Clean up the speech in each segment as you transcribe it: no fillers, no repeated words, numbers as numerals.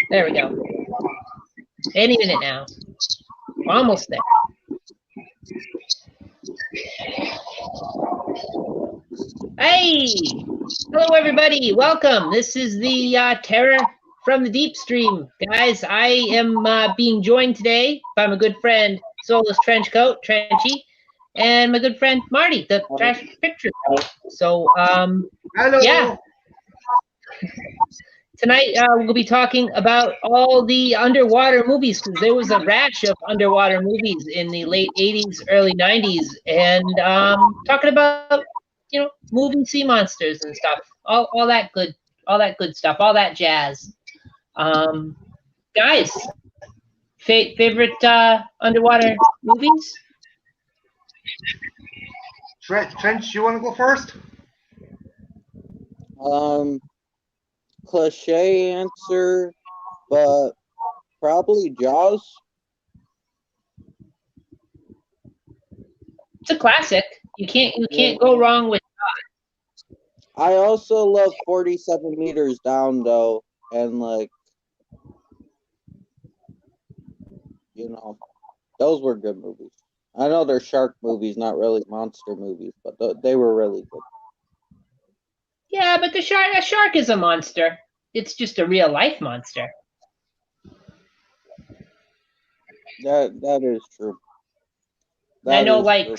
There we go. Any minute now. Almost there. Hey! Hello, everybody. Welcome. This is the Terror from the Deep Stream. Guys, I am being joined today by my good friend, Soulless Trenchcoat, Trenchy, and my good friend, Marty, the Trash Picture. So, Hello. yeah. Tonight, we'll be talking about all the underwater movies because there was a rash of underwater movies in the late 80s, early 90s, and talking about, moving sea monsters and stuff, all that good stuff, all that jazz. Guys, favorite underwater movies? Trench, you want to go first? Cliche answer, but probably Jaws. It's a classic. You can't go wrong with. I also love 47 meters down though, and those were good movies. I know they're shark movies, not really monster movies, but they were really good. Yeah, but a shark is a monster. It's just a real life monster. That is true. I know, I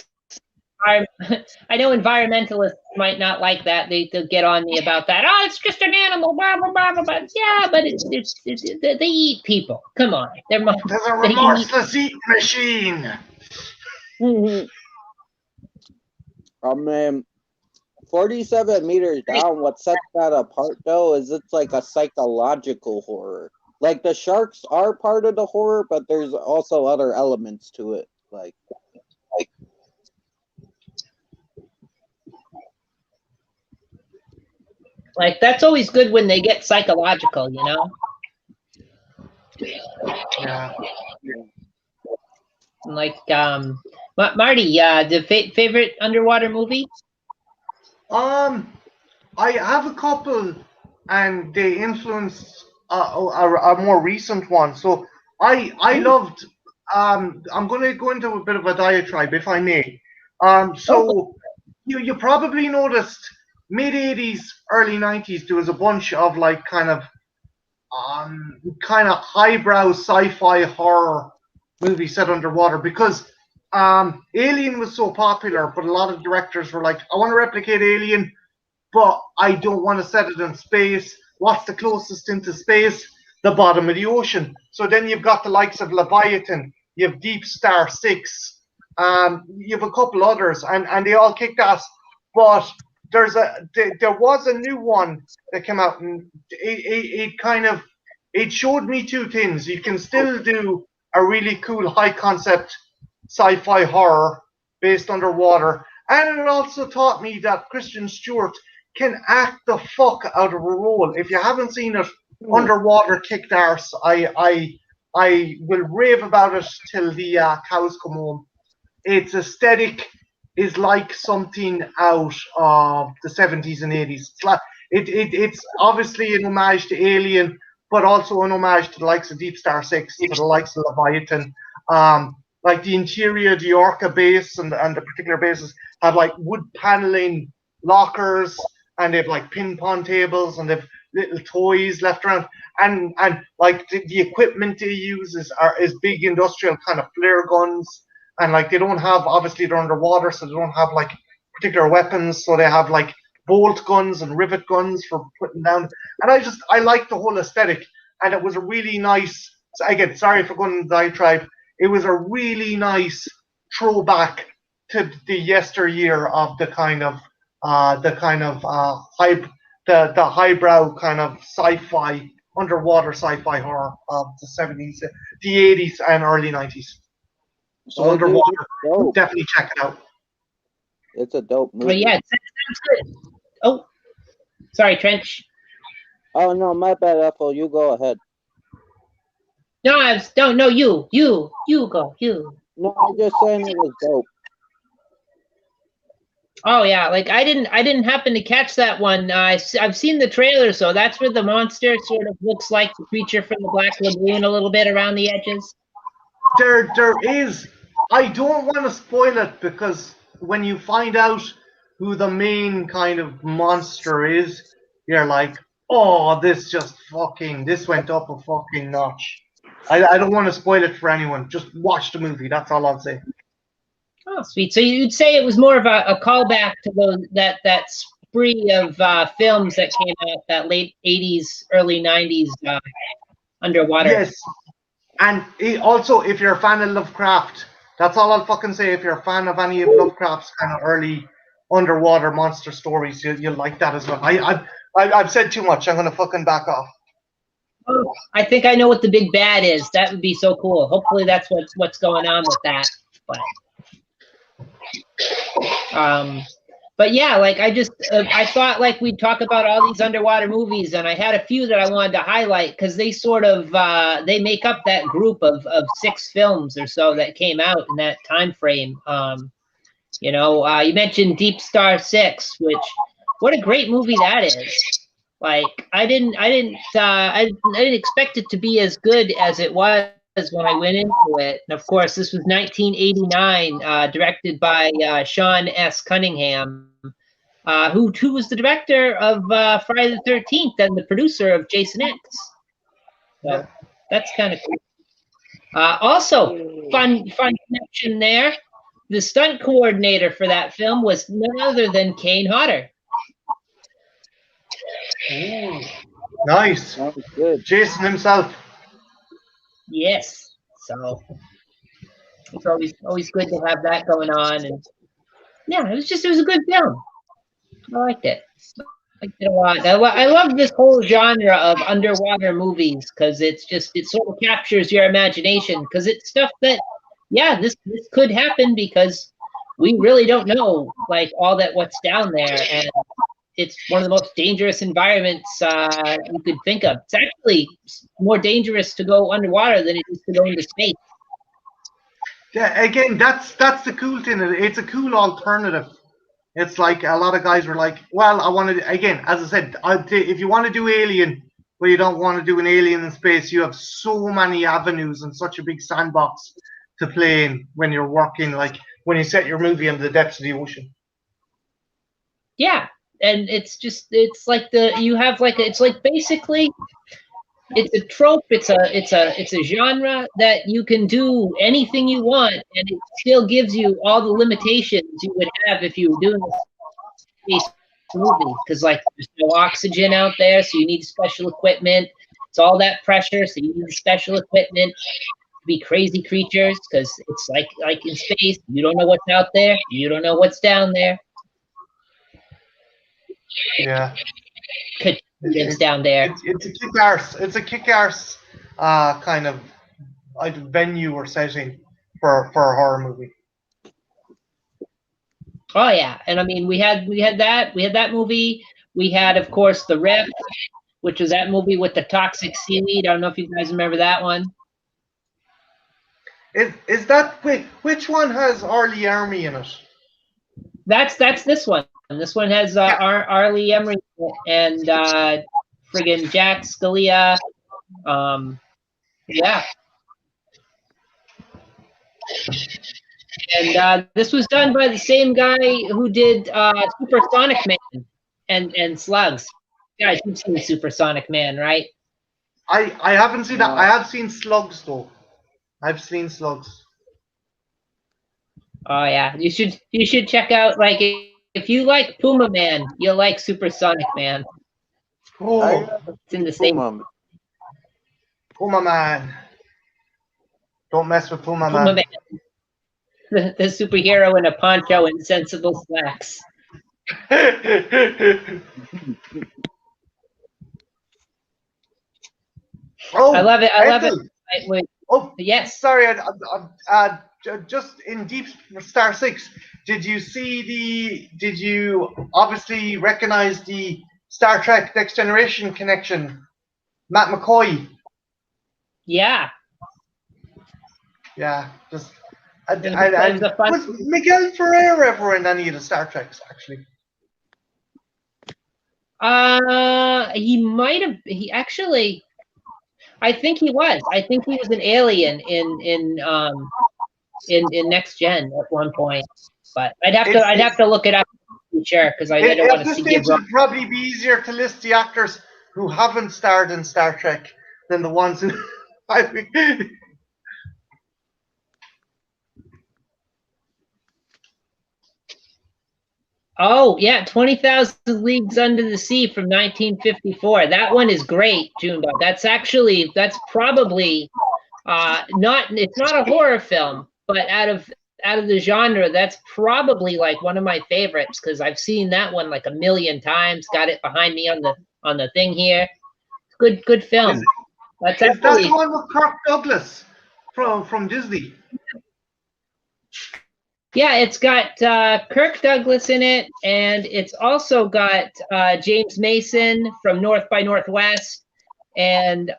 know environmentalists might not like that. They'll get on me about that. Oh, it's just an animal, blah blah blah blah. Yeah, but they eat people. Come on, There's a remorseless eating machine. I mean, 47 meters down, what sets that apart though is it's like a psychological horror. Like the sharks are part of the horror, but there's also other elements to it. Like that's always good when they get psychological, Yeah. Like Marty, the favorite underwater movie? I have a couple, and they influenced a more recent one. So I loved. I'm going to go into a bit of a diatribe, if I may. So you probably noticed mid '80s, early '90s, there was a bunch of kind of highbrow sci-fi horror movie set underwater because Alien was so popular, but a lot of directors were like, I want to replicate Alien, but I don't want to set it in space. What's the closest into space? The bottom of the ocean. So then you've got the likes of Leviathan, you have Deep Star Six, you have a couple others, and they all kicked ass. But there was a new one that came out, and it showed me two things. You can still do a really cool high concept sci-fi horror based underwater, and it also taught me that Christian Stewart can act the fuck out of a role. If you haven't seen it, Underwater kicked arse. I will rave about it till the cows come home. Its aesthetic is like something out of the 70s and 80s. It's obviously an homage to Alien, but also an homage to the likes of Deep Star Six, to the likes of Leviathan. Like the interior of the Orca base and the particular bases have like wood paneling lockers, and they've like ping pong tables, and they've little toys left around, and like the equipment they use is big industrial kind of flare guns, and like they don't have, obviously they're underwater, so they don't have like particular weapons, so they have like bolt guns and rivet guns for putting down. And I like the whole aesthetic, and it was a really nice. Again, sorry for going to diatribe. It was a really nice throwback to the yesteryear of the highbrow kind of sci-fi, underwater sci-fi horror of the 70s, the 80s, and early 90s. So Underwater, definitely check it out. It's a dope movie. Oh yeah, it sounds good. Oh, sorry, Trench. Oh no, my bad, Ethel. You go ahead. No, you go, you. No, I'm just saying it was dope. Oh yeah, like I didn't happen to catch that one. I've seen the trailer, so that's where the monster sort of looks like the creature from the Black Lagoon a little bit around the edges. There is. I don't want to spoil it because when you find out who the main kind of monster is, you're like, oh, this went up a fucking notch. I don't want to spoil it for anyone. Just watch the movie. That's all I'll say. Oh, sweet. So you'd say it was more of a callback to that spree of films that came out that late '80s, early '90s underwater. Yes, and also if you're a fan of Lovecraft, that's all I'll fucking say. If you're a fan of any of Lovecraft's kind of early underwater monster stories, you'll like that as well. I've said too much. I'm gonna fucking back off. Oh, I think I know what the big bad is. That would be so cool. Hopefully, that's what's going on with that. But um, but yeah, like I thought like we'd talk about all these underwater movies, and I had a few that I wanted to highlight because they sort of they make up that group of 6 films or so that came out in that time frame. You mentioned Deep Star Six, which what a great movie that is. Like I didn't expect it to be as good as it was when I went into it. And of course, this was 1989, directed by Sean S. Cunningham, who was the director of Friday the 13th and the producer of Jason X. So Yeah. that's kind of cool. Also, fun connection there. The stunt coordinator for that film was none other than Kane Hodder. Ooh, nice. Sounds good. Jason himself. Yes. So it's always good to have that going on. And yeah, it was a good film. I liked it. I liked it a lot. I love this whole genre of underwater movies because it sort of captures your imagination because it's stuff that yeah, this could happen because we really don't know like all that what's down there, and it's one of the most dangerous environments you could think of. It's actually more dangerous to go underwater than it is to go into space. Yeah, again, that's the cool thing. It's a cool alternative. It's like a lot of guys were like, well, I want to, again, as I said, if you want to do Alien, but you don't want to do an Alien in space, you have so many avenues and such a big sandbox to play in when you're working, like when you set your movie in the depths of the ocean. Yeah, and it's like it's like basically it's a trope, it's a genre that you can do anything you want, and it still gives you all the limitations you would have if you were doing a space movie because like there's no oxygen out there, so you need special equipment. It's all that pressure, so you need special equipment to be crazy creatures because it's like in space, you don't know what's out there, you don't know what's down there. Yeah. It's down there. It's a kick-arse kind of venue or setting for a horror movie. Oh yeah, and I mean we had that movie. We had of course The Rift, which was that movie with the toxic seaweed. I don't know if you guys remember that one. Is that which one has Arlie Army in it? That's this one. This one has Yeah. Arlie Emery and friggin' Jack Scalia. Yeah, and this was done by the same guy who did Supersonic Man and Slugs. Guys, you've seen Supersonic Man, right? I haven't seen that. I have seen Slugs though. I've seen Slugs. Oh yeah, you should check out like if you like Puma Man, you'll like Supersonic Man. Oh, It's in the same Puma Man. Don't mess with Puma Puma Man. Man, the superhero in a poncho and sensible slacks. Oh, I love it. I love Ethel. it. Oh, Yes. sorry. Just in Deep Star 6, did you obviously recognize the Star Trek Next Generation connection? Matt McCoy. Yeah. Yeah, just It was a fun. Was Miguel Ferrer ever in any of the Star Treks? Actually, He might have. He actually. I think he was. I think he was an alien in Next Gen at one point. But I'd have to look it up to be sure, because I don't want at to this see stage, give wrong. it'd probably be easier to list the actors who haven't starred in Star Trek than the ones who. I mean, Oh yeah, 20,000 Leagues Under the Sea from 1954. That one is great, Junebug. That's probably not. It's not a horror film, but out of the genre, that's probably like one of my favorites, because I've seen that one like a million times. Got it behind me on the thing here. Good film. That's is that the actually. one with Kirk Douglas from Disney? Yeah, it's got Kirk Douglas in it, and it's also got James Mason from North by Northwest, and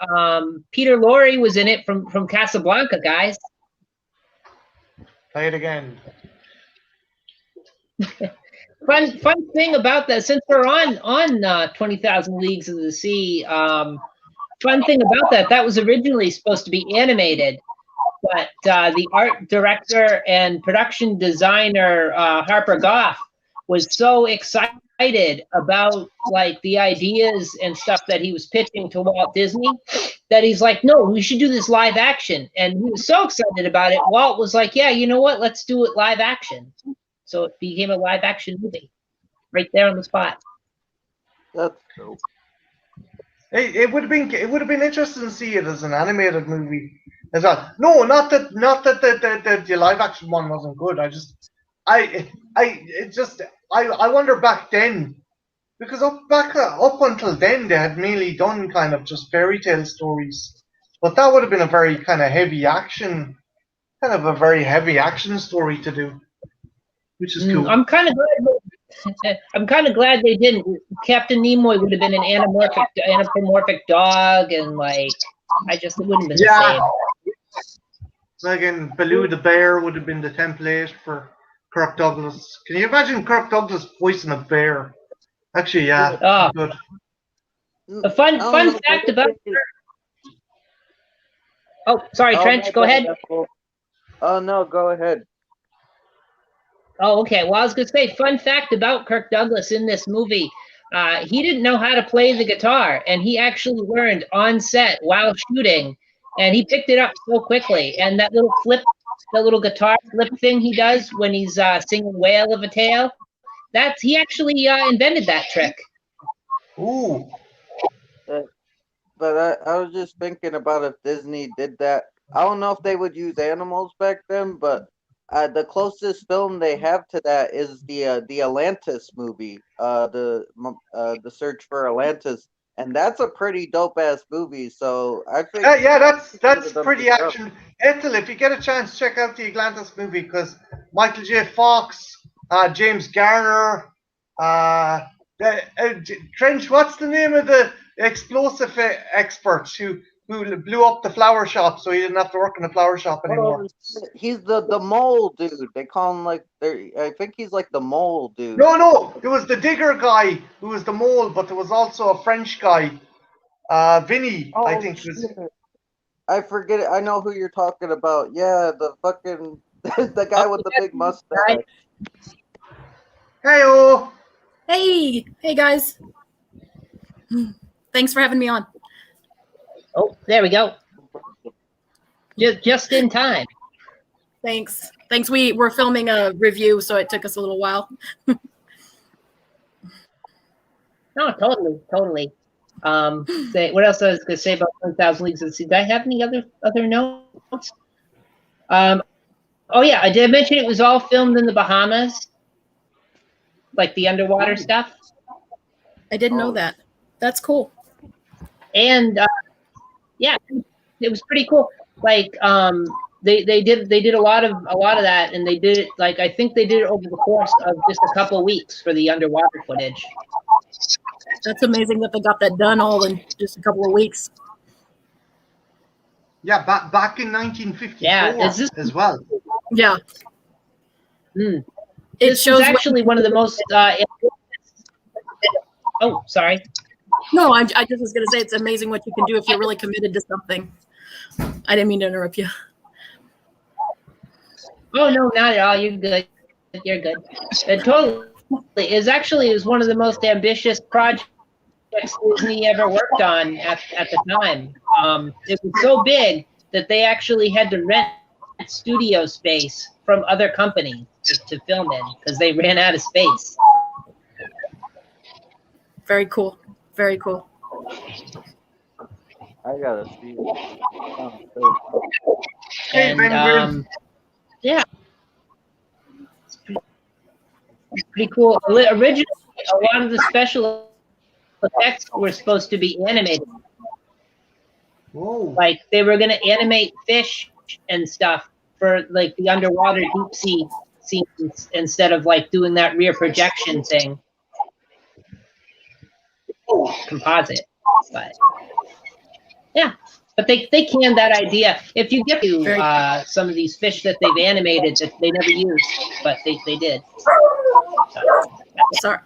Peter Lorre was in it from Casablanca, guys. Play it again. Fun thing about that, since we're on 20,000 Leagues of the Sea, fun thing about that was originally supposed to be animated. But the art director and production designer Harper Goff was so excited about like the ideas and stuff that he was pitching to Walt Disney that he's like, no, we should do this live action. And he was so excited about it. Walt was like, yeah, you know what? Let's do it live action. So it became a live action movie right there on the spot. That's dope. It would have been interesting to see it as an animated movie as well. No, not that the live action one wasn't good. I wonder back then, because up until then they had mainly done kind of just fairy tale stories, but that would have been a very kind of heavy action story to do, which is cool. I'm kind of glad they didn't. Captain Nimoy would have been an anthropomorphic dog, and like it wouldn't have been the same. Like in Baloo the Bear would have been the template for Kirk Douglas. Can you imagine Kirk Douglas voicing a bear? Actually, yeah, good. A fun fact about. Oh, sorry, Trench. Go ahead. Oh no, go ahead. Oh, okay. Well, I was going to say, fun fact about Kirk Douglas in this movie. He didn't know how to play the guitar, and he actually learned on set while shooting, and he picked it up so quickly. And that little guitar flip thing he does when he's singing Whale of a Tale, he actually invented that trick. Ooh. But I was just thinking about if Disney did that. I don't know if they would use animals back then, but the closest film they have to that is the Atlantis movie, the Search for Atlantis, and that's a pretty dope ass movie. So I think that's pretty action. Ethel, if you get a chance, check out the Atlantis movie, because Michael J. Fox, James Garner, Trench. What's the name of the explosive expert who blew up the flower shop so he didn't have to work in the flower shop anymore? He's the mole dude. They call him I think he's like the mole dude. No, there was the digger guy who was the mole, but there was also a French guy, Vinny, I think was. I forget it. I know who you're talking about. Yeah, the fucking the guy with the big mustache. Hey-o. Hey guys. Thanks for having me on. Oh, there we go. Just in time. Thanks. We were filming a review, so it took us a little while. No, totally. What else I was going to say about 1,000 Leagues of the Sea? Did I have any other notes? Oh yeah, I did mention it was all filmed in the Bahamas, like the underwater stuff. I didn't know that. That's cool. And yeah, it was pretty cool. Like they did a lot of that, and they did it like I think they did it over the course of just a couple of weeks for the underwater footage. That's amazing that they got that done all in just a couple of weeks. Yeah, back in 1954 yeah, as well. Yeah. Mm. It This shows is actually one of the most. Oh, sorry. No, I just was going to say it's amazing what you can do if you're really committed to something. I didn't mean to interrupt you. Oh no, not at all. You're good. You're good. It totally is one of the most ambitious projects Disney ever worked on at the time. It was so big that they actually had to rent studio space from other companies to film in because they ran out of space. Very cool. Very cool. I gotta see it. Sounds good. And yeah, it's pretty cool. Originally, a lot of the special effects were supposed to be animated. Whoa. Like they were going to animate fish and stuff for like the underwater deep sea scenes instead of like doing that rear projection thing. Composite. But yeah. But they canned that idea. If you get to some of these fish that they've animated that they never used, but they did. So, Sorry.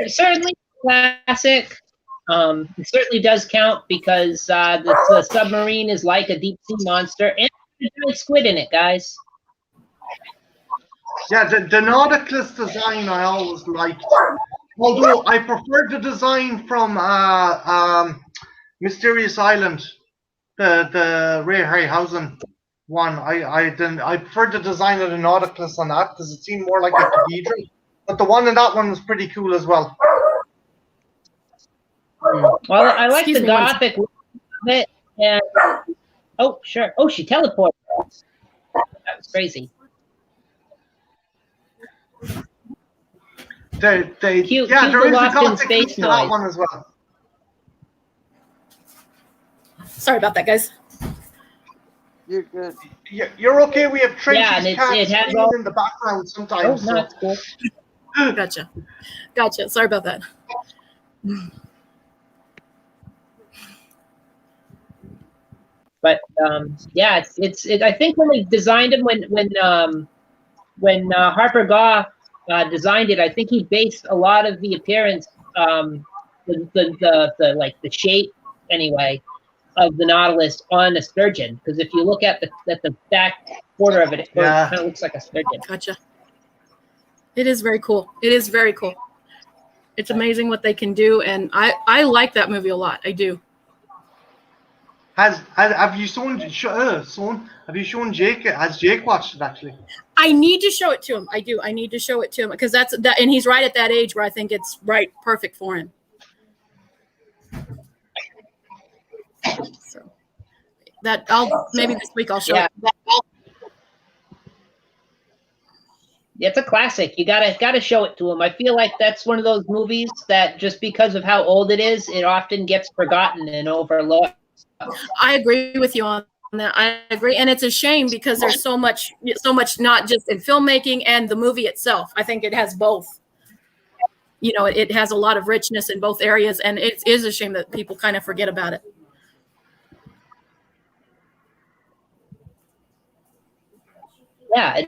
Certainly classic. It certainly does count because the submarine is like a deep sea monster, and there's a giant squid in it, guys. Yeah, the Nautilus design I always liked. Although I preferred the design from Mysterious Island, the Ray Harryhausen one. I preferred the design of the Nautilus on that because it seemed more like a cathedral. But the one in that one was pretty cool as well. Well, I like Excuse the me, one gothic look of it. And oh, sure. Oh, she teleported. That was crazy. There is Cute a the loft in gothic space look to that noise. one as well. Sorry about that, guys. You're good. You're okay. We have Tracy's Yeah, and cat it has screaming all. in the background Oh, sometimes. no, it's cool. Gotcha. Sorry about that. But yeah, it's I think when they designed him, when Harper Goff designed it, I think he based a lot of the appearance, the like the shape anyway of the Nautilus on a sturgeon. Because if you look at the back quarter of it, it kind of looks like a sturgeon. Gotcha. It is very cool. It is very cool. It's amazing what they can do, and I like that movie a lot. I do. Have you shown Jake? Has Jake watched it actually? I need to show it to him. I do. I need to show it to him because that's that, and he's right at that age where I think it's perfect for him. So that maybe this week I'll show it. It's a classic. You gotta show it to him. I feel like that's one of those movies that just because of how old it is, it often gets forgotten and overlooked. I agree with you on that. I agree, and it's a shame because there's so much not just in filmmaking and the movie itself. I think it has both. You know, it has a lot of richness in both areas, and it is a shame that people kind of forget about it. Yeah,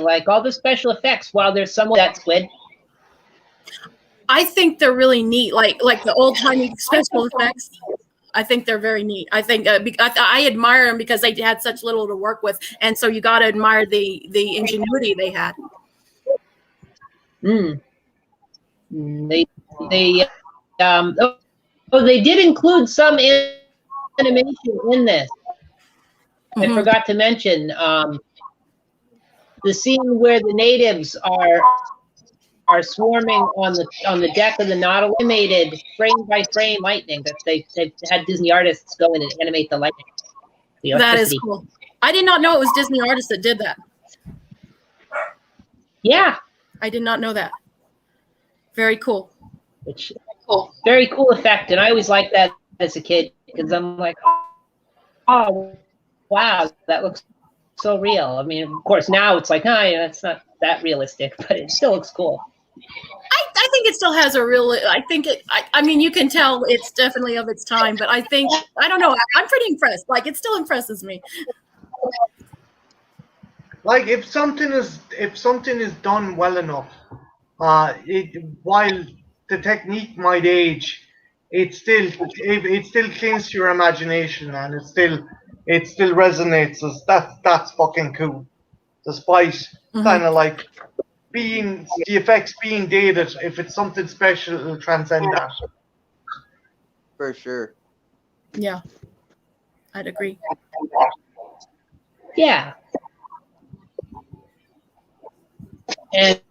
like all the special effects. While there's some of that squid. I think they're really neat, like the old timey special effects. I think they're very neat. I think I admire them because they had such little to work with, and so you got to admire the ingenuity they had. They they did include some animation in this. I forgot to mention the scene where the natives are swarming on the deck of the Nautilus, animated frame by frame lightning that they've had Disney artists go in and animate the lightning. That is cool. I did not know it was Disney artists that did that. Yeah, I did not know that. Very cool. Very cool effect, and I always liked that as a kid because I'm like, oh wow, that looks so real. I mean, of course now it's like, it's not that realistic, but it still looks cool. I think it still has a real. I think it. I mean, you can tell it's definitely of its time, but I think I don't know. I'm pretty impressed. Like it still impresses me. Like if something is done well enough, while the technique might age, it still clings to your imagination, and it still resonates as that's fucking cool, despite kind of like being the effects being dated. If it's something special, it'll transcend that. For sure. Yeah, I'd agree. Yeah. And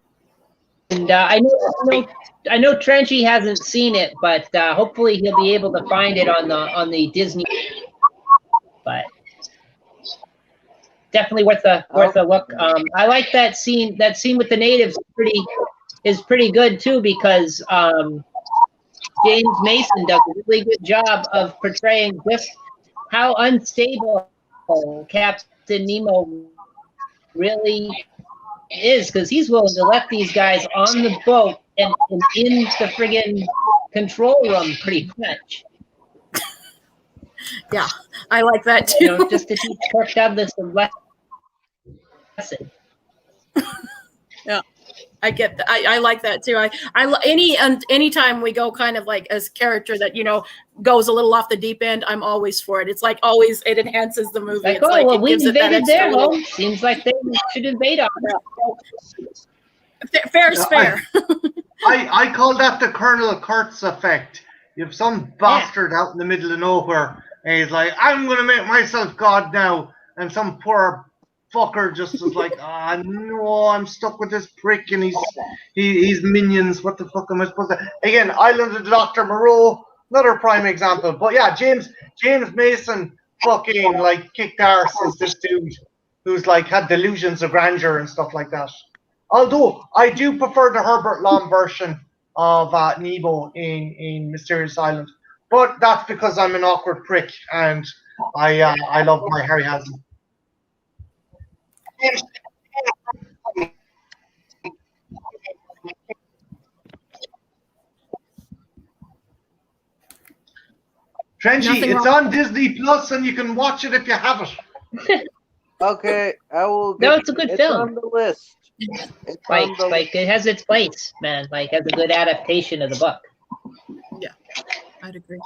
I know Trenchy hasn't seen it, but hopefully he'll be able to find it on the Disney. But definitely worth a look. I like that scene. That scene with the natives is pretty good too, because James Mason does a really good job of portraying just how unstable Captain Nemo really is, because he's willing to let these guys on the boat and in the friggin' control room pretty much. Yeah, I like that too. You know, just to teach Kirk Douglas a lesson. Yeah, I get that. I like that too. Anytime we go kind of like as character that goes a little off the deep end, I'm always for it. It's like always it enhances the movie. Like, it's like well, it we gives it that invaded extra their little. home. Seems like they should invade ours. Fair is fair. I call that the Colonel Kurtz effect. You have some bastard out in the middle of nowhere, and he's like, I'm going to make myself God now. And some poor fucker just is like, no, I'm stuck with this prick, and he's minions. What the fuck am I supposed to... Again, Island of Dr. Moreau, another prime example. But yeah, James Mason fucking like kicked arse as this dude who's like had delusions of grandeur and stuff like that. Although I do prefer the Herbert Lom version of Nemo in Mysterious Island, but that's because I'm an awkward prick and I love my Harryhausen. Trenchy, it's on Disney Plus and you can watch it if you have it. Okay, I will. No, it's a good film. On the list. Like it has its place, man. Like has a good adaptation of the book. Yeah, I'd agree.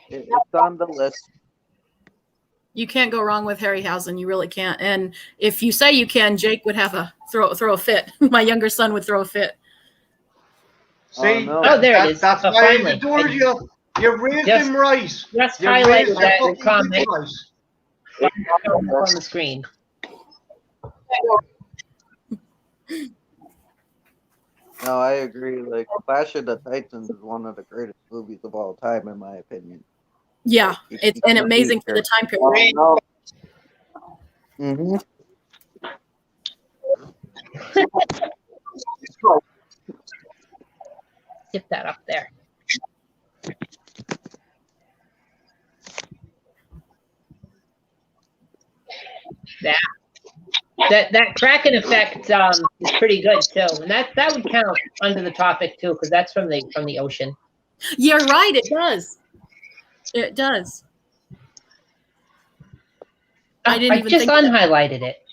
It's on the list. You can't go wrong with Harryhausen. You really can't. And if you say you can, Jake would have a throw a fit. My younger son would throw a fit. See? Oh, there it is. That's why I adored you. You raised him right. Just highlighted that comment on the screen. No, I agree. Like Clash of the Titans is one of the greatest movies of all time, in my opinion. Yeah, it's an amazing for the time period. Mm-hmm. Get that up there. Yeah. That Kraken effect is pretty good too, and that would count under the topic too, because that's from the ocean. You're right. It does. It does. I didn't even just think unhighlighted it.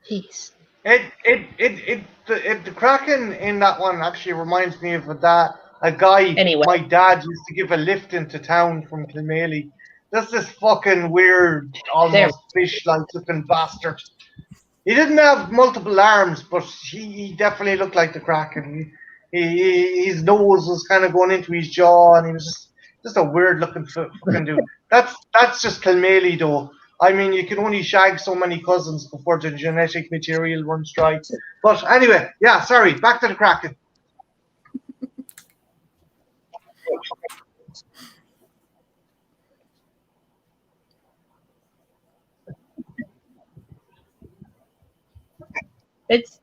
Jeez. The Kraken in that one actually reminds me of a guy my dad used to give a lift into town from Kilmaley. That's this fucking weird, almost fish-like looking bastard. He didn't have multiple arms, but he definitely looked like the Kraken. His nose was kind of going into his jaw, and he was just a weird looking fucking dude. That's just Kilmaley, though. I mean, you can only shag so many cousins before the genetic material runs dry. But anyway, yeah, sorry, back to the Kraken. It's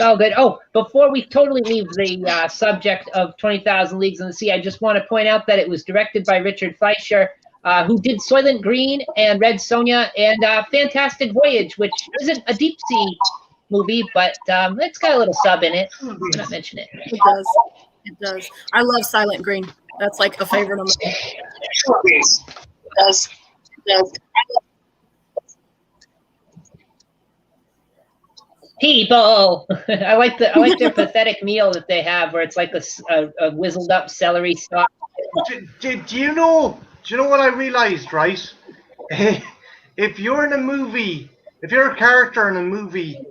all good. Oh, before we totally leave the subject of 20,000 Leagues in the Sea, I just want to point out that it was directed by Richard Fleischer, who did Soylent Green and Red Sonja and Fantastic Voyage, which isn't a deep sea movie, but it's got a little sub in it. I'm not mention it. it does. It does. I love Silent Green. That's like a favorite of mine. Does. People, I like their pathetic meal that they have, where it's like a whizzled up celery stalk. Do you know what I realized, right? If you're in a movie, if you're a character in a movie,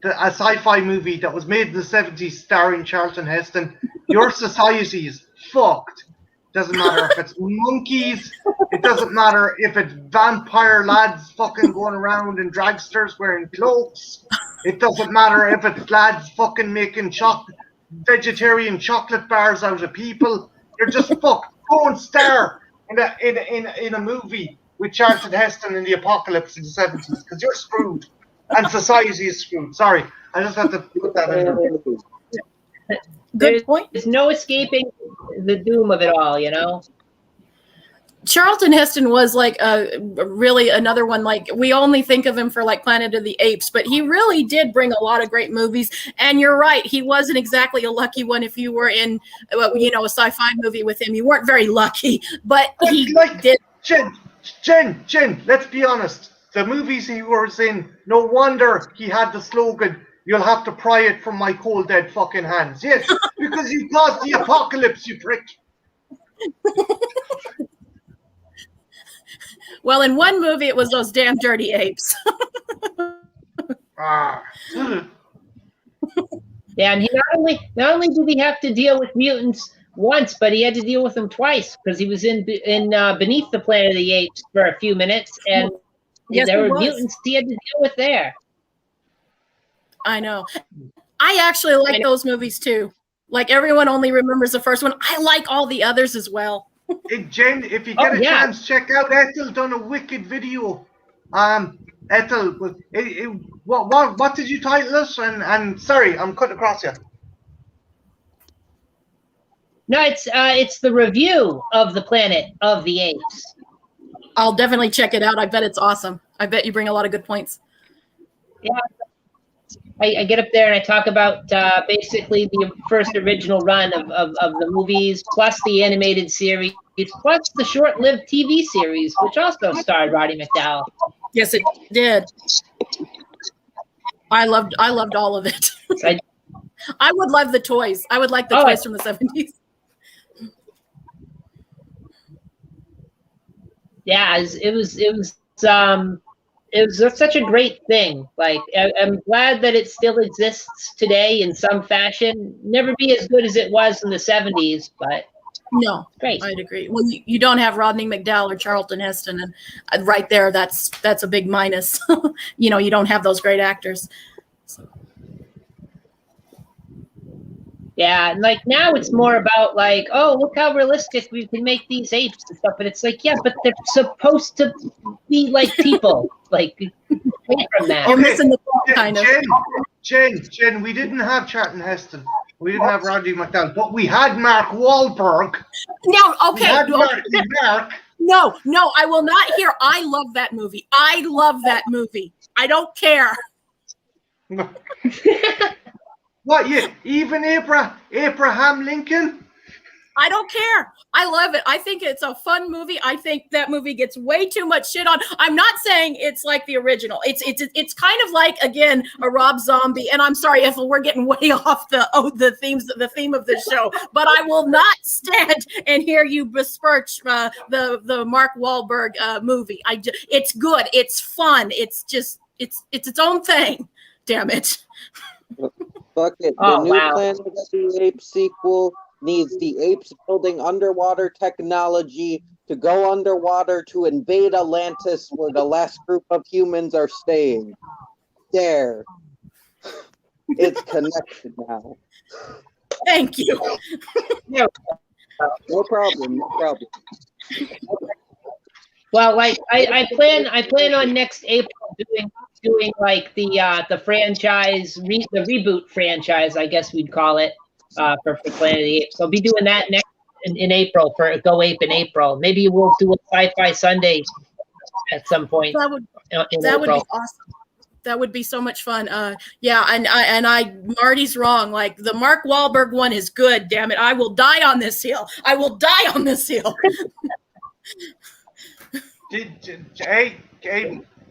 a sci-fi movie that was made in the 70s starring Charlton Heston, your society is fucked. Doesn't matter if it's monkeys, it doesn't matter if it's vampire lads fucking going around in dragsters wearing cloaks, it doesn't matter if it's lads fucking making vegetarian chocolate bars out of people. You're just fucked. Don't star in a movie with Charlton Heston in the apocalypse in the 70s, because you're screwed. And society is screwed. Sorry, I just had to put that in there. Good point. There's no escaping the doom of it all, you know? Charlton Heston was like really another one. Like, we only think of him for like Planet of the Apes, but he really did bring a lot of great movies. And you're right, he wasn't exactly a lucky one. If you were in, a sci-fi movie with him, you weren't very lucky. But he did. Jen, let's be honest. The movies he was in, no wonder he had the slogan, "You'll have to pry it from my cold dead fucking hands." Yes, because you caused the apocalypse, you prick. Well, in one movie, it was those damn dirty apes. Yeah, and he not only did he have to deal with mutants once, but he had to deal with them twice, because he was in Beneath the Planet of the Apes for a few minutes, and yes, there were mutants he had to deal with there. I know. I actually like those movies too. Like, everyone only remembers the first one. I like all the others as well. Hey, Jen, if you get a chance, check out Ethel done a wicked video. Ethel, what did you title it? And sorry, I'm cutting across you. No, it's the review of the Planet of the Apes. I'll definitely check it out. I bet it's awesome. I bet you bring a lot of good points. Yeah. I get up there and I talk about basically the first original run of the movies, plus the animated series, plus the short-lived TV series, which also starred Roddy McDowall. Yes, it did. I loved all of it. I would love the toys. I would like the toys from the 70s. Yeah, it was such a great thing. Like, I'm glad that it still exists today in some fashion. Never be as good as it was in the 70s, but no, great. I'd agree. Well, you don't have Rodney McDowall or Charlton Heston, and right there, that's a big minus. You don't have those great actors. So. Yeah, and like now it's more about like, oh, look how realistic we can make these apes and stuff. But it's like, yeah, but they're supposed to be like people. Like, away from that. You're missing the point, kind of. Jen, we didn't have Charlton Heston. We didn't have Roddy McDowall, but we had Mark Wahlberg. No, okay. Mark. No, I will not hear. I love that movie. I I don't care. What, you even Abraham Lincoln? I don't care. I love it. I think it's a fun movie. I think that movie gets way too much shit on. I'm not saying it's like the original. It's kind of like, again, a Rob Zombie. And I'm sorry if we're getting way off the theme of the show, but I will not stand and hear you besmirch the Mark Wahlberg movie. It's good. It's fun. It's just its own thing. Damn it. Fuck it. The new Planet of the Apes sequel needs the apes building underwater technology to go underwater to invade Atlantis, where the last group of humans are staying. There. It's connected now. Thank you. No problem. Well, like I plan on next April doing like the franchise, the reboot franchise, I guess we'd call it, for Planet of the Apes. I'll be doing that next in April for Go Ape in April. Maybe we'll do a Sci-Fi Sunday at some point. That would be awesome. That would be so much fun. Yeah, and Marty's wrong. Like the Mark Wahlberg one is good. Damn it, I will die on this hill. I will die on this hill. Hey,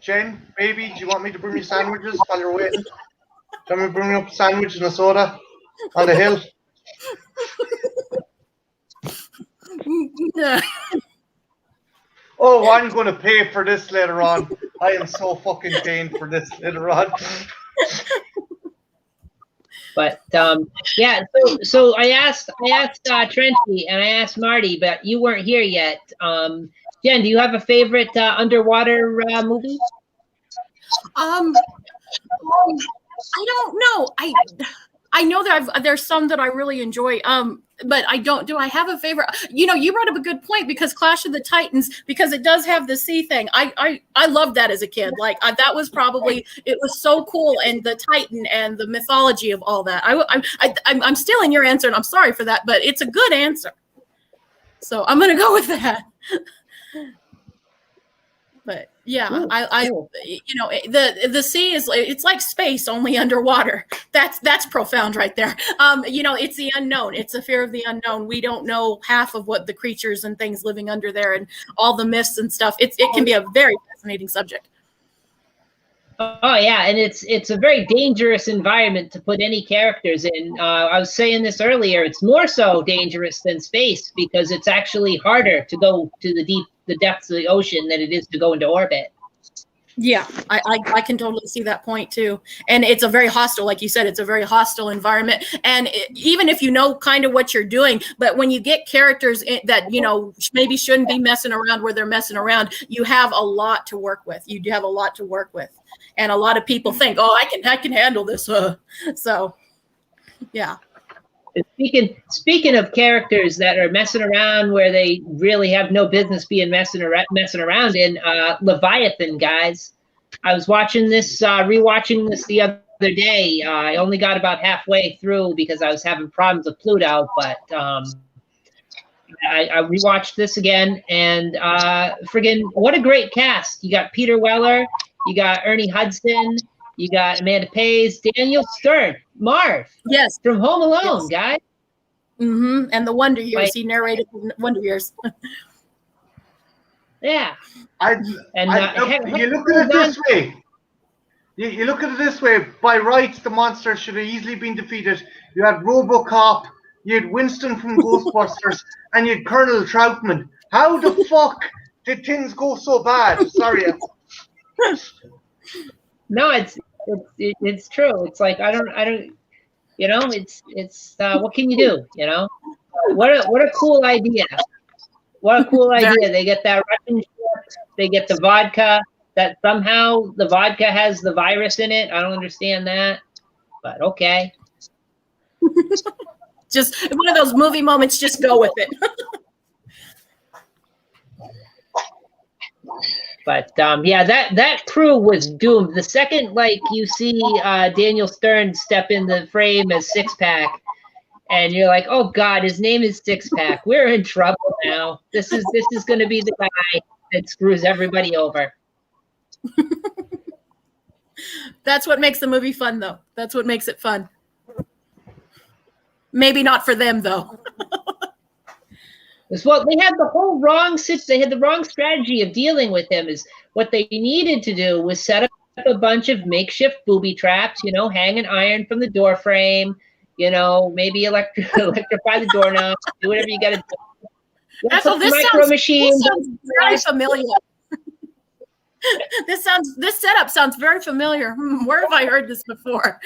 Jen, baby, do you want me to bring you sandwiches while you're waiting? Do you want me to bring you up a sandwich and a soda on the hill? Oh, I'm going to pay for this later on. I am so fucking paying for this later on. But yeah, so I asked Trenty and I asked Marty, but you weren't here yet. Jen, do you have a favorite underwater movie? I don't know. I know that there's some that I really enjoy. But I don't. Do I have a favorite? You know, you brought up a good point because Clash of the Titans, because it does have the sea thing. I loved that as a kid. Like that was probably, it was so cool, and the Titan and the mythology of all that. I'm stealing your answer, and I'm sorry for that, but it's a good answer. So I'm gonna go with that. But yeah, Cool. you know, the sea is, it's like space only underwater. That's profound right there. You know, it's the unknown. It's the fear of the unknown. We don't know half of what the creatures and things living under there and all the myths and stuff. It can be a very fascinating subject. Oh yeah, and it's a very dangerous environment to put any characters in. I was saying this earlier. It's more so dangerous than space because it's actually harder to go to the depths of the ocean than it is to go into orbit. Yeah, I can totally see that point too. And it's a very hostile, like you said, it's a very hostile environment. And even if you know kind of what you're doing, but when you get characters that, you know, maybe shouldn't be messing around where they're messing around, you have a lot to work with. You do have a lot to work with. And a lot of people think, oh, I can handle this. So, yeah. Speaking of characters that are messing around where they really have no business being messing around in, Leviathan, guys. I was watching this, rewatching this the other day. I only got about halfway through because I was having problems with Pluto, but I rewatched this again, and friggin' what a great cast! You got Peter Weller, you got Ernie Hudson, you got Amanda Pays, Daniel Stern, Marv. Yes. From Home Alone, guys. Mm-hmm. And the Wonder Years. He narrated Wonder Years. Yeah. You look at it this way. You look at it this way. By rights, the monster should have easily been defeated. You had RoboCop, you had Winston from Ghostbusters, and you had Colonel Troutman. How the fuck did things go so bad? Sorry. No, it's true. It's like I don't. You know, it's what can you do? You know, what a cool idea. What a cool idea. They get that Russian ship, they get the vodka, that somehow the vodka has the virus in it. I don't understand that, but okay. Just one of those movie moments, just go with it. But yeah, that crew was doomed. The second, like, you see Daniel Stern step in the frame as Six Pack, and you're like, oh God, his name is Six Pack. We're in trouble now. This is going to be the guy that screws everybody over. That's what makes the movie fun, though. That's what makes it fun. Maybe not for them, though. Well, they had the whole wrong they had the wrong strategy of dealing with him. Is what they needed to do was set up a bunch of makeshift booby traps, you know, hang an iron from the door frame, you know, maybe electrify the doorknob, do whatever you got to do. This sounds very familiar. This setup sounds very familiar. Where have I heard this before?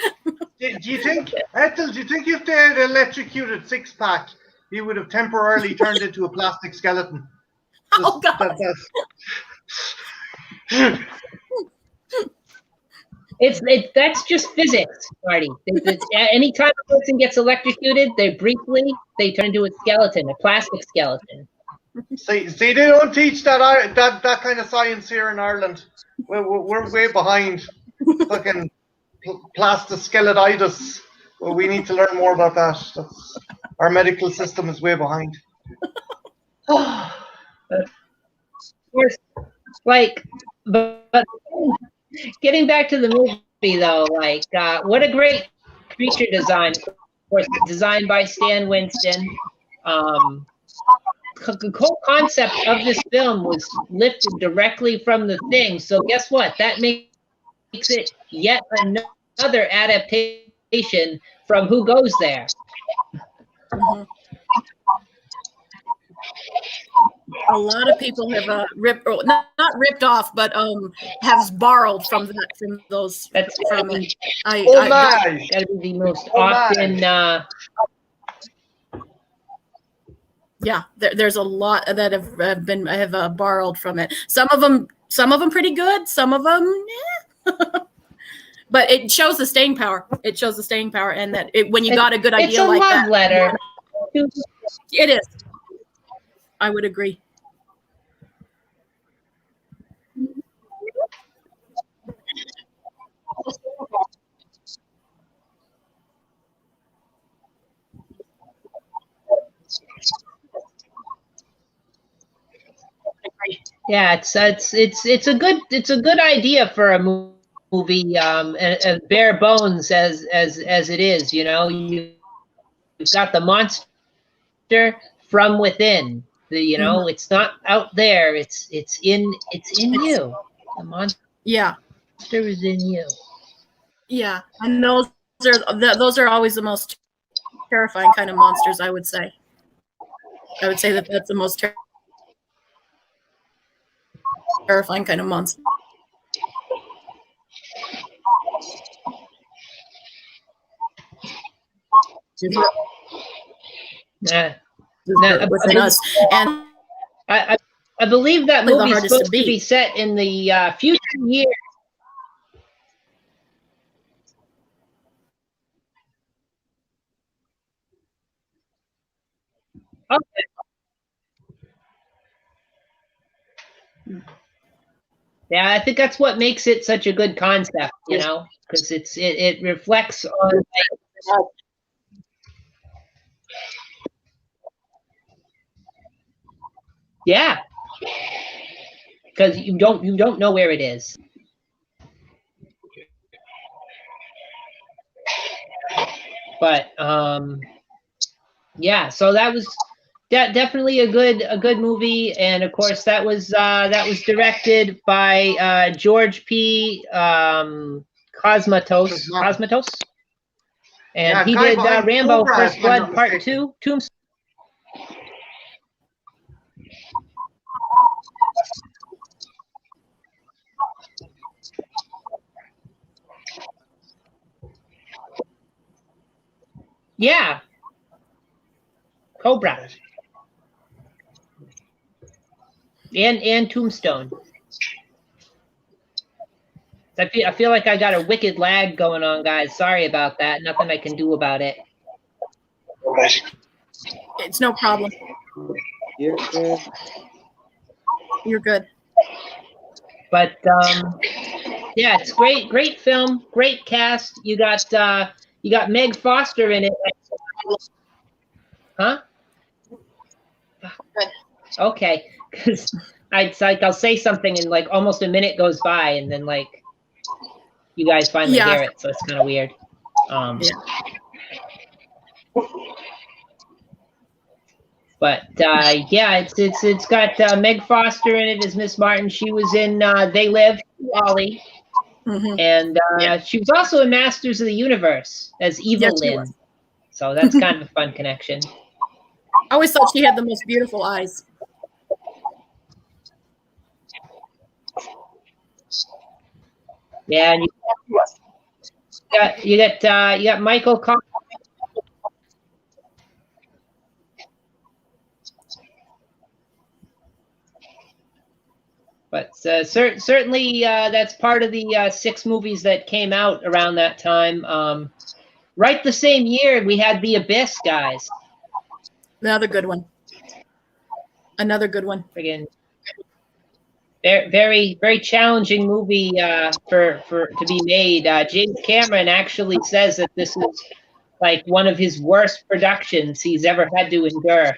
Do you think, Ethel, if they had electrocuted Six Pack, he would have temporarily turned into a plastic skeleton? Oh, God. That's just physics, Marty. Anytime a person gets electrocuted, they turn into a skeleton, a plastic skeleton. See, they don't teach that kind of science here in Ireland. We're way behind. Fucking plastiskeletitis. Well, we need to learn more about that. Our medical system is way behind. Of course, like, but Getting back to the movie though, like what a great creature design. Of course, designed by Stan Winston. The whole concept of this film was lifted directly from The Thing. So guess what? That makes it yet another adaptation from Who Goes There. Mhm. A lot of people have ripped, or not ripped off, but have borrowed from that, from those. That's From gotta it. be the most often. Yeah, there's a lot that have borrowed from it. Some of them pretty good. Some of them, but it shows the staying power. It shows the staying power, and that when you got a good idea like that, it's a love letter. It is. I would agree. Yeah, it's a good idea for a movie, and bare bones as it is. You know, you've got the monster from within. It's not out there. It's in you. The monster is in you. Yeah, and those are always the most terrifying kind of monsters. I would say that that's the most terrifying kind of monster. Within us, and I believe that the movie is hardest supposed to be set in the future years. Okay. Yeah, I think that's what makes it such a good concept, because it reflects on. Yeah, because you don't know where it is. But yeah, so that was definitely a good movie, and of course that was directed by George P. Cosmatos, and he did Rambo: First Blood Part 2, Tombstone. Yeah, Cobra, and Tombstone. I feel like I got a wicked lag going on, guys. Sorry about that. Nothing I can do about it. It's no problem. You're good. You're good. But yeah, it's great film, great cast. You got Meg Foster in it. Huh? Okay, because I'll say something and like almost a minute goes by, and then like you guys finally hear it, so it's kind of weird. But yeah, it's got Meg Foster in it as Miss Martin. She was in They Live, Wally, and she was also in Masters of the Universe as Evil Lynn. So that's kind of a fun connection. I always thought she had the most beautiful eyes. Yeah, and you got Michael Collins. But certainly that's part of the 6 movies that came out around that time. Right the same year, we had The Abyss, guys. Another good one. Again, very very challenging movie for to be made. James Cameron actually says that this is like one of his worst productions he's ever had to endure.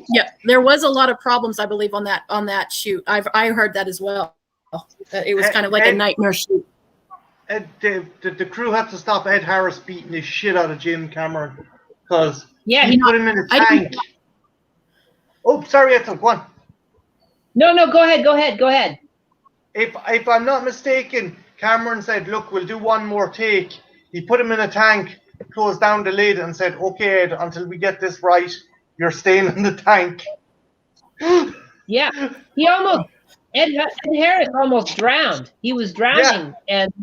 Yeah, there was a lot of problems, I believe, on that shoot. I heard that as well. It was kind of like a nightmare shoot. The crew had to stop Ed Harris beating the shit out of James Cameron because he put him in a tank. Oh, sorry, I took one. No, go ahead. If I'm not mistaken, Cameron said, "Look, we'll do one more take." He put him in a tank, closed down the lid, and said, "Okay, Ed, until we get this right, you're staying in the tank." Yeah, Ed Harris almost drowned. He was drowning, and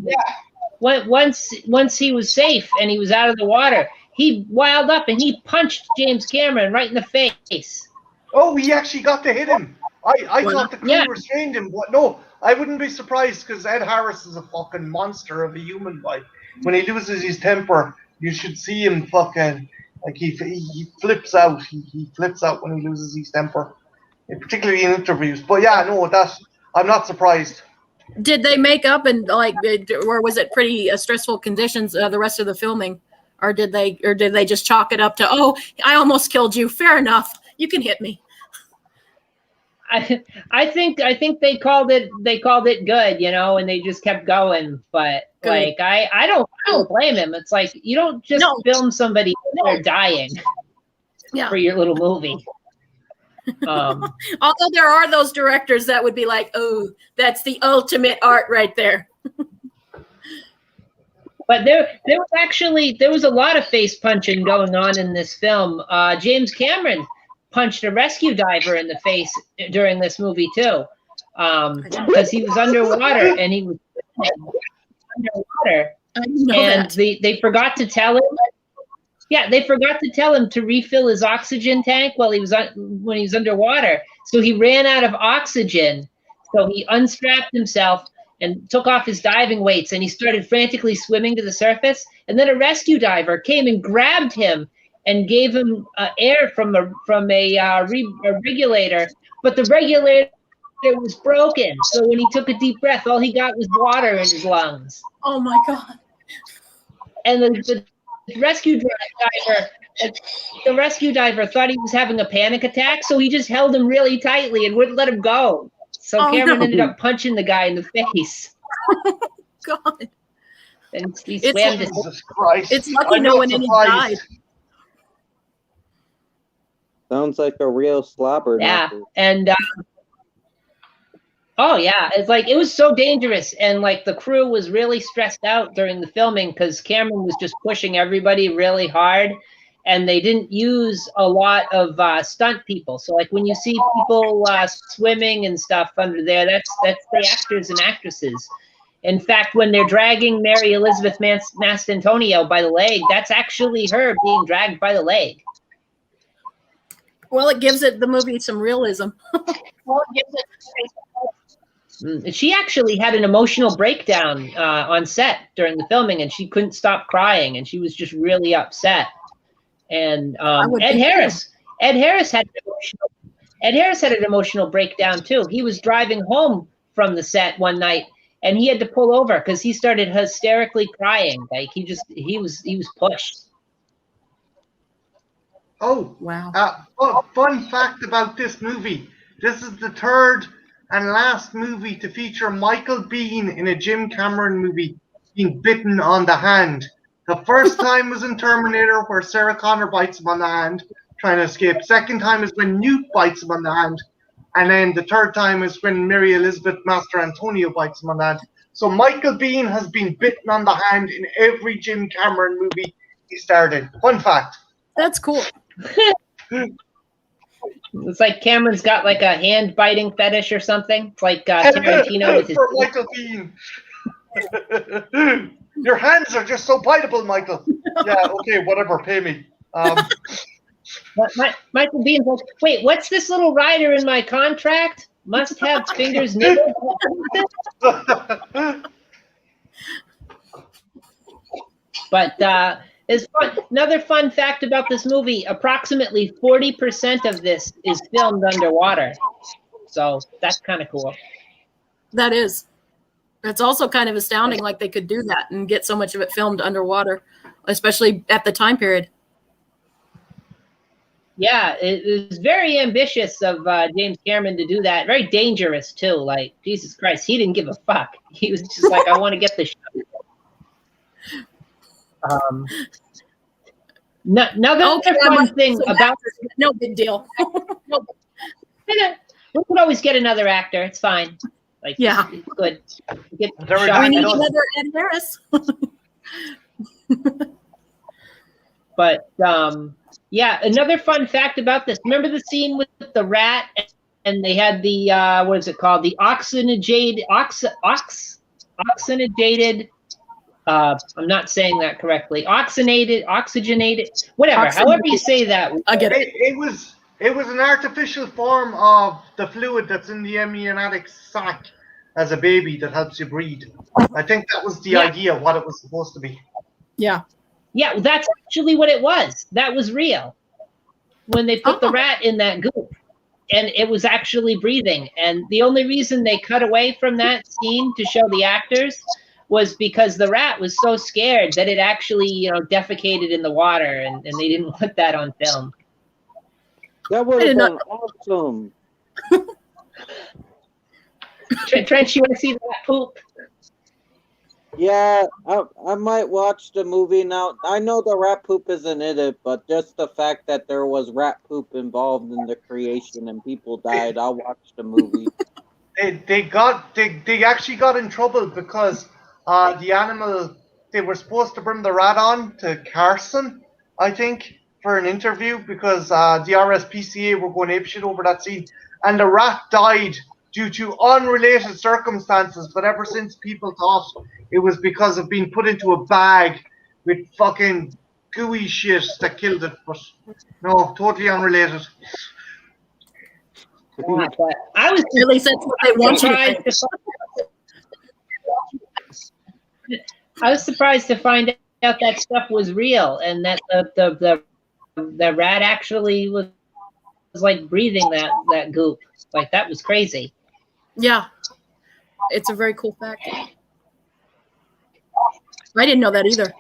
once he was safe and he was out of the water, he wild up and he punched James Cameron right in the face. Oh, he actually got to hit him. I thought the crew restrained him, but no, I wouldn't be surprised because Ed Harris is a fucking monster of a human. Like when he loses his temper, you should see him fucking like he flips out. He flips out when he loses his temper, particularly in interviews. But yeah, no, I'm not surprised. Did they make up and or was it pretty stressful conditions the rest of the filming, or did they just chalk it up to, oh, I almost killed you, fair enough, you can hit me? I think they called it good, and they just kept going. But good. Like I don't blame him. It's like you don't just film somebody when they're dying for your little movie. Although there are those directors that would be like, oh, that's the ultimate art right there. But there was a lot of face punching going on in this film. James Cameron punched a rescue diver in the face during this movie too, because he was underwater and he was underwater, and they forgot to tell him. Yeah, they forgot to tell him to refill his oxygen tank when he was underwater. So he ran out of oxygen. So he unstrapped himself and took off his diving weights, and he started frantically swimming to the surface. And then a rescue diver came and grabbed him and gave him air from a regulator. But the regulator was broken. So when he took a deep breath, all he got was water in his lungs. Oh my God! And the rescue diver thought he was having a panic attack, so he just held him really tightly and wouldn't let him go. So Cameron ended up punching the guy in the face. God. And he swam to Jesus Christ. It's lucky no one died. Sounds like a real slobber. Yeah, and oh yeah, it's like it was so dangerous, and like the crew was really stressed out during the filming because Cameron was just pushing everybody really hard, and they didn't use a lot of stunt people. So like when you see people swimming and stuff under there, that's the actors and actresses. In fact, when they're dragging Mary Elizabeth Mastantonio by the leg, that's actually her being dragged by the leg. Well, it gives the movie some realism. She actually had an emotional breakdown on set during the filming, and she couldn't stop crying, and she was just really upset. And Ed Harris had an emotional breakdown too. He was driving home from the set one night, and he had to pull over because he started hysterically crying. Like he was pushed. Oh, wow. Fun fact about this movie. This is the third and last movie to feature Michael Biehn in a Jim Cameron movie being bitten on the hand. The first time was in Terminator, where Sarah Connor bites him on the hand, trying to escape. Second time is when Newt bites him on the hand. And then the third time is when Mary Elizabeth Mastantonio bites him on the hand. So Michael Biehn has been bitten on the hand in every Jim Cameron movie he starred in. Fun fact. That's cool. It's like Cameron's got like a hand biting fetish or something. It's like Tarantino with his for Michael Biehn. Your hands are just so biteable, Michael. Yeah, okay, whatever, pay me. Michael Bihn's like, wait, what's this little rider in my contract? Must have fingers nibbled. But is fun. Another fun fact about this movie, approximately 40% of this is filmed underwater. So that's kind of cool. That is. It's also kind of astounding, like they could do that and get so much of it filmed underwater, especially at the time period. Yeah, it was very ambitious of James Cameron to do that. Very dangerous too. Like Jesus Christ, he didn't give a fuck. He was just like, I want to get the show. Another fun thing about no big deal. No, we could always get another actor. It's fine. Like, yeah, it's good. We need another Ed Harris. But yeah, another fun fact about this. Remember the scene with the rat, and they had the what is it called? The oxygenated. I'm not saying that correctly. Oxygenated, whatever. However you say that. I get it. It was an artificial form of the fluid that's in the amniotic sac as a baby that helps you breathe. I think that was the idea, what it was supposed to be. Yeah. Yeah, that's actually what it was. That was real. When they put the rat in that goop, and it was actually breathing. And the only reason they cut away from that scene to show the actors was because the rat was so scared that it actually, defecated in the water, and they didn't want that on film. That would have been awesome. Trent, you want to see that poop? Yeah, I might watch the movie now. I know the rat poop isn't in it, but just the fact that there was rat poop involved in the creation and people died, I'll watch the movie. They actually got in trouble because the animal, they were supposed to bring the rat on to Carson, I think, for an interview because the RSPCA were going apeshit over that scene, and the rat died due to unrelated circumstances, but ever since people thought it was because of being put into a bag with fucking gooey shit that killed it, but no, totally unrelated. I was really said what they want you to think. I was surprised to find out that stuff was real, and that the rat actually was like breathing that goop. Like, that was crazy. Yeah, it's a very cool fact. I didn't know that either.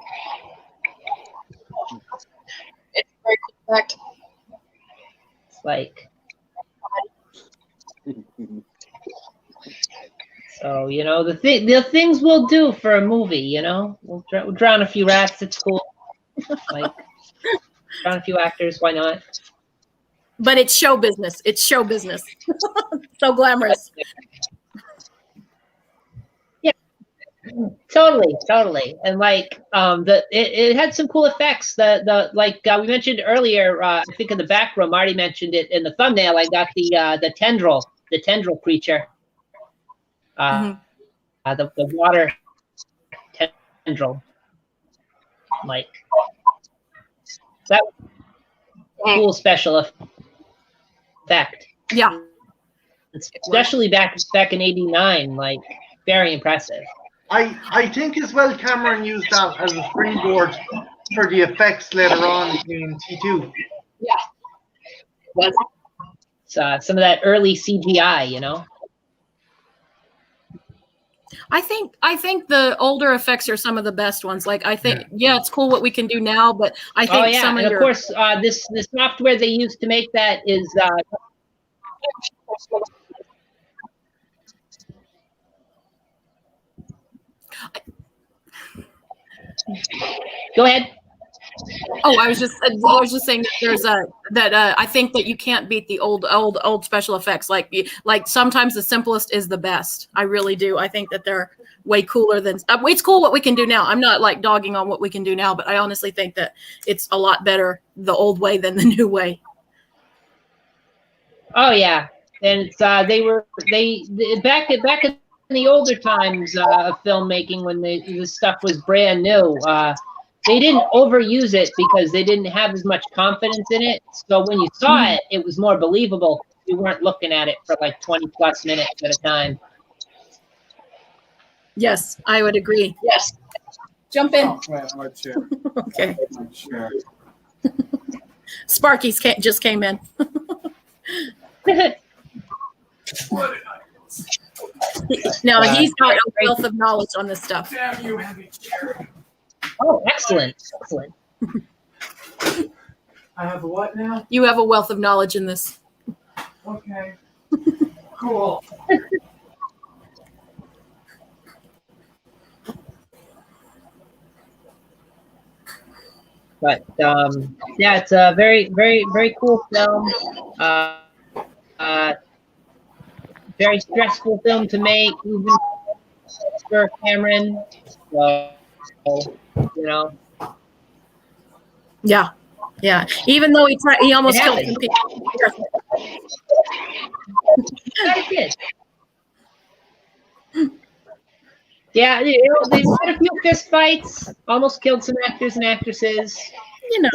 It's a very cool fact. It's like, so the things we'll do for a movie. We'll drown a few rats. It's cool. Like, drown a few actors. Why not? But it's show business. It's show business. So glamorous. Yeah, totally. And like, it had some cool effects. We mentioned earlier. I think in the back room, Marty mentioned it in the thumbnail. I got the tendril creature. The water tendril. Like, that was a cool special effect. Yeah. Especially back in '89, like, very impressive. I think as well Cameron used that as a springboard for the effects later on in T2. Yeah. Was some of that early CGI, I think the older effects are some of the best ones. Like, I think, it's cool what we can do now, but I think some of of course, this software they used to make that is. Go ahead. Oh, I was just saying that there's I think that you can't beat the old special effects. Like sometimes the simplest is the best. I really do. I think that they're way cooler than. It's cool what we can do now. I'm not like dogging on what we can do now, but I honestly think that it's a lot better the old way than the new way. Oh yeah, and it's back in the older times of filmmaking when this stuff was brand new. They didn't overuse it because they didn't have as much confidence in it. So when you saw it, it was more believable. You weren't looking at it for like 20 plus minutes at a time. Yes, I would agree. Yes. Jump in. My chair. Okay. My chair. Sparky's just came in. No, he's got a wealth of knowledge on this stuff. Damn you, heavy chair. Oh, excellent. I have a what now? You have a wealth of knowledge in this. Okay. Cool. But yeah, it's a very, very, very cool film. Uh, very stressful film to make, even for Cameron. So, you know, Yeah, yeah. Even though he almost It killed happened. some people. I did. Yeah, you know, they've had a few fist fights, almost killed some actors and actresses, You know,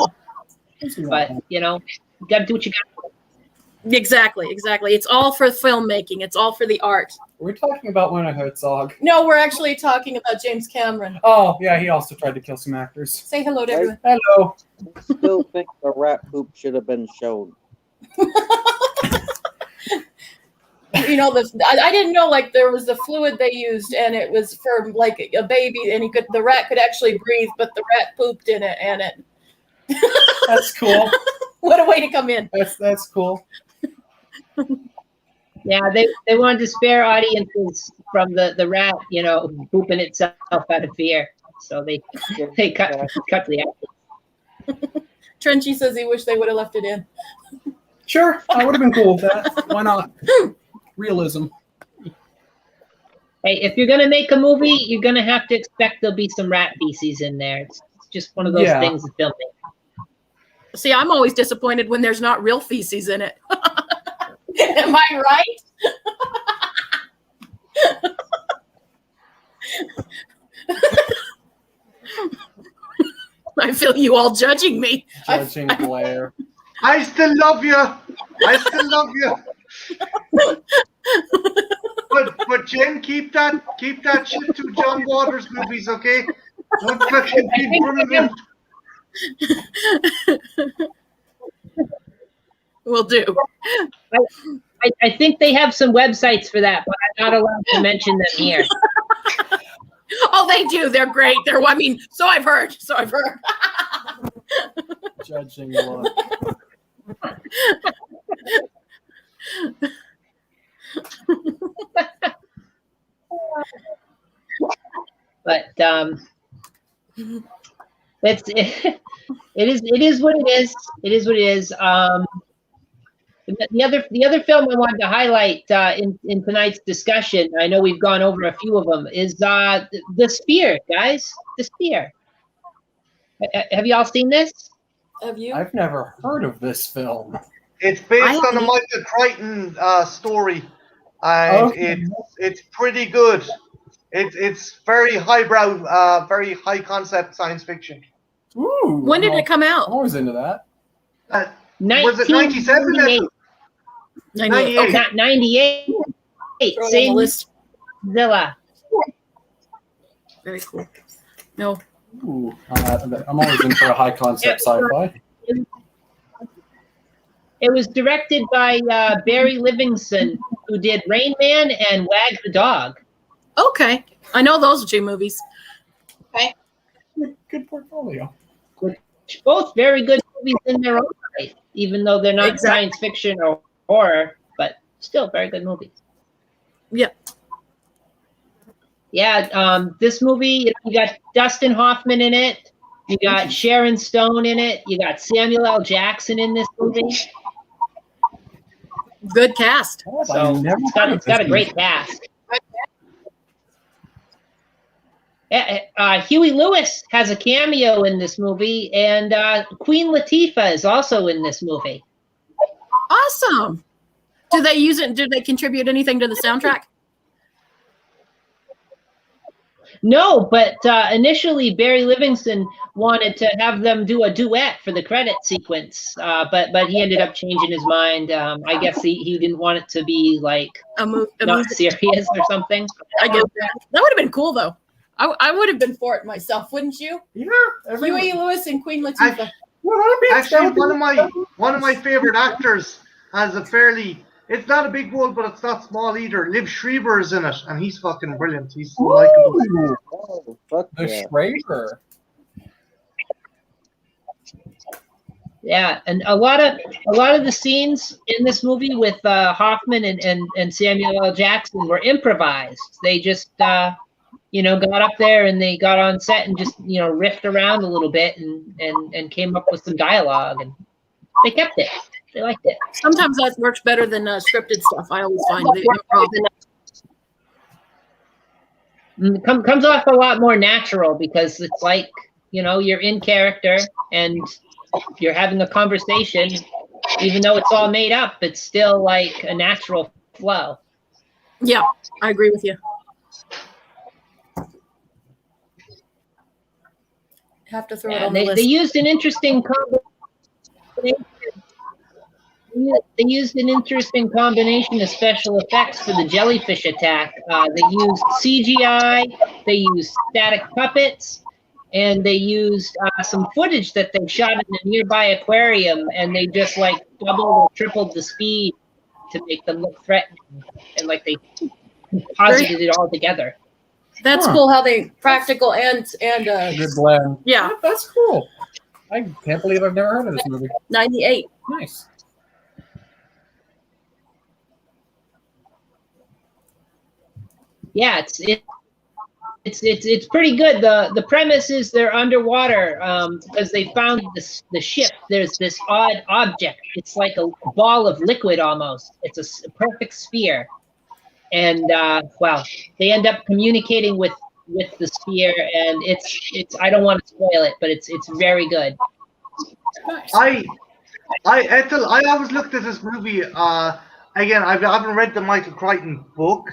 but you know, you got to do what you got. exactly. It's all for filmmaking. It's all for the art. We're talking about Werner Herzog. No, we're actually talking about James Cameron. Oh, yeah, he also tried to kill some actors. Say hello to everyone. Hello. I still think the rat poop should have been shown. You know, I didn't know like there was the fluid they used, and it was for like a baby, and the rat could actually breathe, but the rat pooped in it, and it. That's cool. What a way to come in. That's cool. Yeah, they wanted to spare audiences from the rat, you know, pooping itself out of fear, so they cut the acting. Trenchy says he wished they would have left it in. Sure, I would have been cool with that. Why not? Realism. Hey, if you're gonna make a movie, you're gonna have to expect there'll be some rat feces in there. It's just one of those Yeah. things of filming. See, I'm always disappointed when there's not real feces in it. Am I right? I feel you all judging me. Judging Blair. I still love you. I still love you. But Jen, keep that shit to John Waters movies, okay? Don't fucking keep bringing them. Will do. I think they have some websites for that, but I'm not allowed to mention them here. Oh, they do. They're great. So I've heard. Judging look. But it is what it is. It is what it is. The other film I wanted to highlight in tonight's discussion, I know we've gone over a few of them, is The Spear, guys. The Spear. Have you all seen this? Have you? I've never heard of this film. It's based on a Michael Crichton story, and it's pretty good. It's very highbrow, very high concept science fiction. Ooh. When did it come out? I'm always into that. Was it 97? 98. Oh, not 98. Throw it on the Same list. Zilla. Very cool. No. Ooh. I'm always in for a high concept sci-fi. It was directed by Barry Livingston, who did Rain Man and Wag the Dog. Okay. I know those two movies. Okay. Good portfolio. Which both very good movies in their own right, even though they're not science fiction or horror, but still very good movies. Yeah. Yeah, this movie, you got Dustin Hoffman in it. You got Sharon Stone in it. You got Samuel L. Jackson in this movie. Good cast. So it's got a great cast. Huey Lewis has a cameo in this movie, and Queen Latifah is also in this movie. Awesome. Do they use it? Do they contribute anything to the soundtrack? No, but initially Barry Livingston wanted to have them do a duet for the credit sequence, but he ended up changing his mind. I guess he didn't want it to be like not serious or something. I get that. That would have been cool though. I would have been for it myself, wouldn't you? Yeah. Huey Lewis and Queen Latifah. Actually, one of my favorite actors has a fairly. It's not a big role, but it's not small either. Liv Schreiber is in it, and he's fucking brilliant. He's so likable. Oh, fuck The yeah. Schreiber. Yeah, and a lot of the scenes in this movie with Hoffman and Samuel L. Jackson were improvised. They just got up there and they got on set and just riffed around a little bit and came up with some dialogue, and they kept it. They liked it. Sometimes that works better than scripted stuff. I always find the improv. Comes off a lot more natural because it's like you're in character and you're having a conversation. Even though it's all made up, it's still like a natural flow. Yeah, I agree with you. Have to throw it on the list. They used an interesting combination. They used an interesting combination of special effects for the jellyfish attack. They used CGI, they used static puppets, and they used some footage that they shot in a nearby aquarium, and they just like doubled or tripled the speed to make them look threatening, and like they composited it all together. That's cool how they practical and Good blend. Yeah, That's cool. I can't believe I've never heard of this movie. 98. Nice. Yeah, it's pretty good. The premise is they're underwater because they found the ship. There's this odd object. It's like a ball of liquid almost. It's a perfect sphere, and they end up communicating with the sphere, and it's I don't want to spoil it, but it's very good. I Ethel, I always looked at this movie. Again, I haven't read the Michael Crichton book,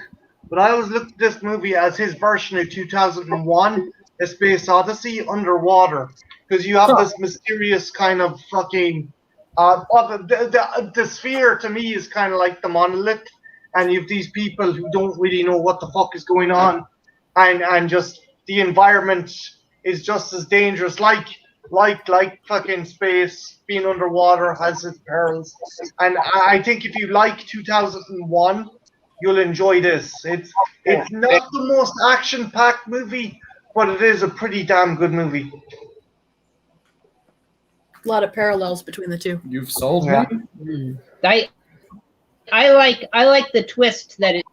but I always looked at this movie as his version of 2001: A Space Odyssey underwater, because you have this mysterious kind of fucking. The sphere to me is kind of like the monolith, and you have these people who don't really know what the fuck is going on, and just the environment is just as dangerous, like fucking space. Being underwater has its perils, and I think if you like 2001, you'll enjoy this. It's not the most action-packed movie, but it is a pretty damn good movie. A lot of parallels between the two. You've sold Yeah. me. I like the twist that it.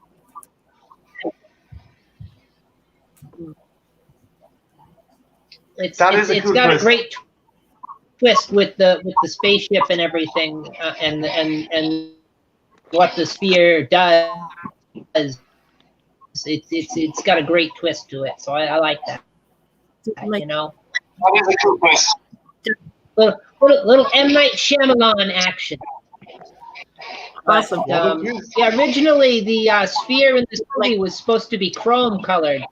It's got a great twist with the spaceship and everything, and what the sphere does. It's got a great twist to it, so I like that. That is a good twist. Little M. Night Shyamalan action. Awesome. Originally the sphere in this movie was supposed to be chrome colored,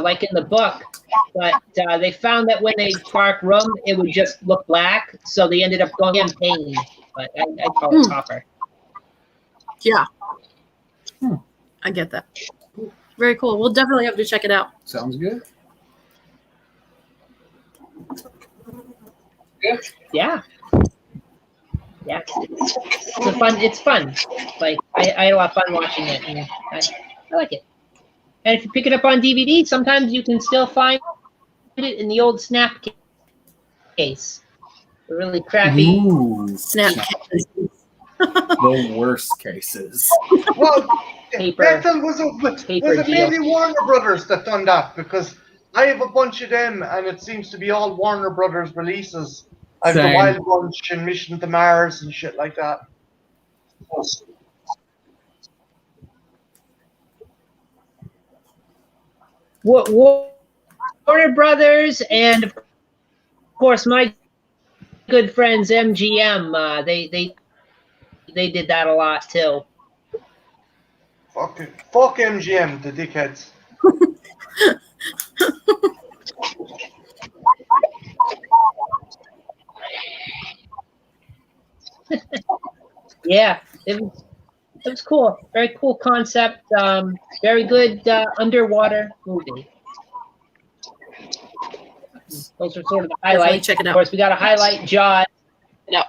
like in the book, but they found that when they spark room, it would just look black, so they ended up going campaign. But I call it copper. Yeah. I get that. Very cool. We'll definitely have to check it out. Sounds good. Yeah. Yeah, it's fun. Like I had a lot of fun watching it, and I like it. And if you pick it up on DVD, sometimes you can still find it in the old snap case. The really crappy Snap. The worst cases. Well, paper. Bethel was it mainly Warner Brothers that done that? Because I have a bunch of them, and it seems to be all Warner Brothers releases. I have the Wild Bunch and Mission to Mars and shit like that. Warner Brothers, and of course my good friends MGM. They did that a lot too. Fuck MGM, the dickheads. Yeah, it was cool. Very cool concept. Very good underwater movie. Those are sort of the highlights. Check it out. Of course, we got to highlight Jaws. No.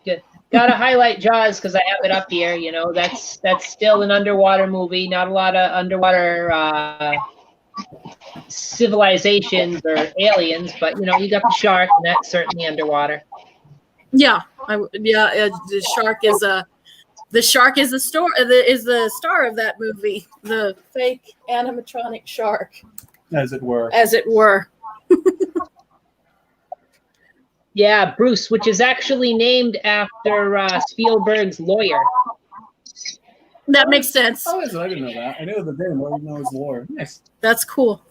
Good. Got to highlight Jaws because I have it up here. That's still an underwater movie. Not a lot of underwater civilizations or aliens, but you got the shark, and that's certainly underwater. Yeah, the shark is the star of that movie, the fake animatronic shark, as it were. as it were. Yeah, Bruce, which is actually named after Spielberg's lawyer. That makes sense. Oh, is it? I didn't know that. I knew the name, but I didn't know his lore. Nice. That's cool.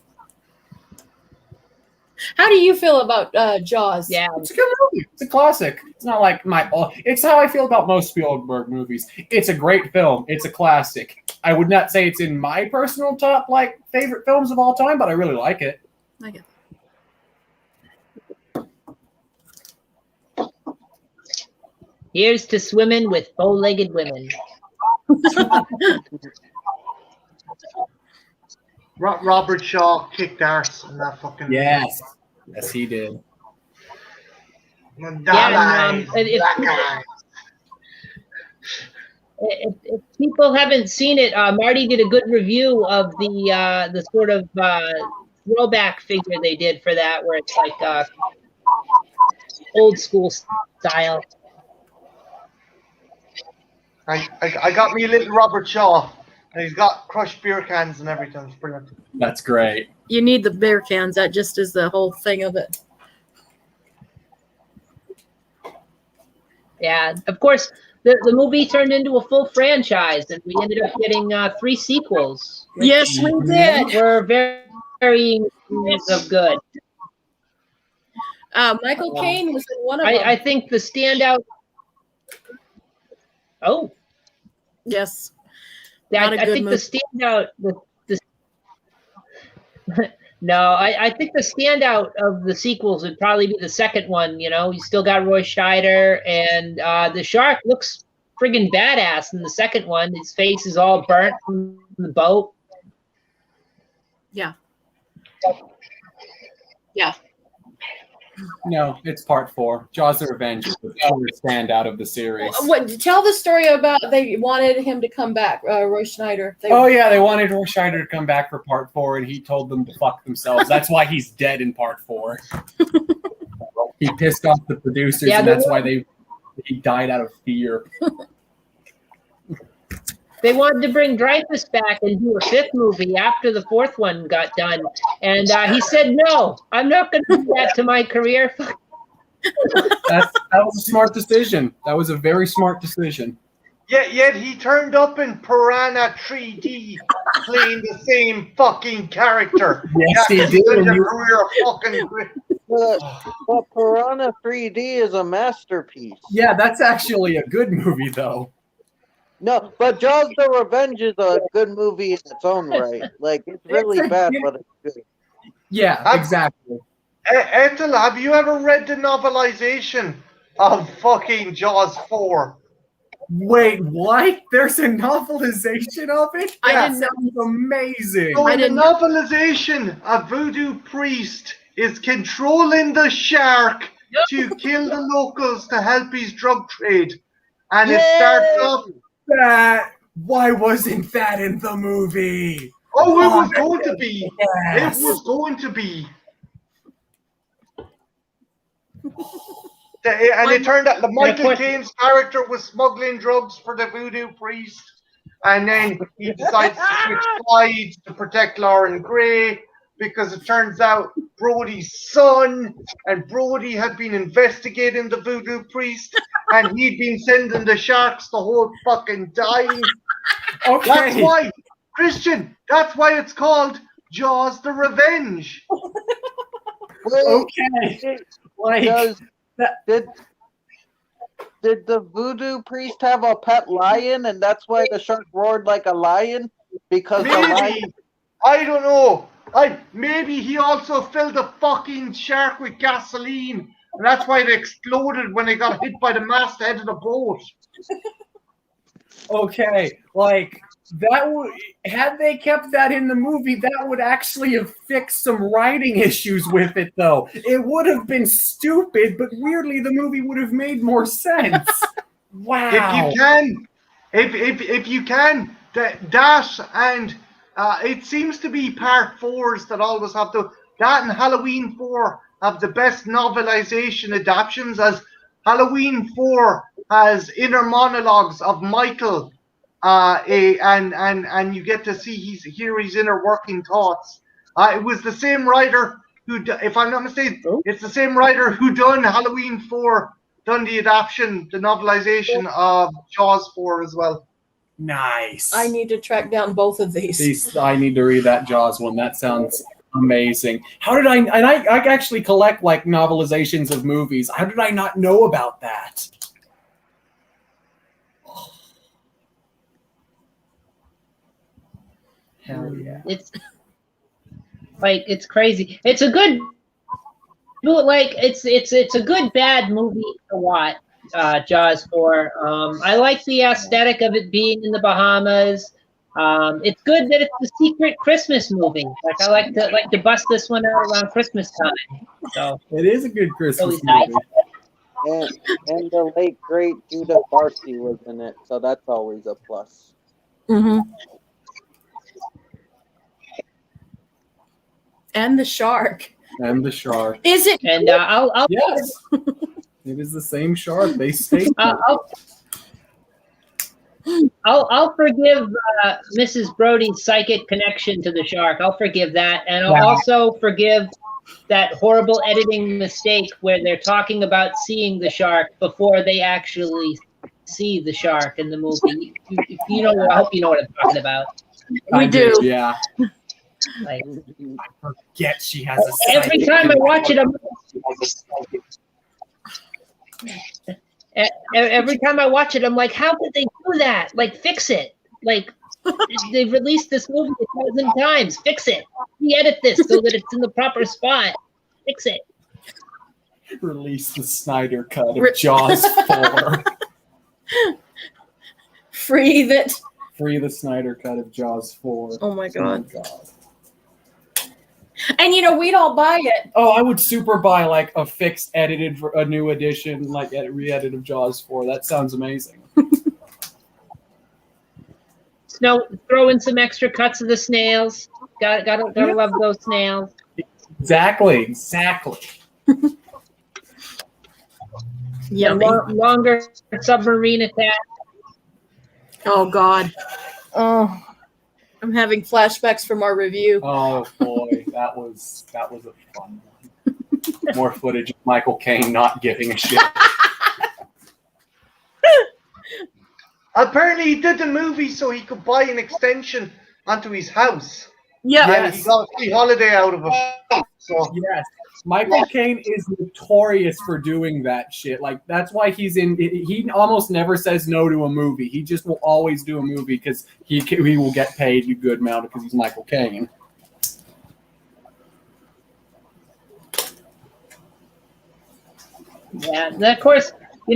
How do you feel about Jaws? Yeah, It's a good movie. It's a classic. It's not like it's how I feel about most Spielberg movies. It's a great film. It's a classic. I would not say it's in my personal top favorite films of all time, but I really like it. I get here's to swimming with bow-legged women. Robert Shaw kicked arse in that fucking. Yes, he did. If people haven't seen it, Marty did a good review of the sort of throwback figure they did for that, where it's like old school style. I got me a little Robert Shaw, and he's got crushed beer cans and everything. It's brilliant. That's great. You need the beer cans. That just is the whole thing of it. Yeah, of course, the movie turned into a full franchise, and we ended up getting 3 sequels. Yes, we did. Were very of good. Michael Caine was in one of them. I think the standout. Oh, yes. yeah, Not a I good think movie. the standout. No, I think the standout of the sequels would probably be the second one. You know, you still got Roy Scheider, and the shark looks friggin' badass in the second one. His face is all burnt from the boat. Yeah. Yeah. No, it's part 4. Jaws: The Revenge is the first standout of the series. Tell the story about they wanted him to come back, Roy Schneider. They wanted Roy Scheider to come back for part 4, and he told them to fuck themselves. That's why he's dead in part 4. He pissed off the producers, and that's why he died out of fear. They wanted to bring Dreyfus back and do a 5th movie after the 4th one got done. And he said, no, I'm not going to do that to my career. That was a smart decision. That was a very smart decision. Yet he turned up in Piranha 3D playing the same fucking character. Yes, he did. But Piranha 3D is a masterpiece. Yeah, that's actually a good movie, though. No, but Jaws: The Revenge is a good movie in its own right. Like, it's really bad, but it's good. Yeah, exactly. Ethel, have you ever read the novelization of fucking Jaws 4? Wait, what? There's a novelization of it? I didn't know. Sounds amazing. So in the novelization, a voodoo priest is controlling the shark to kill the locals to help his drug trade. And it starts off... Why wasn't that in the movie? Oh, it was going to be. Yes. It was going to be. And it turned out that Michael Caine's character was smuggling drugs for the voodoo priest. And then he decides to switch sides to protect Lauren Gray, because it turns out Brody's son and Brody had been investigating the voodoo priest, and he'd been sending the sharks the whole fucking time. Okay. That's why, Christian, that's why it's called Jaws: The Revenge. Okay. Did the voodoo priest have a pet lion, and that's why the shark roared like a lion? Because maybe. the lion... I don't know. Maybe he also filled the fucking shark with gasoline, and that's why it exploded when they got hit by the masthead of the boat. Okay, had they kept that in the movie, that would actually have fixed some writing issues with it, though. It would have been stupid, but weirdly, the movie would have made more sense. Wow. If you can, that and it seems to be part 4s that always have that and Halloween 4 have the best novelization adaptions, as Halloween 4 has inner monologues of Michael, and you get to see hear his inner working thoughts. It was the same writer who, if I'm not mistaken, it's the same writer who done Halloween 4, done the adaptation, the novelization of Jaws 4 as well. Nice. I need to track down both of these. I need to read that Jaws one. That sounds amazing. How did I? And I actually collect like novelizations of movies. How did I not know about that? Hell yeah! It's like it's crazy. It's a good, like it's a good bad movie to watch. Jaws 4. I like the aesthetic of it being in the Bahamas. It's good that it's a secret Christmas movie. Like I like to bust this one out around Christmas time. So It is a good Christmas Really movie. And the late great Judith Barcy was in it, so that's always a plus. Mm-hmm. And the shark. And the shark. Is it? And I'll Yes. It is the same shark. They stay. I'll forgive Mrs. Brody's psychic connection to the shark. I'll forgive that, and I'll also forgive that horrible editing mistake where they're talking about seeing the shark before they actually see the shark in the movie. If you know, I hope you know what I'm talking about. We do. Yeah. Like, I forget she has a. every time I watch it, every time I watch it, I'm like, how did they do that? Like, fix it. Like, they've released this movie 1,000 times. Fix it. Re-edit this so that it's in the proper spot. Fix it. Release the Snyder cut of Jaws 4. Free that. Free the Snyder cut of Jaws 4. Oh my god. And we'd all buy it. Oh, I would super buy like a fixed edited for a new edition, like re-edit of Jaws 4. That sounds amazing. Throw in some extra cuts of the snails. Gotta love those snails. Exactly. Yummy. Longer submarine attack. Oh god. Oh, I'm having flashbacks from our review. Oh boy, that was a fun one. More footage of Michael Caine not giving a shit. Apparently, he did the movie so he could buy an extension onto his house. Yeah. And he got a free holiday out of it. So Yes. Michael Caine is notorious for doing that shit. Like, that's why he almost never says no to a movie. He just will always do a movie because he will get paid a good amount because he's Michael Caine. Yeah, and of course, we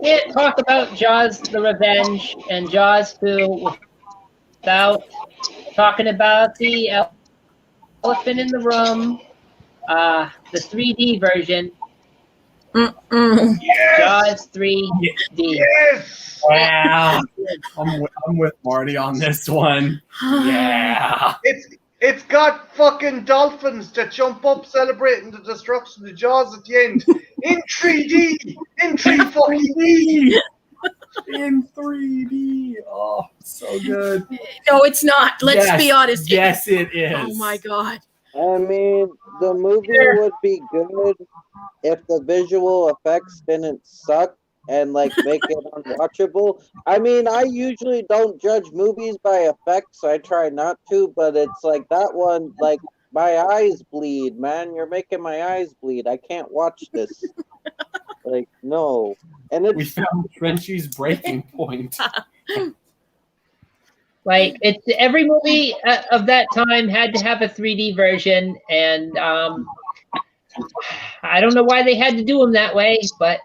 can't talk about Jaws: The Revenge and Jaws 2 without talking about the elephant in the room, the 3D version. yes, Jaws 3D. yes. Wow. I'm with Marty on this one. Yeah. It's got fucking dolphins that jump up celebrating the destruction of Jaws at the end in 3D, in 3D. In 3D. Oh, so good. No, it's not. Let's Yes, be honest. Yes, it is. Oh my god. I mean, the movie would be good if the visual effects didn't suck and make it unwatchable. I mean, I usually don't judge movies by effects. I try not to, but it's like that one, my eyes bleed, man. You're making my eyes bleed. I can't watch this. No. And We found Trenchy's breaking point. Like, it's every movie of that time had to have a 3D version, and I don't know why they had to do them that way, but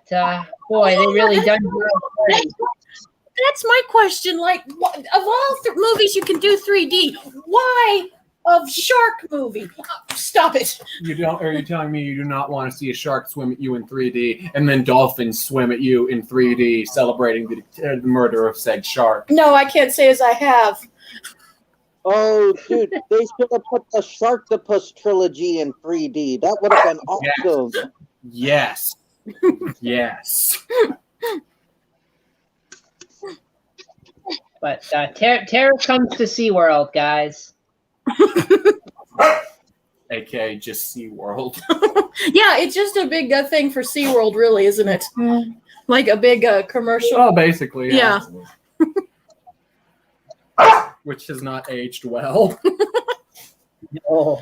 boy, they really done it. That's my question. Like, of all movies you can do 3D, why of shark movie? Stop it. Are you telling me you do not want to see a shark swim at you in 3D and then dolphins swim at you in 3D celebrating the murder of said shark? No, I can't say as I have. Oh, dude, they should have put the Sharktopus trilogy in 3D. That would have been awesome. Yes. Yes. But Tara comes to SeaWorld, guys. AKA just SeaWorld. Yeah, it's just a big thing for SeaWorld, really, isn't it? Like a big commercial. Oh, basically, Yeah. Which has not aged well. Oh.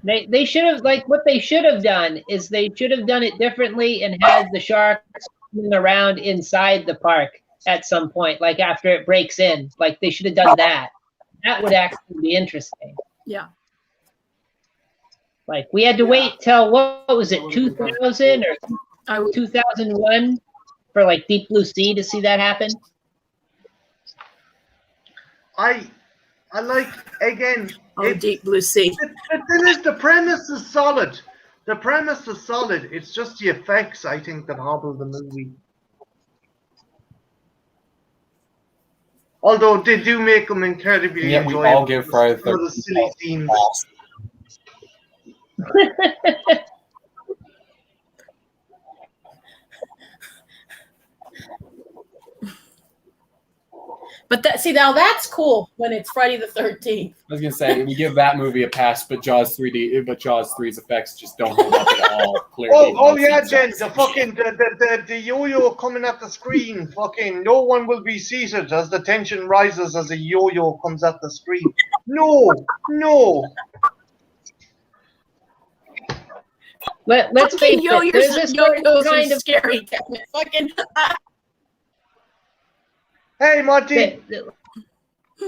They should have, like, what they should have done is they should have done it differently and had the sharks swimming around inside the park at some point, like after it breaks in. Like, they should have done that. That would actually be interesting. Yeah. Like, we had to wait till, what was it, 2000 or 2001 for, like, Deep Blue Sea to see that happen? I like, again, Oh, Deep Blue Sea. the thing is, the premise is solid. The premise is solid. It's just the effects, I think, that hobble the movie. Although they do make them incredibly Yeah, we enjoyable. all give Friday the Some of the silly themes. But now that's cool when it's Friday the 13th. I was gonna say we give that movie a pass, but Jaws 3's effects just don't hold up at all. Clearly, Oh yeah, Jen, the fucking the yo-yo coming at the screen. Fucking no one will be seated as the tension rises as a yo-yo comes at the screen. No. Let's face it. There's a certain kind of scary. Fucking. Hey, Monty.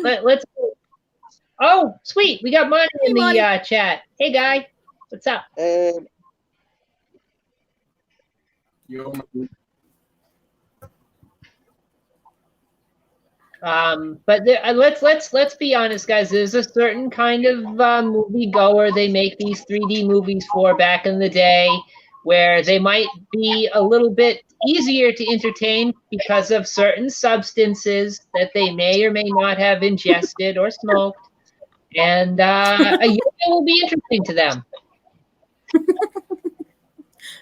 Let's. Oh, sweet! We got Monty in the chat. Hey, guy, what's up? But let's be honest, guys. There's a certain kind of movie goer they make these 3D movies for back in the day, where they might be a little bit easier to entertain because of certain substances that they may or may not have ingested or smoked, and a yo-yo will be interesting to them.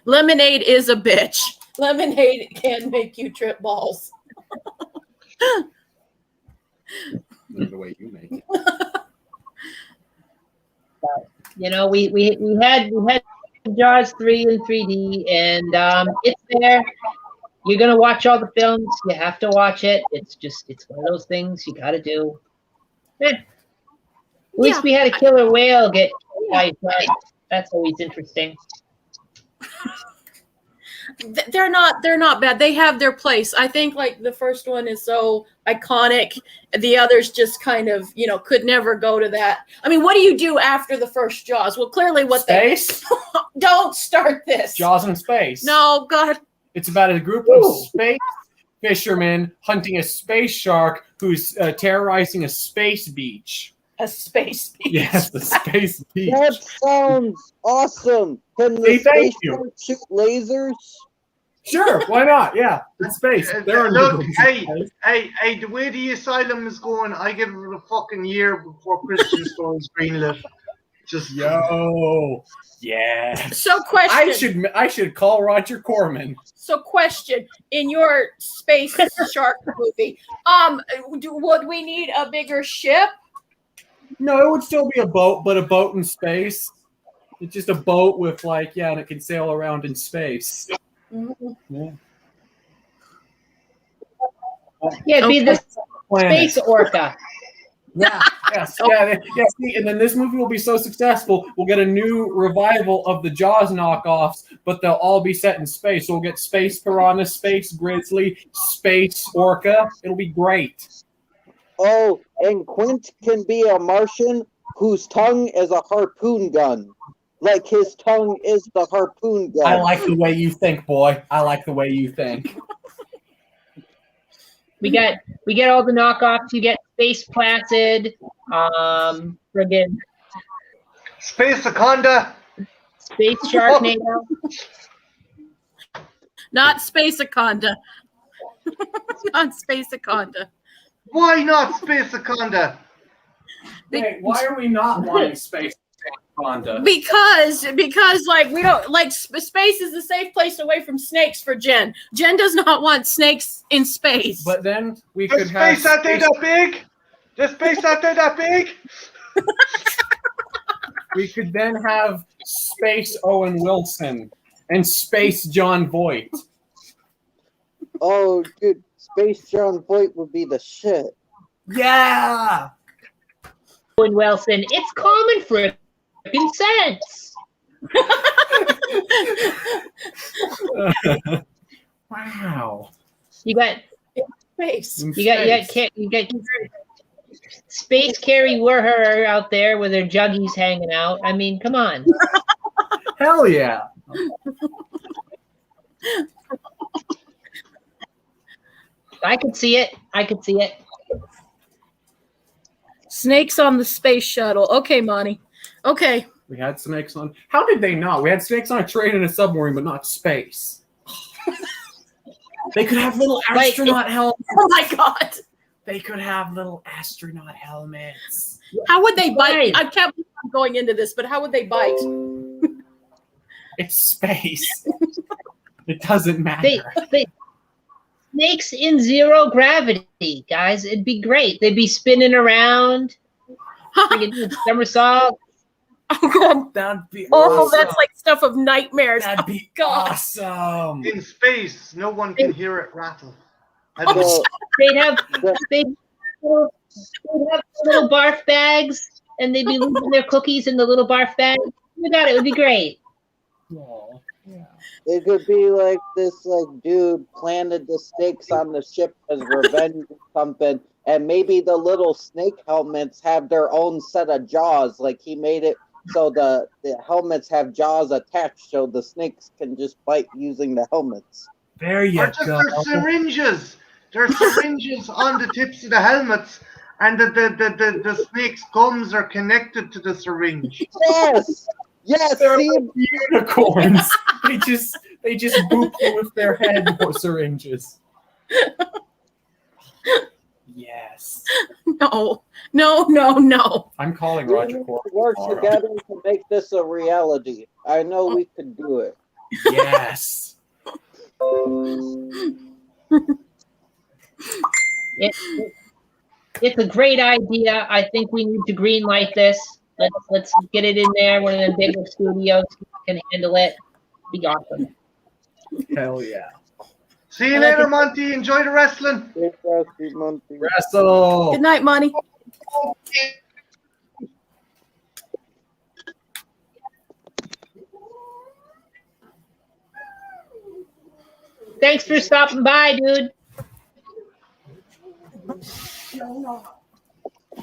Lemonade is a bitch. Lemonade can make you trip balls. the way you make it. You know, we had Jaws 3 in 3D, and it's there. You're gonna watch all the films. You have to watch it. It's one of those things you gotta do. At least we had a killer whale get killed. That's always interesting. They're not bad. They have their place. I think like the first one is so iconic. The others just kind of, could never go to that. I mean, what do you do after the first Jaws? Well, clearly Space? Don't start this. Jaws in space. No, God. It's about a group of space fishermen hunting a space shark who's terrorizing a space beach. A space beach. Yes, the space beach. That sounds awesome. Can the space shark shoot lasers? Sure, why not? Yeah, it's space. Look, hey, the way the asylum is going, I give it a fucking year before Christian Story's greenlit. Just yeah. So question. I should call Roger Corman. So question, in your space shark movie, would we need a bigger ship? No, it would still be a boat, but a boat in space. It's just a boat with and it can sail around in space. Mm-hmm. Yeah, it'd be the space orca. Yeah, yes, yeah. See, and then this movie will be so successful, we'll get a new revival of the Jaws knockoffs, but they'll all be set in space. So we'll get Space Piranha, Space Grizzly, Space Orca. It'll be great. Oh, and Quint can be a Martian whose tongue is a harpoon gun. Like his tongue is the harpoon gun. I like the way you think, boy. I like the way you think. We get all the knockoffs. You get Space Placid, friggin' Space Aconda, Space Sharknado. Not Space Aconda. Not Space Aconda. Why not Space Aconda? Wait, why are we not wanting Space Fonda. Because like we don't like space is a safe place away from snakes for Jen. Jen does not want snakes in space. But then we The could have space out there that big? The space out there that big? we could then have Space Owen Wilson and Space John Voight. Oh, dude, Space John Voight would be the shit. Yeah. Owen Wilson, it's common freaking sense. Wow. You got Space. you got Space Carrie Werher out there with her juggies hanging out. I mean, come on. Hell yeah. I could see it. I could see it. Snakes on the space shuttle. Okay, Monty. Okay. We had snakes on. How did they not? We had snakes on a train and a submarine, but not space. They could have little astronaut helmets. Oh my God. They could have little astronaut helmets. How would they bite? Right. I can't believe I'm going into this, but how would they bite? It's space. It doesn't matter. Snakes in zero gravity, guys. It'd be great. They'd be spinning around, doing somersaults. Oh God. That'd be Oh, awesome. that's like stuff of nightmares. That'd be God. awesome. In space, no one can hear it rattle. I Oh, don't- So, They'd have little barf bags, and they'd be leaving their cookies in the little barf bag. You got it. It would be great. Oh, yeah. it could be like this, like, dude planted the snakes on the ship as revenge or something, and maybe the little snake helmets have their own set of jaws. Like, he made it so the helmets have jaws attached, so the snakes can just bite using the helmets. There you Or just go. there's syringes. There's syringes on the tips of the helmets, and the snake's gums are connected to the syringe. Yes! Yes! They're See? like unicorns. they just boop you with their head syringes. Yes. No. No, no, no. I'm calling We Roger need to Corman work tomorrow. together to make this a reality. I know we could do it. Yes. It's a great idea. I think we need to green light this. Let's get it in there. One of the bigger studios can handle it. Be awesome. Hell yeah. See you later, Monty. Enjoy the wrestling. Great Rusty Monty. Wrestle. Good night, Monty. Thanks for stopping by, dude.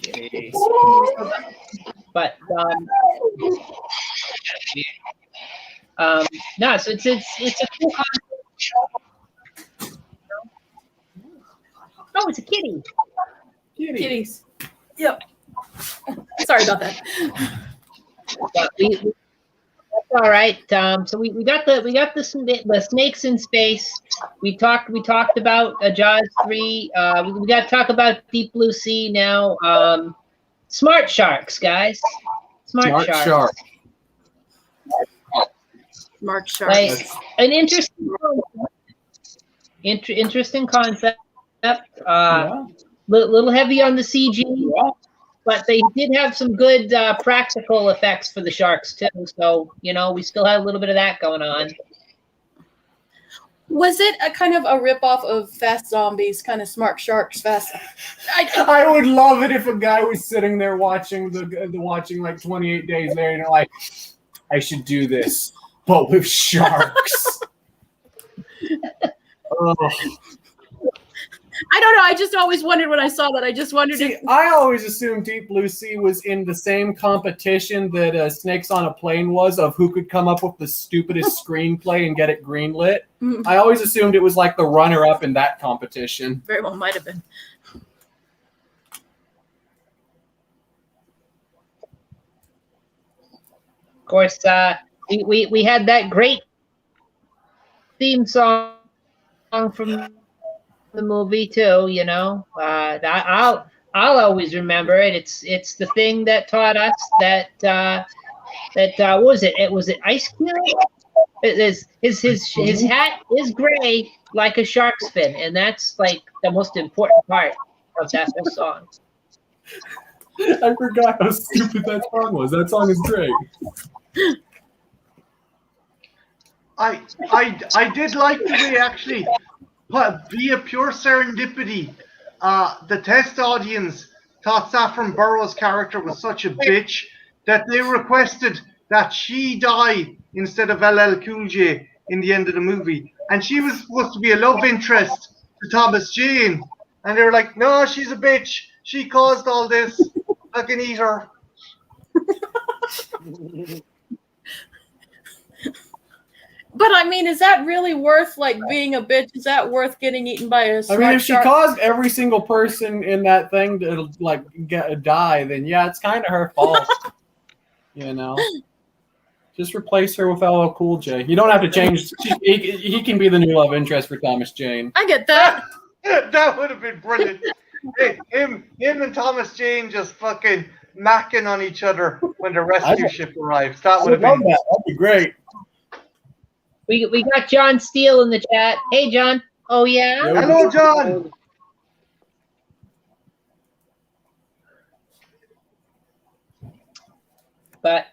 Jeez. But no, so it's a cool concept. Oh, it's a kitty. Kitty. Kitties. Yep. Sorry about that. But that's all right. So we got the snakes in space. We talked about Jaws 3. We got to talk about Deep Blue Sea now. Smart sharks, guys. Smart sharks. Shark. Mark Sharp. Like an interesting concept. Yeah. Little heavy on the CG, but they did have some good practical effects for the sharks too. So we still had a little bit of that going on. Was it a kind of a ripoff of Fast Zombies, kind of Smart Sharks Fast? I would love it if a guy was sitting there watching watching like 28 Days Later, and they're like, I should do this, but with sharks. Oh. I don't know. I just always wondered when I saw that. I just wondered See, if I always assumed Deep Blue Sea was in the same competition that Snakes on a Plane was, of who could come up with the stupidest screenplay and get it greenlit. I always assumed it was like the runner-up in that competition. very well might have been. Of course, we had that great theme song from the movie too. I'll always remember it. It's the thing that taught us that that what was it? Was it Ice Cube? His hat is gray like a shark's fin, and that's like the most important part of that whole song. I forgot how stupid that song was. That song is great. I did like the way actually, but via pure serendipity, the test audience thought Saffron Burrows' character was such a bitch that they requested that she die instead of LL Cool J in the end of the movie, and she was supposed to be a love interest to Thomas Jane, and they were like, no, she's a bitch. She caused all this. Fucking eat her. But I mean, is that really worth like being a bitch? Is that worth getting eaten by a shark? I mean, if she caused every single person in that thing to like die, then yeah, it's kind of her fault. You know, just replace her with LL Cool J. You don't have to change. He can be the new love interest for Thomas Jane. I get that. That would have been brilliant. Hey, him and Thomas Jane just fucking macking on each other when the rescue ship arrives. That would have been. That'd be great. We got John Steele in the chat. Hey, John. Oh, yeah? Hello, John. But,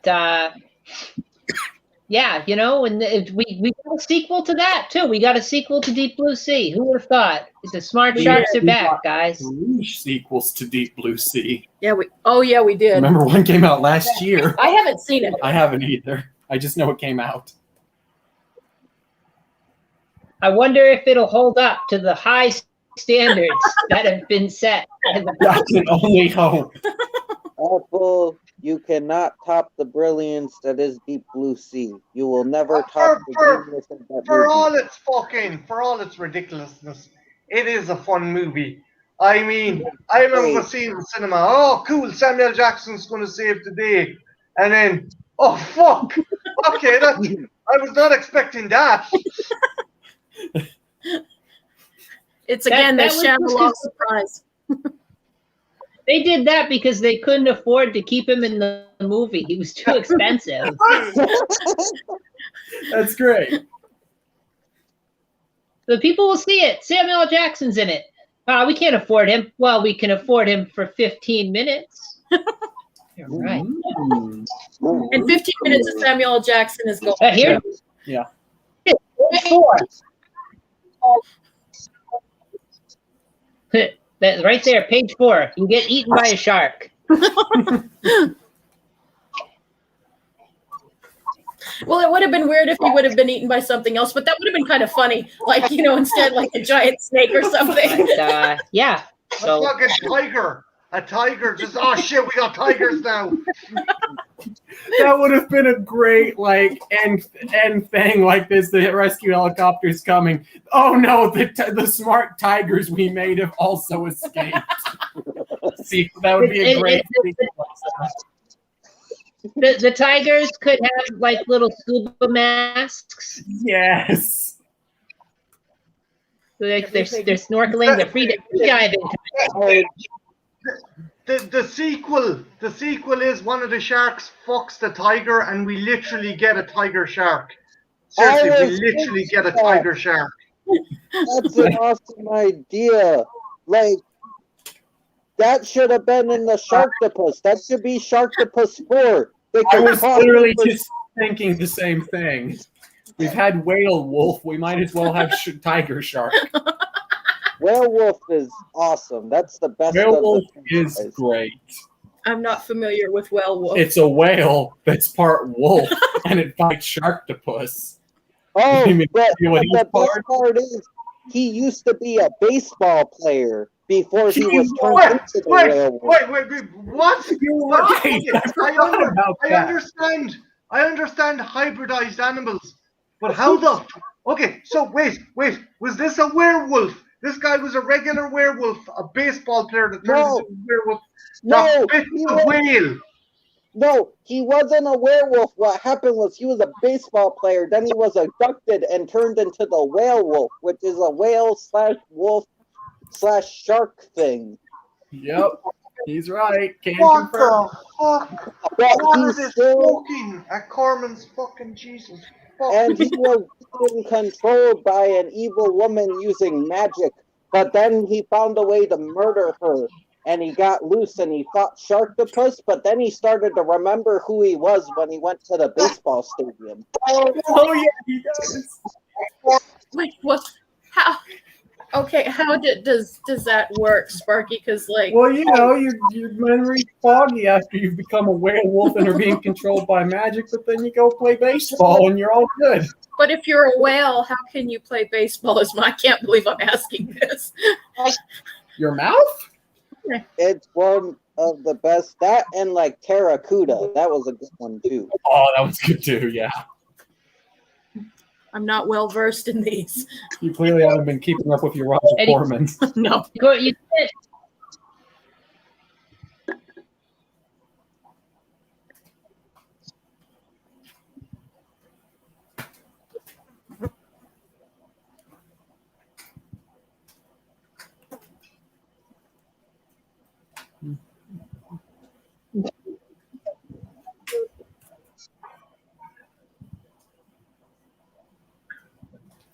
yeah, you know, and we got a sequel to that, too. We got a sequel to Deep Blue Sea. Who would have thought? The Smart Sharks are back, guys. 3 sequels to Deep Blue Sea. Yeah, we did. Remember one came out last year? I haven't seen it. I haven't either. I just know it came out. I wonder if it'll hold up to the high standards that have been set. I can only hope. Apple, you cannot top the brilliance that is Deep Blue Sea. You will never top the genius of that movie. For all its ridiculousness, it is a fun movie. I mean, I remember seeing it in the cinema. Oh, cool! Samuel Jackson's going to save the day, and then, oh fuck! Okay, I was not expecting that. It's again the Shyamalan surprise. They did that because they couldn't afford to keep him in the movie. He was too expensive. That's great. The people will see it. Samuel L. Jackson's in it. We can't afford him. Well, we can afford him for 15 minutes. You're right. And 15 minutes of Samuel L. Jackson is going. Here. Yeah. 4. That right there, page 4. You get eaten by a shark. Well, it would have been weird if he would have been eaten by something else, but that would have been kind of funny. Like, you know, instead like a giant snake or something. But, yeah. So, a fucking tiger. A tiger just, oh shit, we got tigers now. That would have been a great like end thing like this. The rescue helicopter's coming. Oh no, the smart tigers we made have also escaped. See, that would be a great the tigers could have like little scuba masks. Yes. So they're snorkeling, they're free diving. The sequel is one of the sharks fucks the tiger, and we literally get a tiger shark. Seriously, we literally get a tiger shark. That's an awesome idea. Like, that should have been in the Sharktopus. That should be Sharktopus 4. I was literally just thinking the same thing. We've had whale wolf. We might as well have tiger shark. Werewolf is awesome. That's the best. Werewolf is great. I'm not familiar with werewolf. It's a whale that's part wolf, and it fights Sharktopus. Oh, but the best part is he used to be a baseball player before he was turned into the werewolf. Wait, what? You're right. I understand hybridized animals, but how the? Okay, so wait, was this a werewolf? This guy was a regular werewolf, a baseball player that turned into a werewolf. No, whale. No, he wasn't a werewolf. What happened was he was a baseball player. Then he was abducted and turned into the whale wolf, which is a whale/wolf/shark thing. Yep. He's right. Can What confirm. the fuck? But What are he's they still, smoking at Corman's fucking Jesus? Fuck. and he was being controlled by an evil woman using magic. But then he found a way to murder her, and he got loose and he fought Sharktopus. But then he started to remember who he was when he went to the baseball stadium. Oh yeah, he does. Wait, what? How? Okay, how does that work, Sparky? Because like, Well, you know, your memory's foggy after you've become a werewolf and are being controlled by magic, but then you go play baseball and you're all good. but if you're a whale, how can you play baseball? I can't believe I'm asking this. Your mouth? It's one of the best. That and like Terracuda, that was a good one too. Oh, that was good too, yeah. I'm not well versed in these. You clearly haven't been keeping up with your Roger Eddie. Corman. No. You said,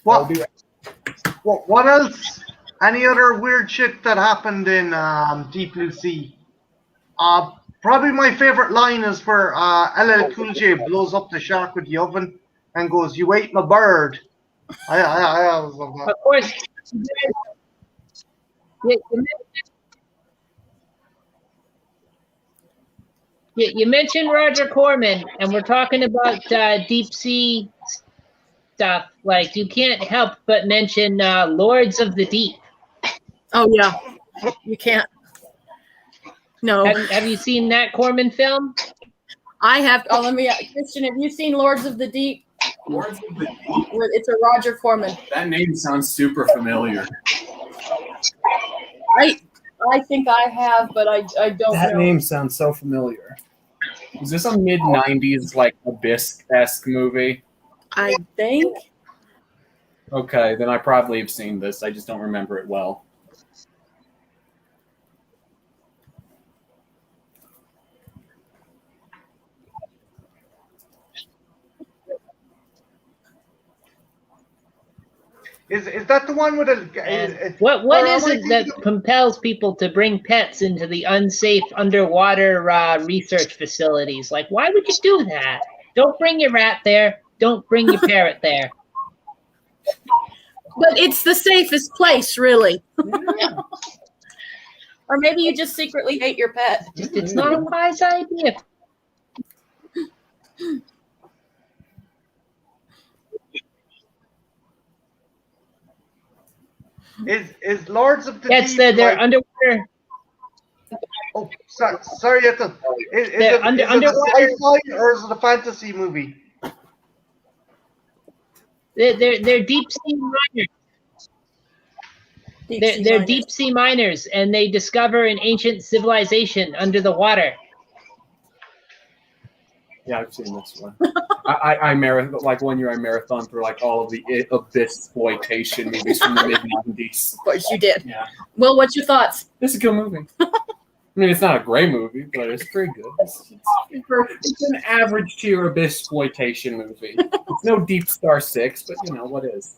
What? What else? Any other weird shit that happened in Deep Blue Sea? Probably my favorite line is where LL Cool J blows up the shark with the oven and goes, "You ate my bird." I was like, of course. You mentioned Roger Corman, and we're talking about deep sea stuff. Like, you can't help but mention Lords of the Deep. Oh yeah, you can't. No, Have you seen that Corman film? I have. Oh, let me, Christian. Have you seen Lords of the Deep? Lords of the Deep. It's a Roger Corman. That name sounds super familiar. I think I have, but I don't That know. name sounds so familiar. Is this a mid-90s, like, Abyss-esque movie? I think. Okay, then I probably have seen this. I just don't remember it well. is that the one with a? What is it that compels people to bring pets into the unsafe underwater research facilities? Like, why would you do that? Don't bring your rat there. Don't bring your parrot there. But it's the safest place, really. Yeah. Or maybe you just secretly hate your pet. It's not a wise idea. Is Lords of the Yes, Deep? they're like, underwater. Oh, sorry, Ethan. Is They're it a underwater. sci-fi or is it a fantasy movie? They're deep sea miners. They're deep sea miners, and they discover an ancient civilization under the water. Yeah, I've seen this one. I like 1 year I marathon through like all of the Abyss-exploitation movies from the mid-90s. Of course you did. Yeah. Well, what's your thoughts? It's a good movie. I mean, it's not a great movie, but it's pretty good. It's an average tier Abyss-exploitation movie. It's no Deep Star 6, but you know what is.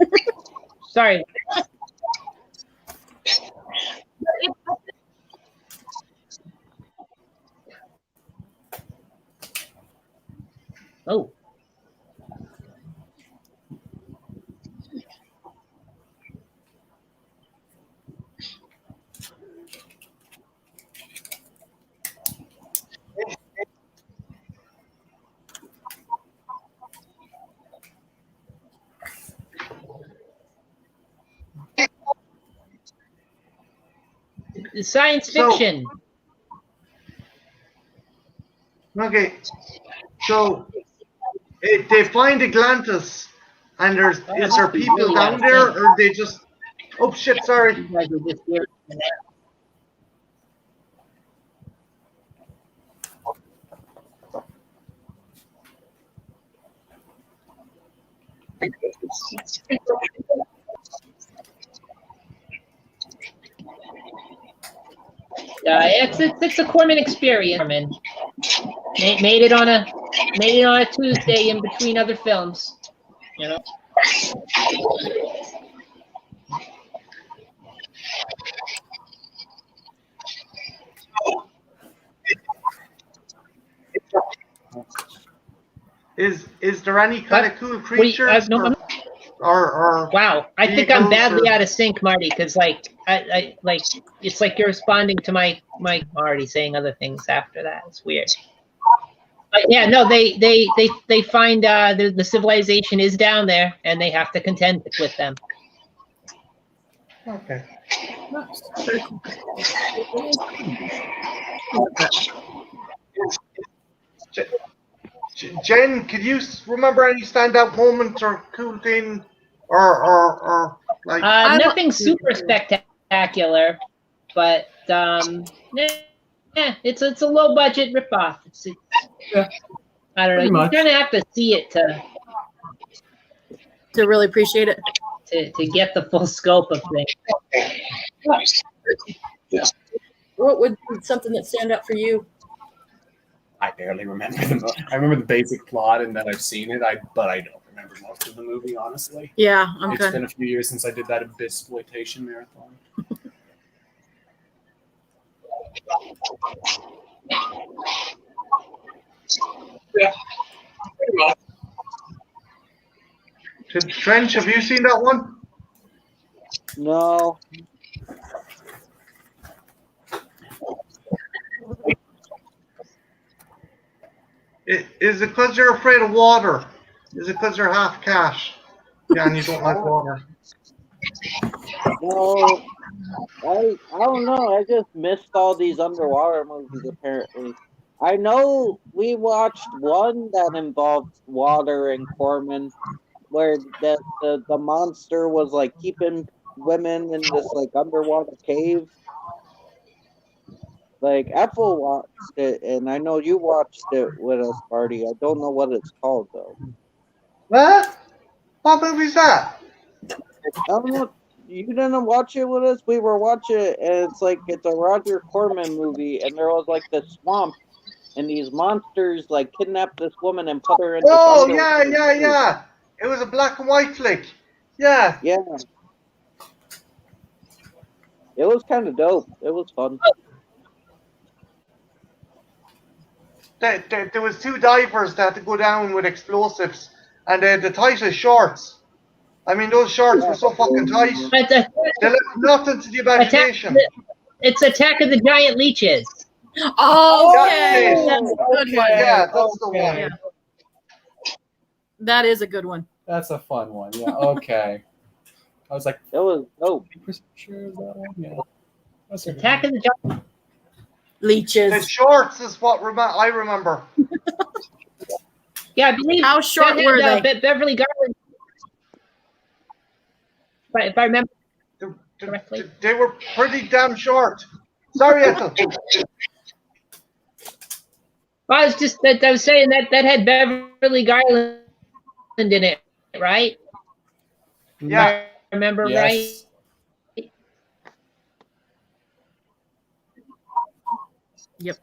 Sorry. Oh. Science fiction. Okay, so they find Atlantis, and is there people down there, or they just? Oh shit! Sorry. You guys are just here. It's a Corman experience. Corman made it on a Tuesday in between other films. You know. Is there any kind of cool creatures or wow, I think I'm badly or... out of sync, Marty, because like I like it's like you're responding to my Marty saying other things after that. It's weird. But yeah, no, they find the civilization is down there, and they have to contend with them. Okay. Jen, could you remember any standout moment or cool thing, or like? Nothing super spectacular, but yeah, it's a low budget ripoff. Yeah, I don't know. You kind of have to see it to really appreciate it. To get the full scope of things. Yeah. What would be something that stand out for you? I barely remember I remember the basic plot, and then I've seen it. But I don't remember most of the movie, honestly. Yeah, It's been a few years since I did that Abysploitation marathon. Yeah. Trench, have you seen that one? No. Is it because you're afraid of water? Is it because you're half cash? Yeah, and you don't like water. No. I don't know. I just missed all these underwater movies, apparently. I know we watched one that involved water and Corman, where the monster was like keeping women in this like underwater cave. Like Ethel watched it, and I know you watched it with us, Marty. I don't know what it's called though. What? What movie's that? I don't know. You didn't watch it with us. We were watching it, and it's a Roger Corman movie, and there was like this swamp, and these monsters like kidnapped this woman and put her in. Oh yeah. It was a black and white flick. Yeah. Yeah. It was kind of dope. It was fun. There was two divers that had to go down with explosives, and they had the tightest shorts. I mean, those shorts were so fucking tight. They left nothing to the imagination. It's Attack of the Giant Leeches. Oh, okay. Yeah, that's the one. Yeah. That is a good one. That's a fun one. Yeah. Okay. I was like, it was dope. Sure is that one? Yeah. That's Attack of the Giant Leeches. The shorts is what I remember. Yeah, I believe. How short were they? Beverly Garland. If I remember correctly. They were pretty damn short. Sorry, Ethel. I was just I was saying that had Beverly Garland in it, right? Yeah. If I remember right. Yep.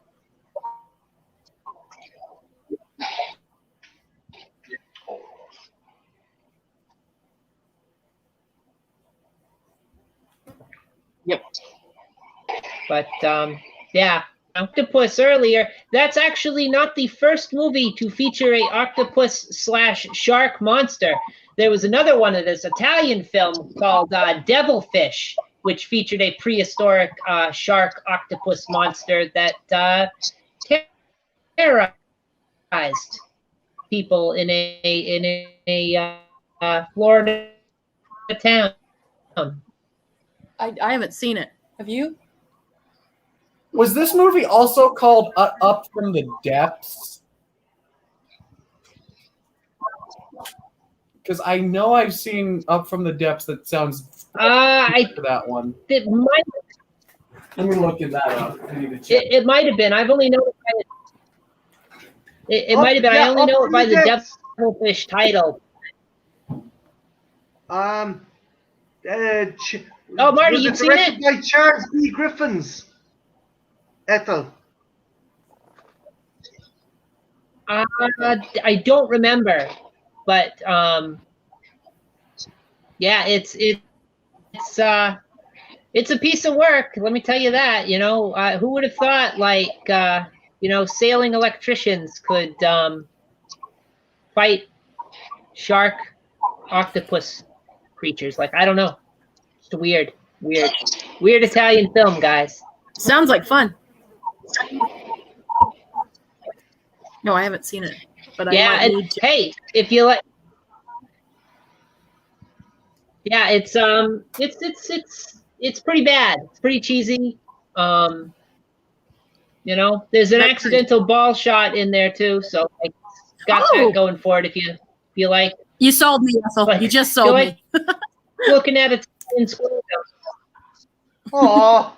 Yep. But yeah, octopus earlier. That's actually not the first movie to feature a octopus/shark monster. There was another one of this Italian film called Devilfish, which featured a prehistoric shark octopus monster that terrorized people in a Florida town. I haven't seen it. Have you? Was this movie also called Up from the Depths? Because I know I've seen Up from the Depths. That sounds that one. It might. Let me look at that up. I need to check. It might have been. I've only known it. It might have been. I only know it by the Devilfish title. Oh, Marty, you've seen it? By Charles B. Griffins. Ethel? I don't remember, but yeah, it's a piece of work. Let me tell you that. Who would have thought sailing electricians could fight shark, octopus creatures? Like, I don't know. It's weird Italian film, guys. Sounds like fun. No, I haven't seen it, but I might need to. Hey, if you like, yeah, it's pretty bad. It's pretty cheesy. There's an accidental ball shot in there too, so like, it's got that going for it. If you like, you sold me, Ethel. Like, you just sold me. Looking at it in school. Oh.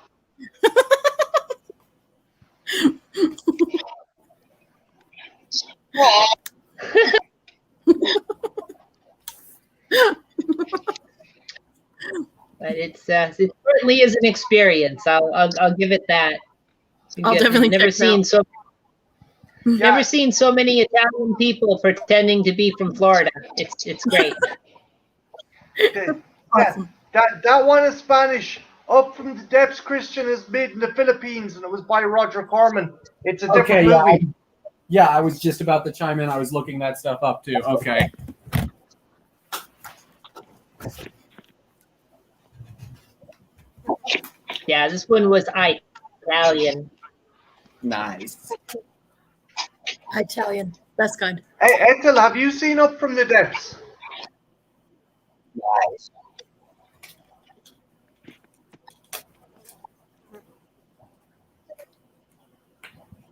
But it certainly is an experience. I'll give it that. I'll definitely never check it out. Never seen so many Italian people pretending to be from Florida. It's great. Awesome. That one is Spanish. Up from the Depths, Christian, is made in the Philippines, and it was by Roger Corman. It's a different movie. Yeah, I was just about to chime in. I was looking that stuff up too. Okay. Yeah, this one was Italian. Nice. Italian. Best kind. Hey, Ethel, have you seen Up from the Depths? Nice.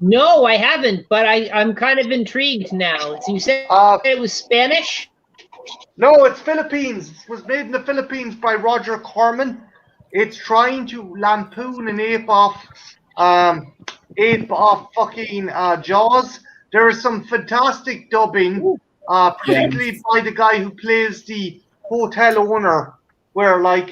No, I haven't, but I'm kind of intrigued now. So you said it was Spanish? No, it's Philippines. It was made in the Philippines by Roger Corman. It's trying to lampoon and ape off fucking Jaws. There is some fantastic dubbing, particularly by the guy who plays the hotel owner, where like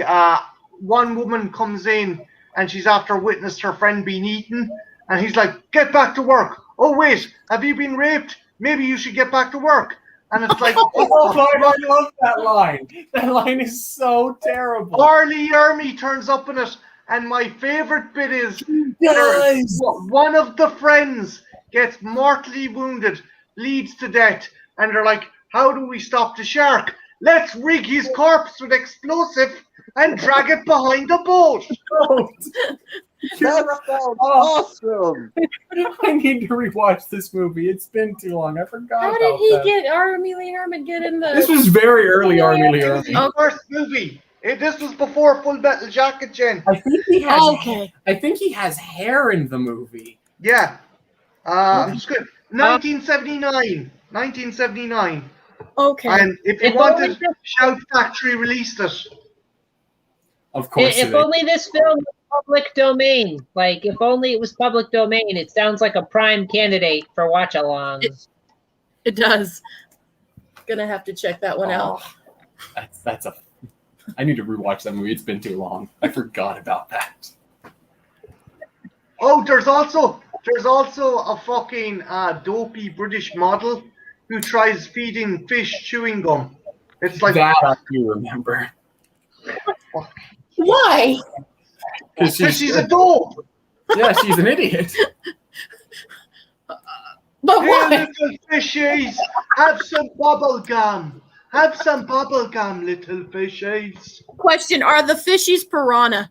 one woman comes in and she's after witnessed her friend being eaten, and he's like, "Get back to work." "Oh wait, have you been raped? Maybe you should get back to work." And it's like, oh my God, I love that line. That line is so terrible. Arlie Ermy turns up in it, and my favorite bit is one of the friends gets mortally wounded, bleeds to death, and they're like, "How do we stop the shark? Let's rig his corpse with explosive and drag it behind the boat." That sounds awesome. I need to rewatch this movie. It's been too long. I forgot. How did he get Army Lee Herman get in the? This was very early Army Lee Herman. His first movie. This was before Full Metal Jacket, Jen. I think he has. Okay. I think he has hair in the movie. Yeah. It's good. 1979. 1979. Okay. And if you wanted, Shout Factory released it. Of course. If only this film was public domain. Like, if only it was public domain. It sounds like a prime candidate for watch-along. It does. Gonna have to check that one out. That's a. I need to rewatch that movie. It's been too long. I forgot about that. Oh, there's also a fucking dopey British model who tries feeding fish chewing gum. It's like that I do remember. Why? Because she's a dope. Yeah, she's an idiot. But Hey, why? little fishies, have some bubble gum. Have some bubble gum, little fishies. Question: are the fishies piranha?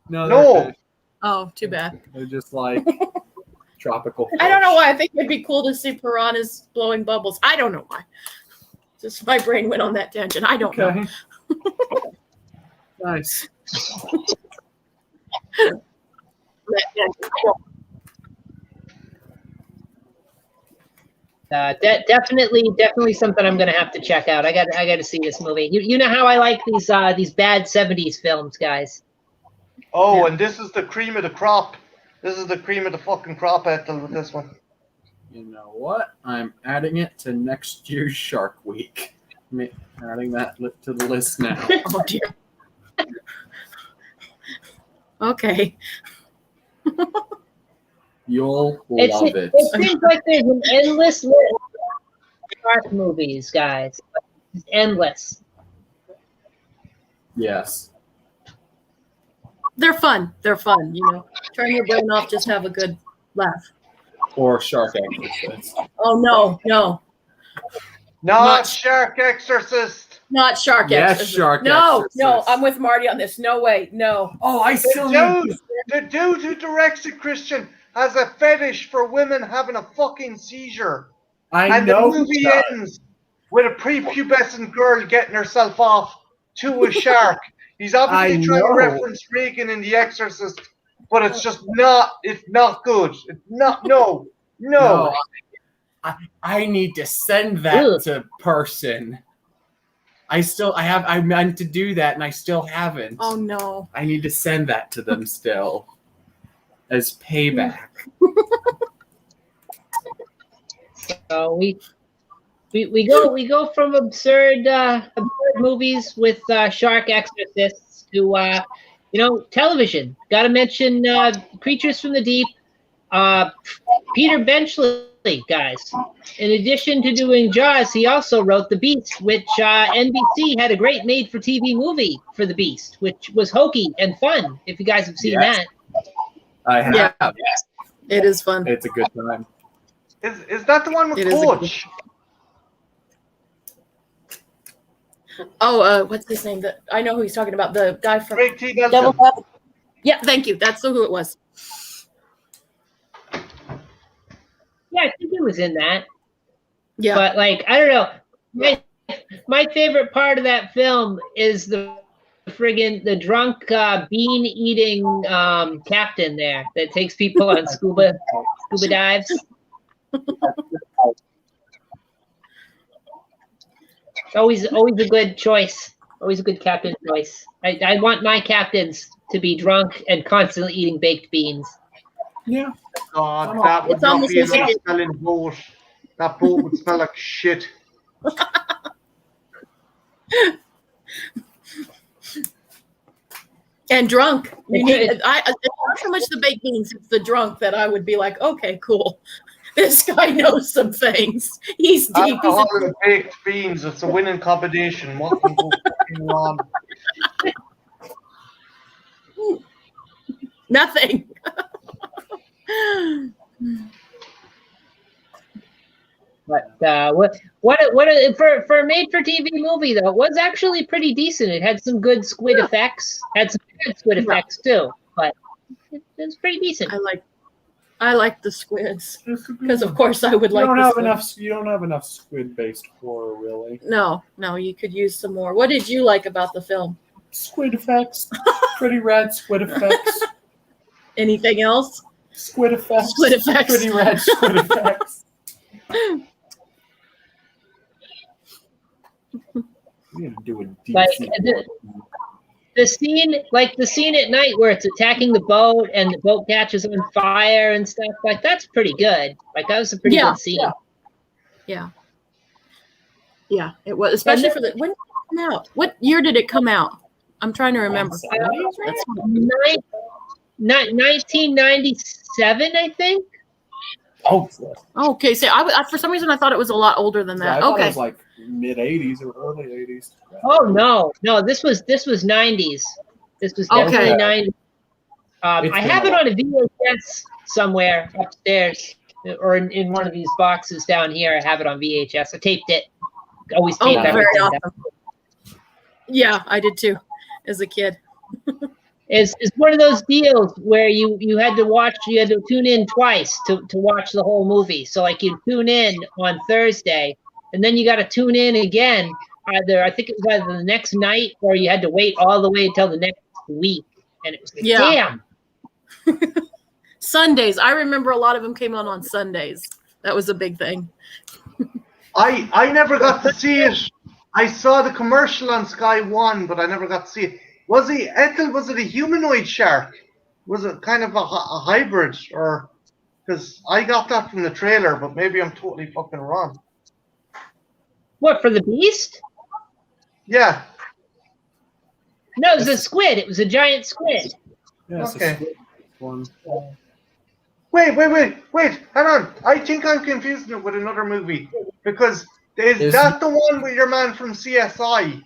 No. Oh, too bad. They're just like tropical. I don't know why. I think it'd be cool to see piranhas blowing bubbles. I don't know why. Just my brain went on that tangent. I don't know. Nice. Definitely something I'm gonna have to check out. I got to see this movie. You know how I like these bad '70s films, guys. Oh, Yeah. and this is the cream of the crop. This is the cream of the fucking crop, Ethel, with this one. You know what? I'm adding it to next year's Shark Week. Adding that to the list now. Oh dear. Okay. You'll love it. It seems like there's an endless list of shark movies, guys. It's endless. Yes. They're fun. They're fun. Turn your brain off. Just have a good laugh. Or Shark Exorcist. Oh no, Not Not- Shark Exorcist. not Shark Yes, Exorcist. Shark No, Exorcist. no, I'm with Marty on this. No way, no. Oh, I still need The dude who directs it, Christian, has a fetish for women having a fucking seizure. I And know. the movie ends with a prepubescent girl getting herself off to a shark. He's obviously I trying to know. reference Reagan in The Exorcist, but it's just not. It's not good. It's not. No. No, I need to send that Ugh. to person. I meant to do that and I still haven't. Oh no. I need to send that to them still as payback. So we go from absurd movies with shark exorcists to television. Got to mention Creatures from the Deep. Peter Benchley, guys. In addition to doing Jaws, he also wrote The Beast, which NBC had a great made-for-TV movie for The Beast, which was hokey and fun. If you guys have seen Yes. that. I have. Yeah. It is fun. It's a good time. Is that the one with It is a Coach? Oh, what's his name? I know who he's talking about. The guy from Craig T. Devil Nelson. Advocate. Yeah, thank you. That's who it was. Yeah, I think he was in that. Yeah. But I don't know. My favorite part of that film is the drunk bean eating captain there that takes people on scuba dives. Always a good choice. Always a good captain choice. I want my captains to be drunk and constantly eating baked beans. Yeah. God, that would It's not almost be a as if nice smelling boat. That boat would smell like shit. And drunk. It's not so much the baked beans, it's the drunk that I would be like, okay, cool. This guy knows some things. He's deep. Alcohol and baked beans. It's a winning combination. What can go fucking wrong? Nothing. But for a made-for-TV movie though, it was actually pretty decent. It had some good squid effects. Had some good squid effects too, but it was pretty decent. I like the squids because, of course, I would like. You don't have enough squid-based horror, really. No, you could use some more. What did you like about the film? Squid effects. Pretty rad squid effects. Anything else? Squid effects. Squid effects. Pretty rad squid effects. We're gonna do a deep The scene at night where it's attacking the boat and the boat catches on fire and stuff, that's pretty good. That was a pretty good scene. Yeah, it was, especially for when did it come out? What year did it come out? I'm trying to remember. 1997, I think. Oh, okay. So I for some reason I thought it was a lot older than that. I thought Okay. it was like mid '80s or early '80s. Oh no, this was 90s. This was definitely 90s. I have it on a VHS somewhere upstairs, or in one of these boxes down here. I have it on VHS. I taped it. Always tape very everything awesome. down. Yeah, I did too, as a kid. It's one of those deals where you had to tune in twice to watch the whole movie. So you tune in on Thursday, and then you got to tune in again. I think it was either the next night or you had to wait all the way until the next week. And it was damn. Sundays. I remember a lot of them came on Sundays. That was a big thing. I never got to see it. I saw the commercial on Sky One, but I never got to see it. Was it a humanoid shark? Was it kind of a hybrid, or because I got that from the trailer, but maybe I'm totally fucking wrong. What, for the Beast? Yeah. No, it was a squid. It was a giant squid. Yeah, it's Okay. a squid one. Wait, hang on. I think I'm confusing it with another movie. Because is that the one with your man from CSI?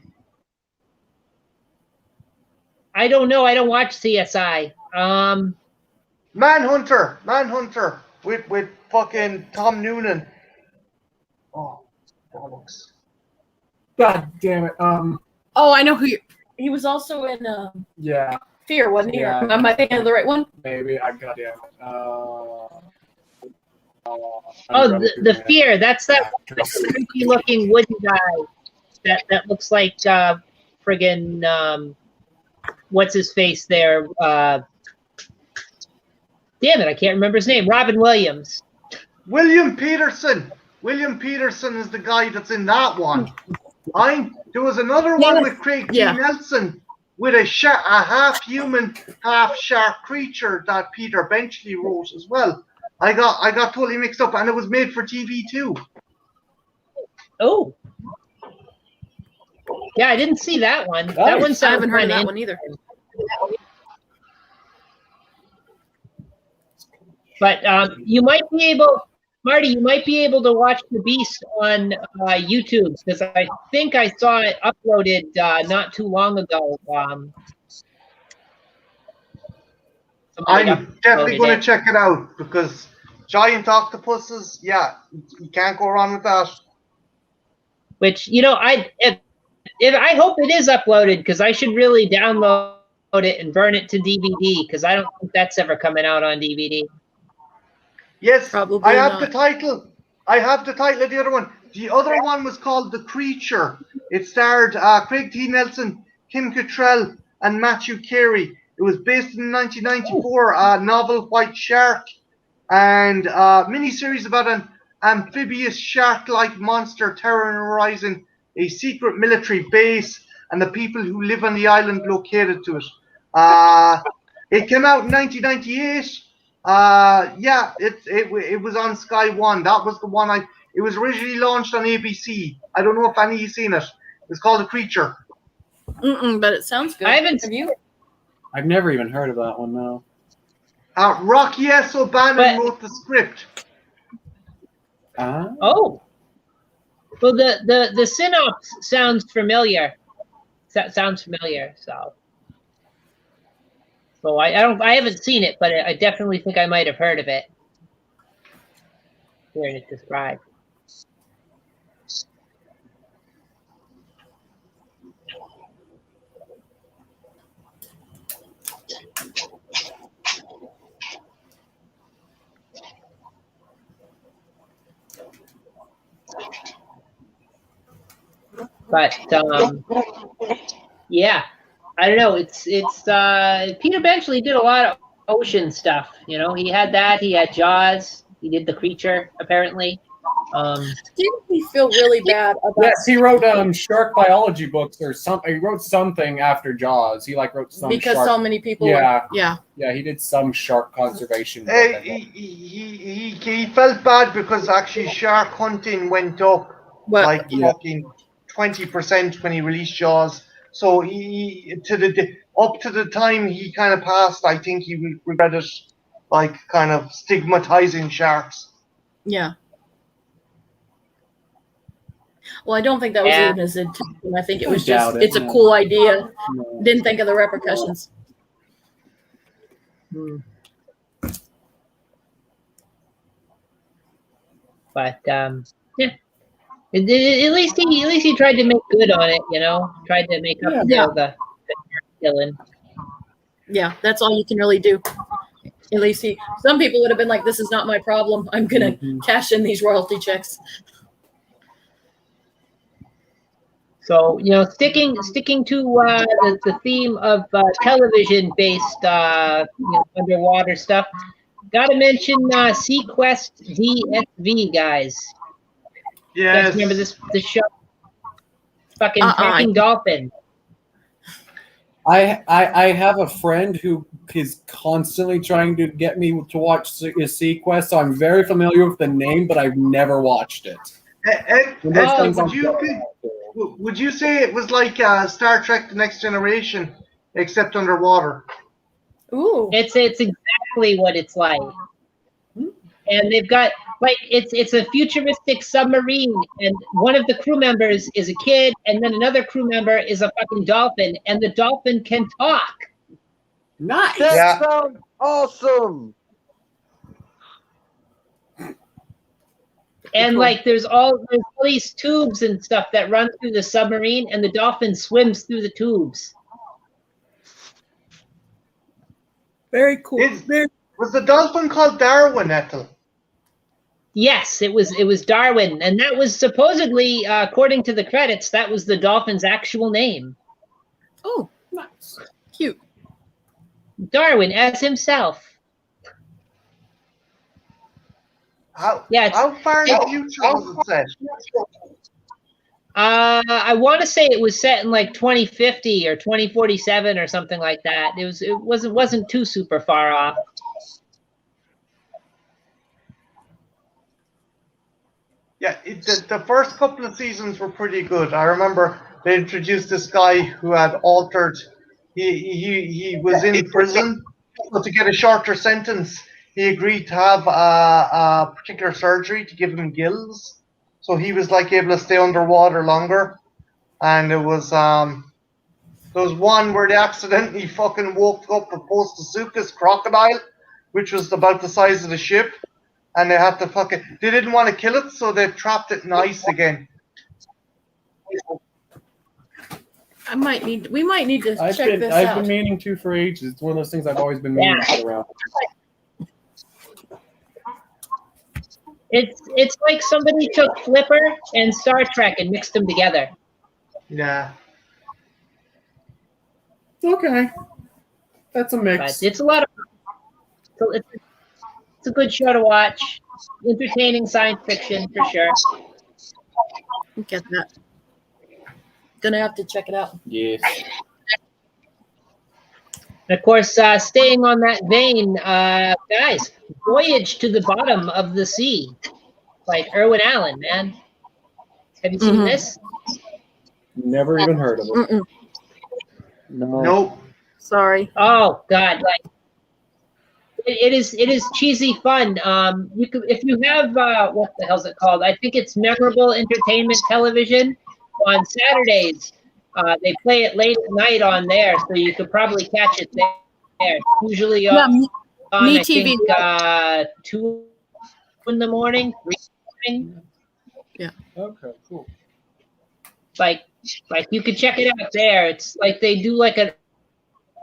I don't know. I don't watch CSI. Manhunter, with fucking Tom Noonan. Oh, bollocks. God damn it. Oh, I know who he was also in Yeah, Fear, wasn't he? Yeah. Am I thinking of the right one? maybe. I goddamn it. Oh, the Fear. That's that creepy looking wooden guy. That looks like friggin' what's his face there? Damn it, I can't remember his name. Robin Williams. William Peterson. William Peterson is the guy that's in that one. There was another one with Craig T. Nelson with a half human, half shark creature that Peter Benchley wrote as well. I got totally mixed up, and it was made for TV too. Oh. Yeah, I didn't see that one. Nice. That one I sounds haven't heard of fun. that one either. But you might be able, Marty, you might be able to watch The Beast on YouTube, because I think I saw it uploaded not too long ago. I'm definitely going to check it out, because giant octopuses, yeah, you can't go wrong with that. Which, you know, I hope it is uploaded, because I should really download it and burn it to DVD, because I don't think that's ever coming out on DVD. Yes, Probably I have not. the title. I have the title of the other one. The other one was called The Creature. It starred Craig T. Nelson, Kim Cattrall, and Matthew Carey. It was based in 1994 novel White Shark, and miniseries about an amphibious shark-like monster terrorizing a secret military base and the people who live on the island located to it. It came out in 1998. Yeah, it was on Sky One. That was the one it was originally launched on ABC. I don't know if any of you seen it. It's called The Creature. But it sounds good. I haven't. Have you? I've never even heard of that one, no. Rocky S. O'Bannon wrote the script. Oh. Well, the synopsis sounds familiar. Sounds familiar. So I haven't seen it, but I definitely think I might have heard of it. Hearing it described. But yeah, I don't know. It's Peter Benchley did a lot of ocean stuff. You know, he had that. He had Jaws. He did The Creature, apparently. Didn't he feel really bad about? Yes, he wrote shark biology books or something. He wrote something after Jaws. He wrote some because shark. so many people. Yeah. Yeah. He did some shark conservation. He felt bad because actually shark hunting went up fucking 20% when he released Jaws. So up to the time he kind of passed, I think he regretted kind of stigmatizing sharks. Yeah. Well, I don't think that was even his intention. I think it was just it's a cool idea. No. Didn't think of the repercussions. But yeah. At least he tried to make good on it, you know. Tried to make up for the killing. Yeah, that's all you can really do. At least some people would have been like, "This is not my problem. I'm gonna cash in these royalty checks." So, you know, sticking to the theme of television-based underwater stuff, got to mention Sequest DSV, guys. Yes. You guys remember this show? Fucking Tracking Dolphin. I have a friend who is constantly trying to get me to watch Sequest, so I'm very familiar with the name, but I've never watched it. Would you say it was like Star Trek: The Next Generation, except underwater? Ooh, it's exactly what it's like. and they've got like it's a futuristic submarine, and one of the crew members is a kid, and then another crew member is a fucking dolphin, and the dolphin can talk. Nice. That Yeah. sounds awesome. And Cool. like there's all these tubes and stuff that run through the submarine, and the dolphin swims through the tubes. Very cool. Was the dolphin called Darwin, Ethel? Yes, it was Darwin, and that was supposedly, according to the credits, that was the dolphin's actual name. Oh, Nice. cute. Darwin as himself. How Yeah, how far in the future was it set? I want to say it was set in like 2050 or 2047 or something like that. It wasn't too super far off. Yeah, the first couple of seasons were pretty good. I remember they introduced this guy who had altered. He was in prison, so to get a shorter sentence, he agreed to have a particular surgery to give him gills, so he was like able to stay underwater longer. And there was one where they accidentally fucking woke up a Postosuchus crocodile, which was about the size of the ship. And they had to they didn't want to kill it, so they trapped it in ice again. We might need to I've check this been out. meaning to for ages. It's one of those things I've always been meaning to get around. It's like somebody took Flipper and Star Trek and mixed them together. Yeah. Okay. That's a But mix. it's a lot of. So it's a good show to watch. Entertaining science fiction for sure. Get that. Gonna have to check it out. Yes. And of course, staying on that vein, guys, Voyage to the Bottom of the Sea, like Irwin Allen, man. Have you seen Mhm. this? Never even heard of it. Mm-mm. No. Nope. Sorry. Oh God, like it is cheesy fun. You could if you have what the hell's it called? I think it's Memorable Entertainment Television on Saturdays. They play it late at night on there, so you could probably catch it there. It's usually Yeah, on Me I TV. think 2 in the morning, 3 in the morning. Okay, cool. Like you could check it out there. It's like they do like an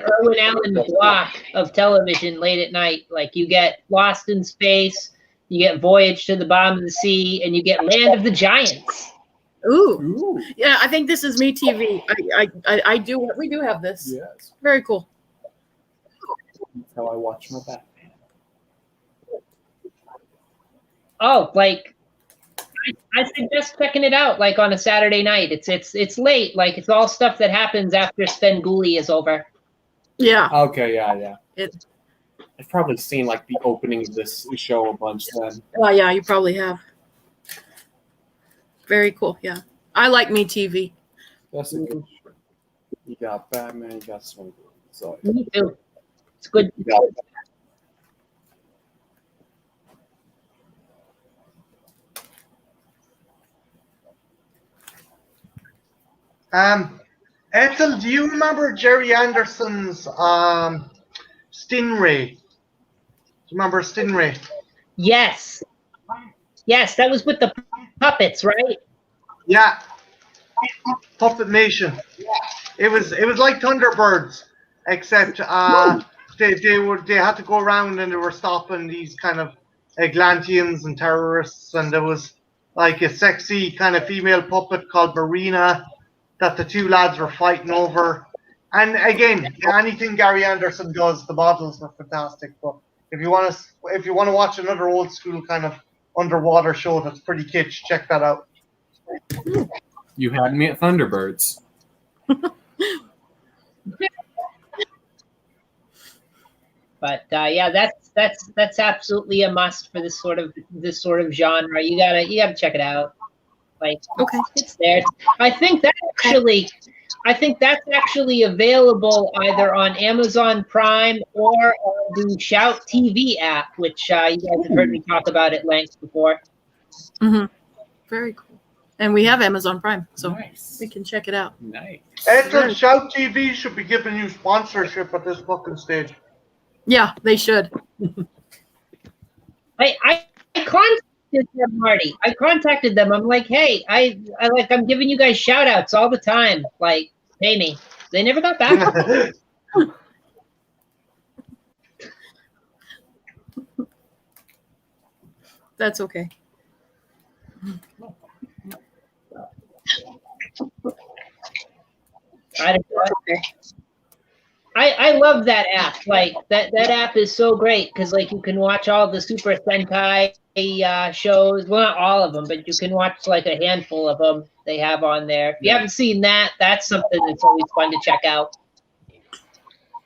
Irwin Allen block of television late at night. Like you get Lost in Space, you get Voyage to the Bottom of the Sea, and you get Land of the Giants. Ooh. Ooh. Yeah, I think this is Me TV. I do. We do have this. Yes. Very cool. That's how I watch my Batman. Oh, like I suggest checking it out like on a Saturday night. It's late. Like it's all stuff that happens after Svengoolie is over. Yeah. Okay, yeah. It. I've probably seen like the opening of this show a bunch then. Oh yeah, you probably have. Very cool. Yeah, I like Me TV. That's a good show. You got Batman, you got Swing. So Me too. It's good. you got Ethel, do you remember Jerry Anderson's Stingray? Do you remember Stingray? Yes. Yes, that was with the puppets, right? Yeah. Puppet Nation. It was like Thunderbirds, except they had to go around and they were stopping these kind of Atlanteans and terrorists, and there was like a sexy kind of female puppet called Marina that the two lads were fighting over. And again, anything Gary Anderson does, the models were fantastic. But if you want to watch another old school kind of underwater show that's pretty kitsch, check that out. You had me at Thunderbirds. But yeah, that's absolutely a must for this sort of genre. You gotta check it out. Like Okay. it's there. I think that actually, I think that's actually available either on Amazon Prime or on the Shout TV app, which you guys have heard me talk about at length before. Mm-hmm. Very cool. And we have Amazon Prime, so Nice. we can check it out. Nice. Angel, Shout TV should be giving you sponsorship at this fucking stage. Yeah, they should. I contacted them, Marty. I contacted them. I'm like, hey, I'm giving you guys shout outs all the time. Like, pay me. They never got back. That's okay. I love that app. Like that app is so great because like you can watch all the Super Sentai shows. Well, not all of them, but you can watch like a handful of them they have on there. If you haven't seen that, that's something that's always fun to check out.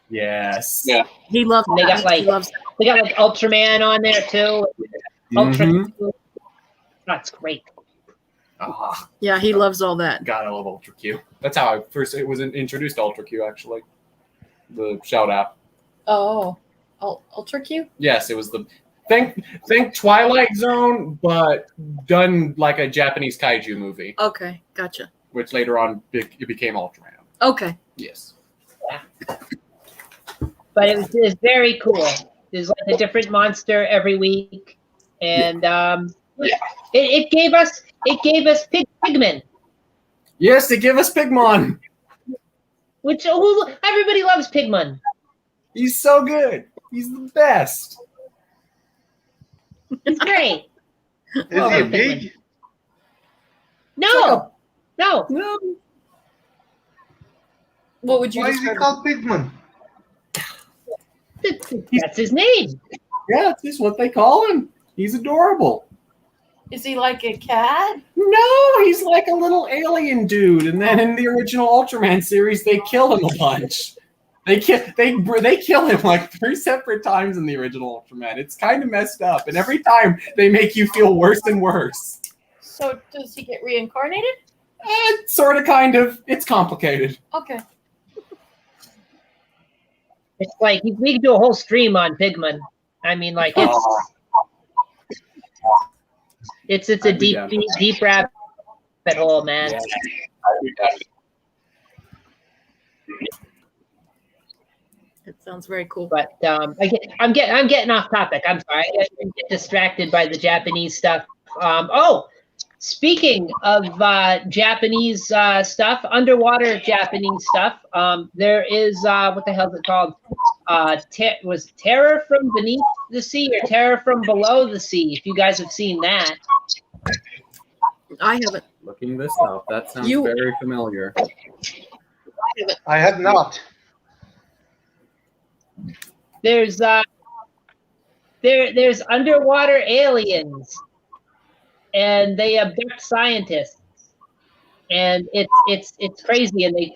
Yes. Yeah. He loves They that. got like He loves that. they got like Ultraman on there too. Ultra. That's great. Ah, Yeah, he loves all that. God, I love Ultra Q. That's how I first was introduced to Ultra Q, actually. The Shout app. Oh, Ultra Q? Yes, it was the think Twilight Zone, but done like a Japanese kaiju movie, Okay, gotcha. which later on it became Ultraman. Okay. Yes. But it was very cool. There's like a different monster every week, and it gave us Pigman, Yes, they give us Pigmon. which everybody loves Pigman. He's so good. He's the best. It's great. Is he a pig? No, no. No. What would you Why is he describe? called Pigman? That's his name. Yeah, that's what they call him. He's adorable. Is he like a cat? No, he's like a little alien dude. And then in the original Ultraman series, they kill him a bunch. They kill him like 3 separate times in the original Ultraman. It's kind of messed up, and every time they make you feel worse and worse. So does he get reincarnated? Sort of, kind of. It's complicated. Okay. It's like we could do a whole stream on Pigman. I mean, like it's a I'd be deep rabbit hole, man. It sounds very cool. But I'm getting off topic. I'm sorry. I get distracted by the Japanese stuff. Speaking of Japanese stuff, underwater Japanese stuff, there is what the hell is it called? Was Terror from Beneath the Sea or Terror from Below the Sea? If you guys have seen that, I haven't. Looking this up, that sounds You- very familiar. I have not. there's underwater aliens, and they abduct scientists, and it's crazy, and it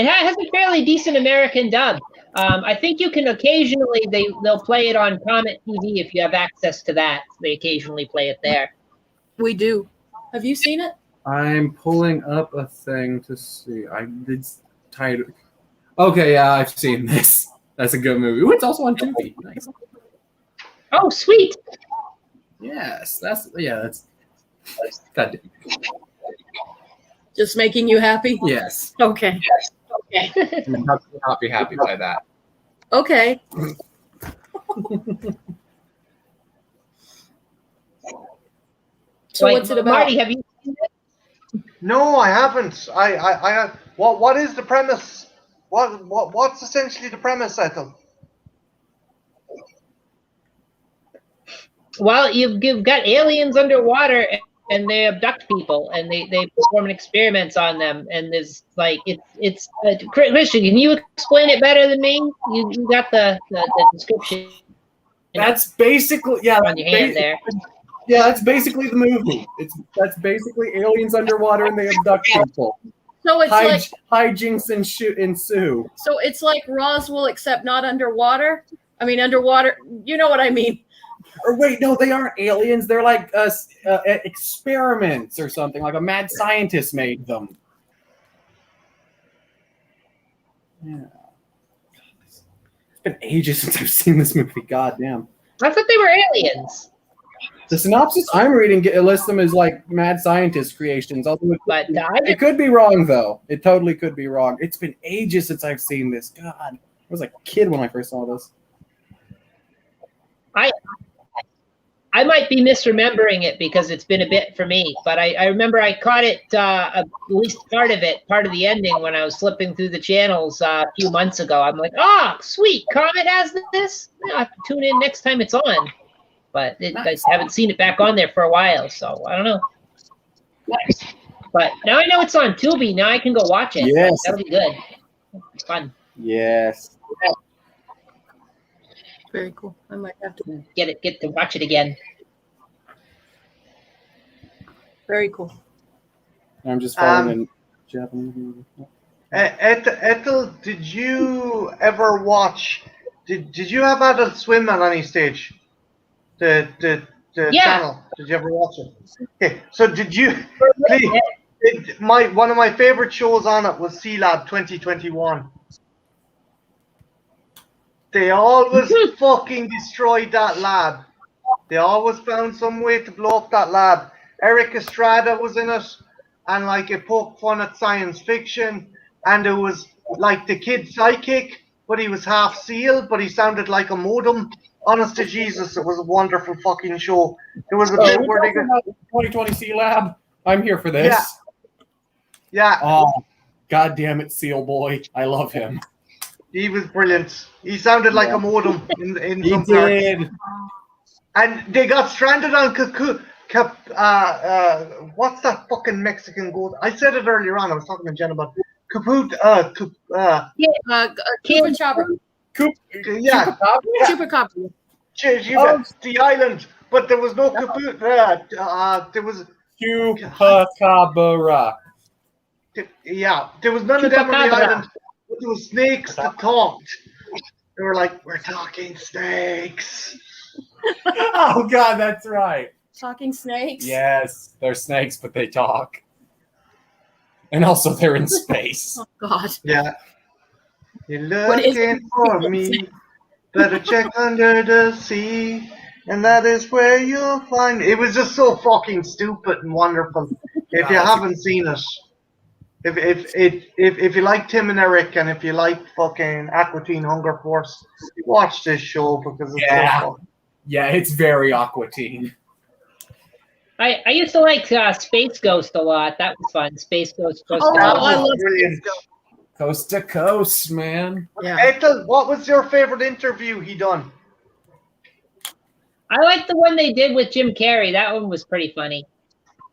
has a fairly decent American dub. I think you can occasionally they'll play it on Comet TV if you have access to that. They occasionally play it there. We do. Have you seen it? I'm pulling up a thing to see. I did title. Okay, yeah, I've seen this. That's a good movie. Ooh, it's also on Tubi. Nice. Oh, sweet! Yes, that's God damn. Just making you happy? Yes. Okay. I'm not be happy by that. Okay. So Like, what's it about? Marty, have you seen it? No, I haven't. I what is the premise? What's essentially the premise, Ethel? Well, you've got aliens underwater, and they abduct people, and they perform experiments on them, and there's like it's Christian, can you explain it better than me? You got the description That's basically on your hand there. Yeah, that's basically the movie. That's basically aliens underwater and they abduct people. So it's like Hijinks ensue. so it's like Roswell except not underwater. I mean underwater. You know what I mean? Or wait, no, they aren't aliens. They're like experiments or something. Like a mad scientist made them. Yeah. It's been ages since I've seen this movie. God damn. I thought they were aliens. The synopsis I'm reading lists them as like mad scientist creations. Although But it could be wrong, though. It totally could be wrong. It's been ages since I've seen this. God, I was a kid when I first saw this. I might be misremembering it because it's been a bit for me, but I remember I caught it, at least part of it, part of the ending when I was flipping through the channels a few months ago. I'm like, oh, sweet, Comet has this? I'll have to tune in next time it's on. But I haven't seen it back on there for a while, so I don't know. But now I know it's on Tubi. Now I can go watch it. Yes. That'll be good. Fun. Yes. Very cool. I might have to. Get to watch it again. Very cool. I'm just following in Japanese. Ethel, did you ever watch? Did you have Adult Swim at any stage? The channel. Did you ever watch it? Okay, so did you? One of my favorite shows on it was Sea Lab 2021. They always fucking destroyed that lab. They always found some way to blow up that lab. Eric Estrada was in it, and like it poked fun at science fiction. And it was like the kid psychic, but he was half seal, but he sounded like a modem. Honest to Jesus, it was a wonderful fucking show. There was a bit where they got 2020 Sea Lab. I'm here for this. Yeah. Oh, God damn it, Seal Boy. I love him. He was brilliant. He sounded like a modem in He some did. parts. And they got stranded on what's that fucking Mexican goat? I said it earlier on. I was talking to Jen about Caput. Cuba Chopper. Yeah. Chupacabra. The island, but there was no Caput. There was Chupacabra. Yeah, there was none of them on the island. But there was snakes that talked. They were like, "We're talking snakes." Oh God, that's right. Talking snakes. Yes, they're snakes, but they talk. And also, they're in space. Oh God. Yeah. You're looking for me. Better check under the sea, and that is where you'll find me. It was just so fucking stupid and wonderful. If you haven't seen it, if you like Tim and Eric, and if you like fucking Aqua Teen Hunger Force, watch this show because it's so fun. Yeah, it's very Aqua Teen. I used to like Space Ghost a lot. That was fun. Space Ghost. I love Brilliant. Coast to coast, man. Yeah. Ethel, what was your favorite interview he done? I like the one they did with Jim Carrey. That one was pretty funny.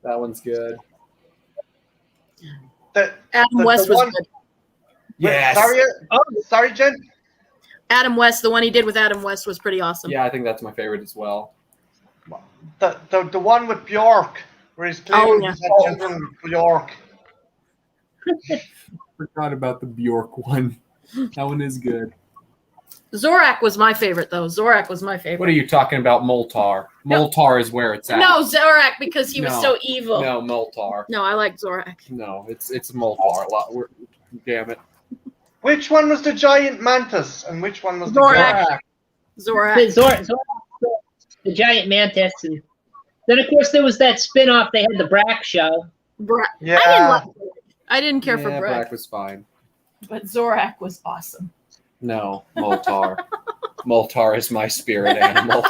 That one's good. Adam West was good. Yes. Sorry, Jen. Adam West, the one he did with Adam West was pretty awesome. Yeah, I think that's my favorite as well. The one with Bjork, where he's claiming he's had children with Bjork. Forgot about the Bjork one. That one is good. Zorak was my favorite, though. Zorak was my favorite. What are you talking about, Moltar? No. Moltar is where it's at. No, Zorak, because he was so evil. No, Moltar. No, I like Zorak. No, it's Moltar. Damn it. Which one was the giant mantis, and which one was Zorak. Zorak, the giant mantis, and then of course there was that spin-off. They had the Brack show. Yeah. I didn't care for Brack. Brack was fine. But Zorak was awesome. No, Moltar. Moltar is my spirit animal.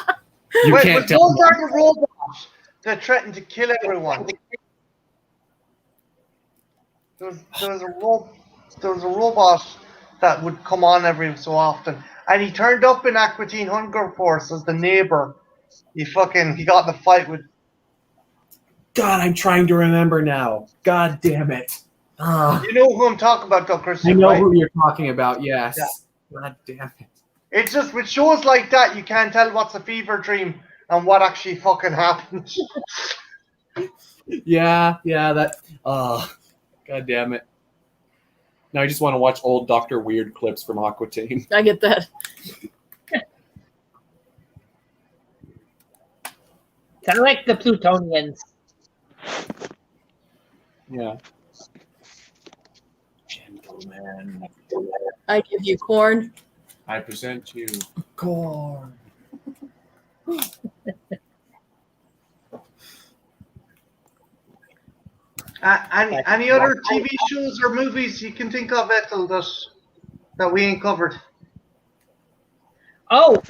You Wait, can't but tell those me. are the robots that threatened to kill everyone. There was a robot that would come on every so often, and he turned up in Aqua Teen Hunger Force as the neighbor. He got in a fight with. God, I'm trying to remember now. God damn it. You know who I'm talking about, though, Christian. I know right? who you're talking about, yes. Yeah. God damn it. It's just with shows like that, you can't tell what's a fever dream and what actually fucking happened. Yeah, that. God damn it. Now I just want to watch old Dr. Weird clips from Aqua Teen. I get that. I like the Plutonians. Yeah. Gentlemen. I give you corn. I present you corn. Any other TV shows or movies you can think of, Ethel, that we ain't covered? Oh,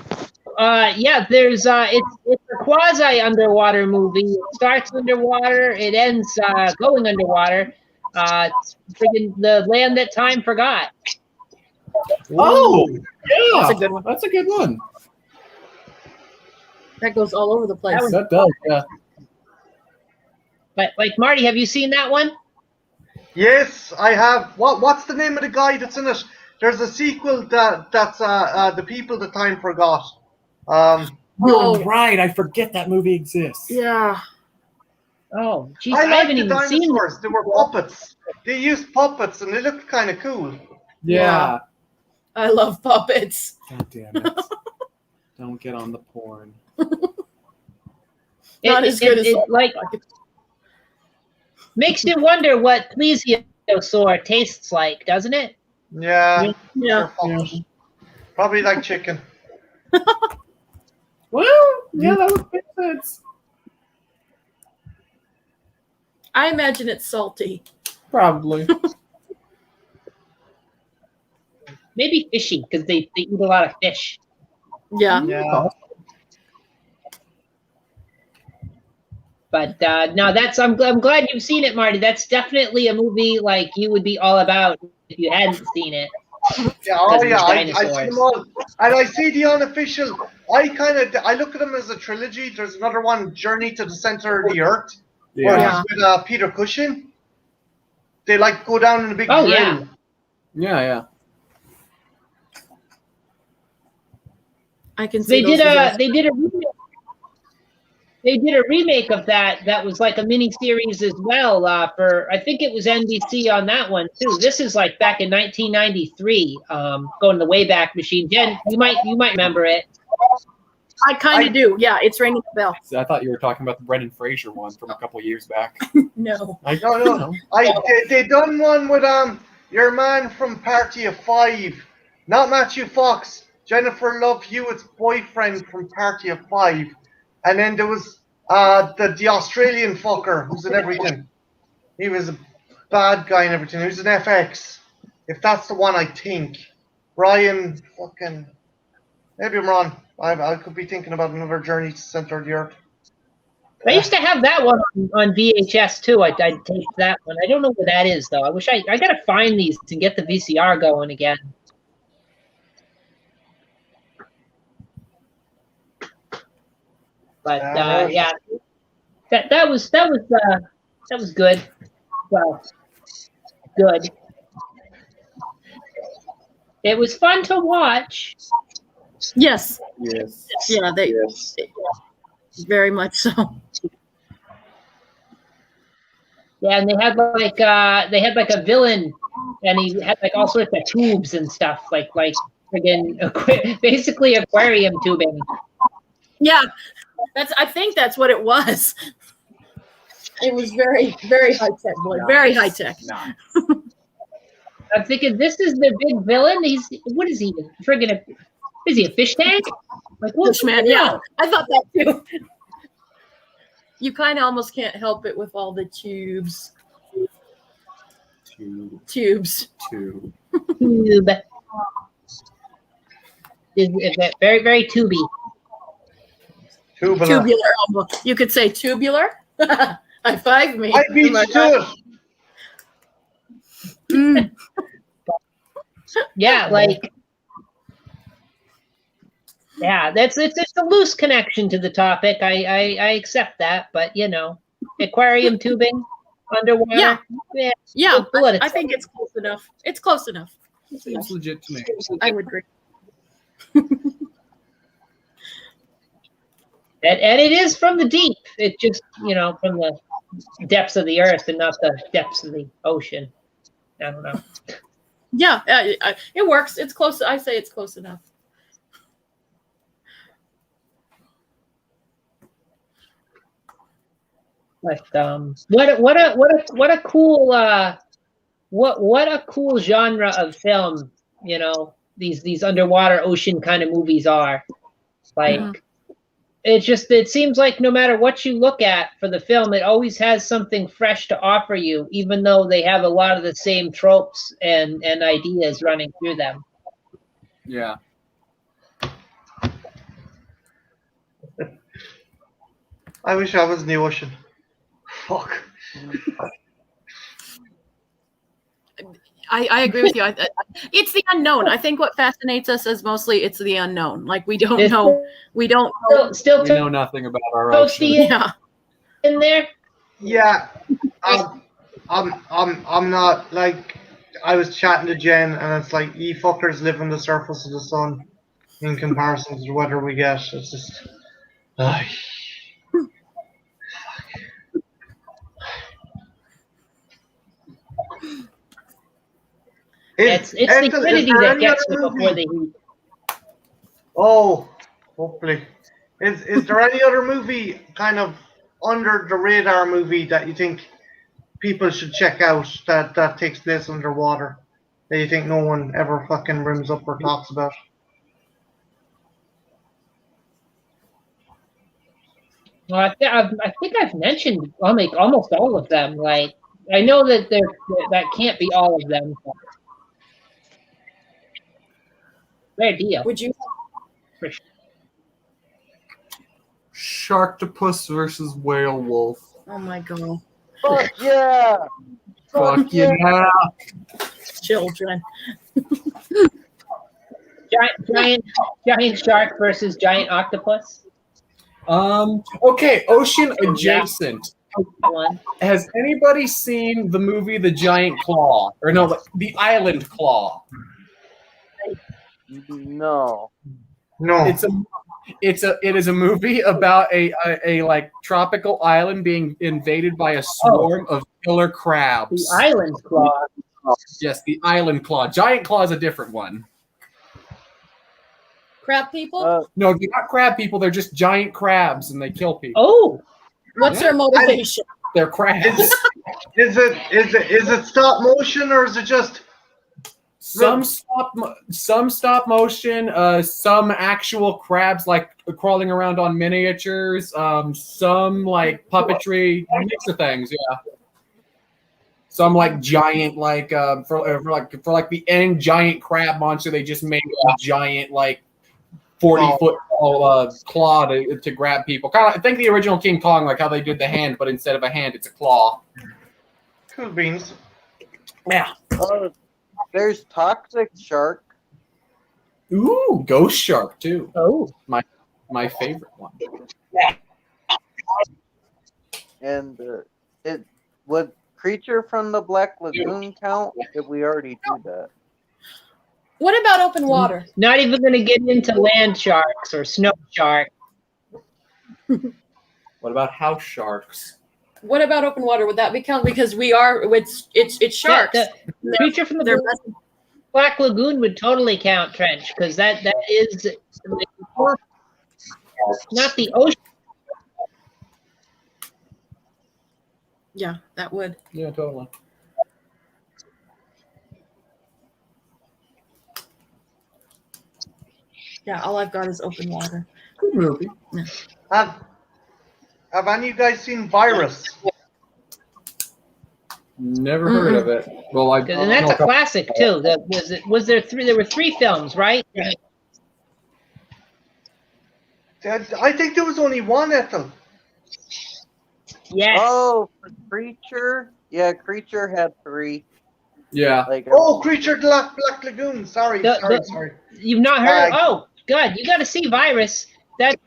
yeah. There's it's a quasi underwater movie. It starts underwater. It ends going underwater. It's friggin' The Land That Time Forgot. Oh, yeah. That's a good one. That's a good one. That goes all over the place. That does, yeah. But like Marty, have you seen that one? Yes, I have. What's the name of the guy that's in it? There's a sequel that's The People That Time Forgot. You're right. I forget that movie exists. Yeah. Oh, geez, I I like haven't the even seen dinosaurs. They were puppets. They used puppets and they looked kind of cool. Yeah. I love puppets. God damn it. Don't get on the porn. Not as good as like makes you wonder what plesiosaur tastes like, doesn't it? Yeah. Yeah. They're probably like chicken. Well, yeah, that would make sense. I imagine it's salty. Probably. Maybe fishy because they eat a lot of fish. Yeah. Yeah. But no, I'm glad you've seen it, Marty. That's definitely a movie like you would be all about if you hadn't seen it. Yeah, oh yeah, I see dinosaurs. them all, and I see the unofficial. I look at them as a trilogy. There's another one, Journey to the Center of the Earth, where Yeah. he's with Peter Cushing. They like go down in a big Oh, drill. yeah. Yeah. I can see They those did a remake of that was like a mini series as well for I think it was NBC on that one too. This is like back in 1993, going the Wayback Machine. Jen, you might remember it. I kind of do. Yeah, it's ringing a bell. So I thought you were talking about the Brendan Fraser one from a couple of years back. No. No. They done one with your man from Party of Five, not Matthew Fox, Jennifer Love Hewitt's boyfriend from Party of Five, and then there was the Australian fucker who's in everything. He was a bad guy in everything. He was in FX. If that's the one, I think. Brian fucking. Maybe I'm wrong. I could be thinking about another Journey to the Center of the Earth. I used to have that one on VHS too. I taped that one. I don't know where that is though. I wish I gotta find these and get the VCR going again. But yeah, that was good. Well, good. It was fun to watch. Yes. Yes. Yeah, very much so. Yeah, and they had like a villain, and he had like all sorts of tubes and stuff, like friggin' basically aquarium tubing. Yeah. I think that's what it was. It was very, very high tech, boy. Very high tech. Nice. I'm thinking this is the big villain. What is he? Friggin' is he a fish tank? Like Fish man, yeah. I thought that too. You kind of almost can't help it with all the tubes. Two. Tubes. Tube. Is that very, very tubey. Tubular. Tubular almost. You could say tubular. High five me. I beat you to it. Mm. Yeah, like yeah, it's a loose connection to the topic. I accept that, but you know, aquarium tubing underwater. Yeah, we'll let it I think it's close enough. It's close enough. Seems legit to me. I would agree. And it is from the deep. It just, you know, from the depths of the earth and not the depths of the ocean. I don't know. Yeah, it works. It's close. I say it's close enough. But what a cool what a cool genre of film you know, these underwater ocean kind of movies are. Like, it seems like no matter what you look at for the film, it always has something fresh to offer you, even though they have a lot of the same tropes and ideas running through them. Yeah. I wish I was in the ocean. Fuck. I agree with you. It's the unknown. I think what fascinates us is mostly it's the unknown. Like we don't know. We don't know. Still We know nothing about our Toasty ocean. Yeah. in there. Yeah. I'm not like I was chatting to Jen and it's like ye fuckers live on the surface of the sun in comparison to the weather we get. It's just It's the Ethel, is humidity there that any gets other me before movie? the heat. Oh, hopefully. Is there any other movie kind of under the radar movie that you think people should check out that takes place underwater that you think no one ever fucking rims up or talks about? Well, I think I've mentioned almost all of them. Like, I know that that can't be all of them. But fair deal. Would you? For sure. Sharktopus versus whale wolf. Oh my god, Fuck yeah! Fuck yeah. children. Giant shark versus giant octopus. Okay, ocean adjacent. One. Has anybody seen the movie The Giant Claw? Or no, The Island Claw? No. No. It is a movie about a like tropical island being invaded by a swarm of killer crabs. The island claw. Yes, the island claw. Giant claw is a different one. Crab people? No, they're not crab people. They're just giant crabs, and they kill people. Oh, What's their motivation? They're crabs. Is it stop motion or is it just Some stop motion, some actual crabs like crawling around on miniatures, some like puppetry, a mix of things, yeah. Some like giant, like for the end giant crab monster, they just made a giant like 40-foot claw to grab people. Kind of, I think the original King Kong, like how they did the hand, but instead of a hand, it's a claw. cool beans? Yeah. There's Toxic Shark. Ooh, Ghost Shark too. oh. My favorite one. And it would Creature from the Black Lagoon count if we already do that? What about open water? Not even going to get into land sharks or snow sharks. What about house sharks? What about open water? Would that be count? Because it's sharks. Yeah, the Creature from the Black Lagoon would totally count, Trench, because that is not the ocean. Yeah, that would. Yeah, totally. Yeah, all I've got is open water. Good movie. Have any of you guys seen Virus? Never heard of it. Well, And that's a classic too. There were 3 films, right? I think there was only one, Ethel. Yes. Oh, for Creature? Yeah, Creature had 3. Yeah. Like, Oh, Creature Black Lagoon. Sorry. You've not heard? Oh, God, you got to see Virus. That.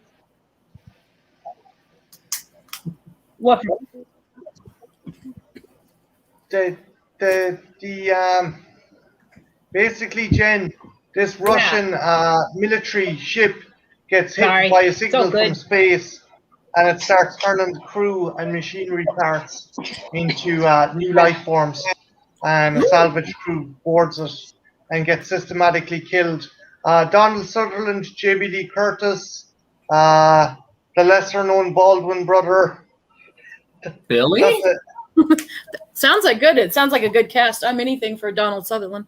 What? Basically, Jen, this Russian military ship gets hit Sorry. by a It's signal all good. from space, and it starts turning crew and machinery parts into new life forms. And a salvage crew boards it and gets systematically killed. Donald Sutherland, J.B. Lee Curtis, the lesser-known Baldwin brother. Billy? That's it. Sounds like good. It sounds like a good cast. I'm anything for Donald Sutherland.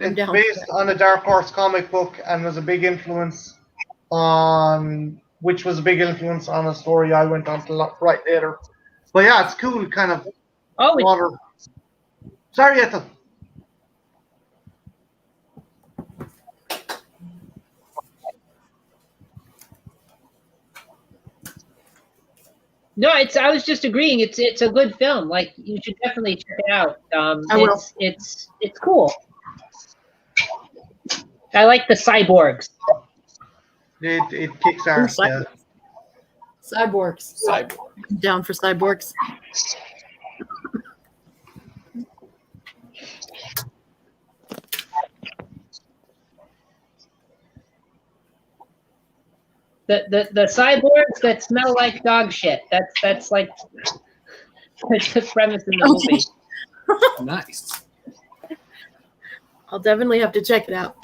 It's down. based on a Dark Horse comic book and was a big influence on, which was a big influence on a story I went on to write later. But yeah, it's cool, kind of Oh, water. Sorry, Ethel. no, I was just agreeing. It's a good film. Like you should definitely check it out. I will. It's cool. I like the cyborgs. It kicks ass. Ooh, Yeah. Cyborgs. Cyborg. Down for cyborgs. The cyborgs that smell like dog shit. That's like that's the premise in the movie. Nice. I'll definitely have to check it out.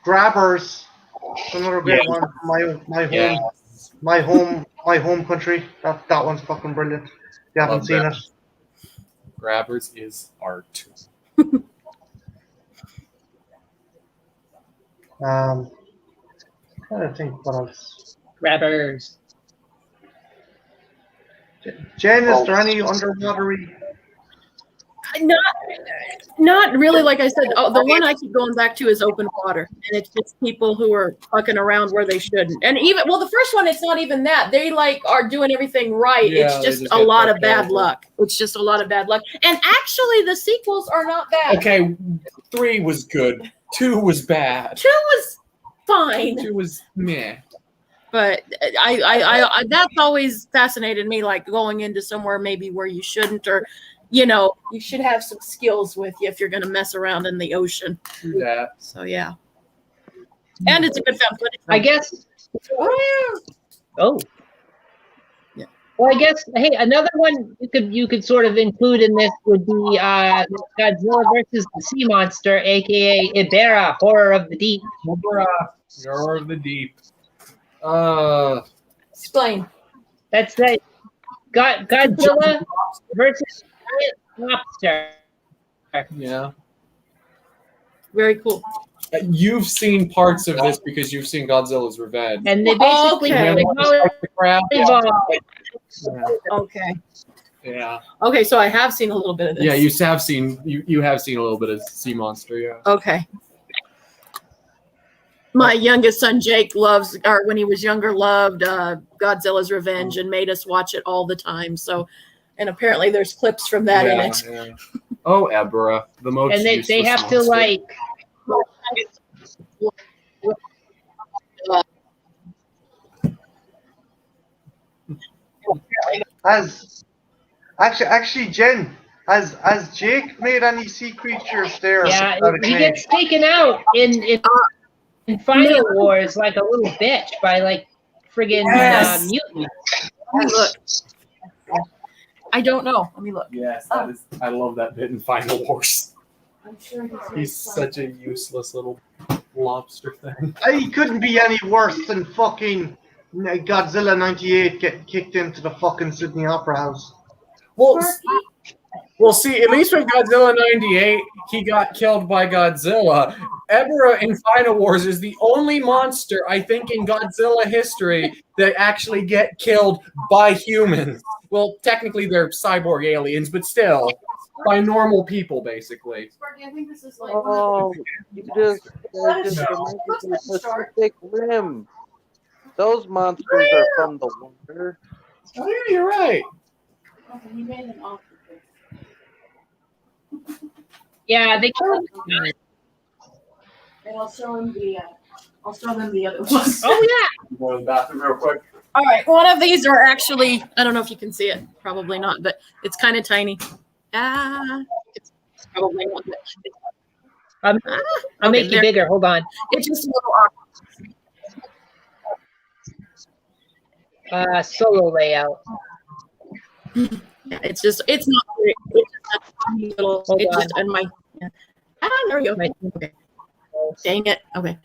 Grabbers, another great one. My home country. That one's fucking brilliant. If you haven't Love seen that. it. Grabbers is art. Trying to think what else. Grabbers. Jen, is there any underwatery? Not really. Like I said, the one I keep going back to is open water, and it's just people who are fucking around where they shouldn't. And even the first one, it's not even that they are doing everything right. Yeah, it's they just just a get lot of fucked bad over. luck. It's just a lot of bad luck. And actually, the sequels are not bad. Okay, 3 was good. 2 was bad. 2 was fine. 2 was meh. But I that's always fascinated me, like going into somewhere maybe where you shouldn't, or you should have some skills with you if you're going to mess around in the ocean. True that. So yeah, and it's a good film. I guess. Oh. Yeah. Well, I guess. Hey, another one you could sort of include in this would be Godzilla versus the Sea Monster, aka Ibera, Horror of the Deep. You're of the deep. Explain. That's right. Godzilla versus Giant Lobster. Yeah. Very cool. You've seen parts of this because you've seen Godzilla's Revenge. And they basically Okay. The crab. Okay. Yeah. Okay, so I have seen a little bit of this. Yeah, you have seen a little bit of Sea Monster, yeah. Okay. My youngest son Jake when he was younger, loved Godzilla's Revenge and made us watch it all the time. So, and apparently there's clips from that in it. Yeah. Oh, Ebra, the most And they useless have to monster. like. Actually, Jen, has Jake made any sea creatures there? Yeah, out of he cage? gets taken out in Final Wars like a little bitch by like friggin' Yes. mutants. Let me look. I don't know. Let me look. Yes, that is. I love that bit in Final Wars. I'm sure He's such a useless little lobster thing. He couldn't be any worse than fucking Godzilla '98 getting kicked into the fucking Sydney Opera House. Well, see, at least with Godzilla '98, he got killed by Godzilla. Ebra in Final Wars is the only monster, I think, in Godzilla history that actually get killed by humans. Well, technically they're cyborg aliens, but still, by normal people, basically. Sparky, I think this is like. Oh, you just reminded me of the Pacific Rim. Those monsters are from the water. Oh, yeah, you're right. Okay, he made an offer. Yeah, they killed. And I'll show him I'll show them the other ones. Oh yeah. Go to the bathroom real quick. All right, one of these are actually, I don't know if you can see it, probably not, but it's kind of tiny. It's probably not. I'll make you bigger. Hold on. It's just a little Solo layout. Yeah, it's not very, it's just a tiny little, Hold it's on. just in my, yeah. There we go. Okay. Dang it. Okay.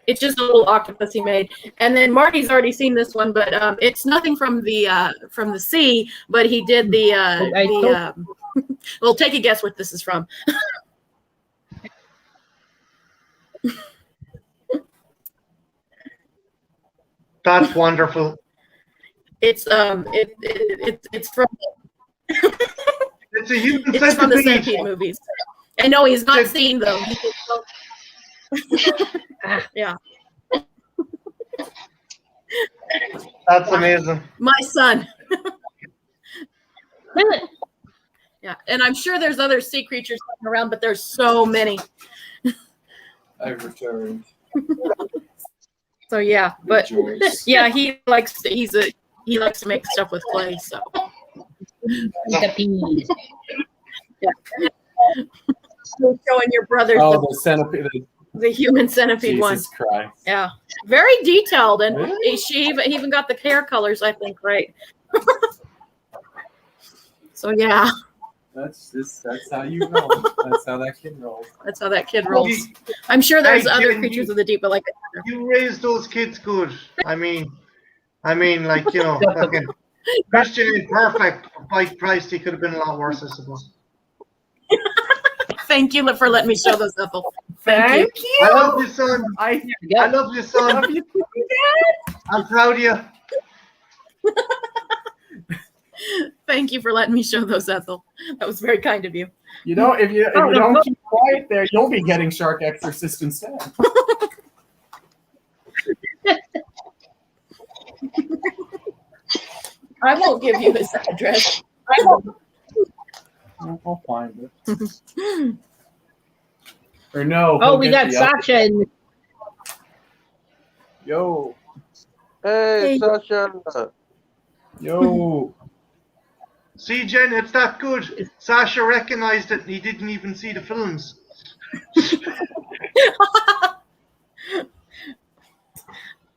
It's just a little octopus he made. And then Marty's already seen this one, but it's nothing from the sea. But he did well, take a guess what this is from. That's wonderful. It's from It's a human it's from the centipede. Centipede movies. I know he's not seen them. Yeah. That's amazing. My son. Yeah, and I'm sure there's other sea creatures around, but there's so many. I've returned. So yeah, but Rejoice. yeah, he likes to make stuff with clay. So Centipede. yeah, so showing your brothers Oh, the centipede. the human centipede one. Jesus Christ. Yeah, very detailed, and Really? he even got the hair colors, I think, right. So yeah, That's how you roll. That's how that kid rolls. that's how that kid rolls. I'm sure there's Hey, other Jim, creatures of the deep, but like You raised those kids good. I mean, like, fucking Christian ain't perfect. By Christ, he could have been a lot worse, I suppose. thank you for letting me show those, Ethel. Thank you. I love you, son. I I love you, son. love you. I'm proud of you. Thank you for letting me show those, Ethel. That was very kind of you. You know, if you don't keep quiet there, you'll be getting Shark Exorcist instead. I won't give you his address. I won't. I'll find it. Or no. Oh, he'll we get got the other- Sasha in. Yo. Hey, Hey. Sasha. Yo. See, Jen, it's that good. Sasha recognized it and he didn't even see the films.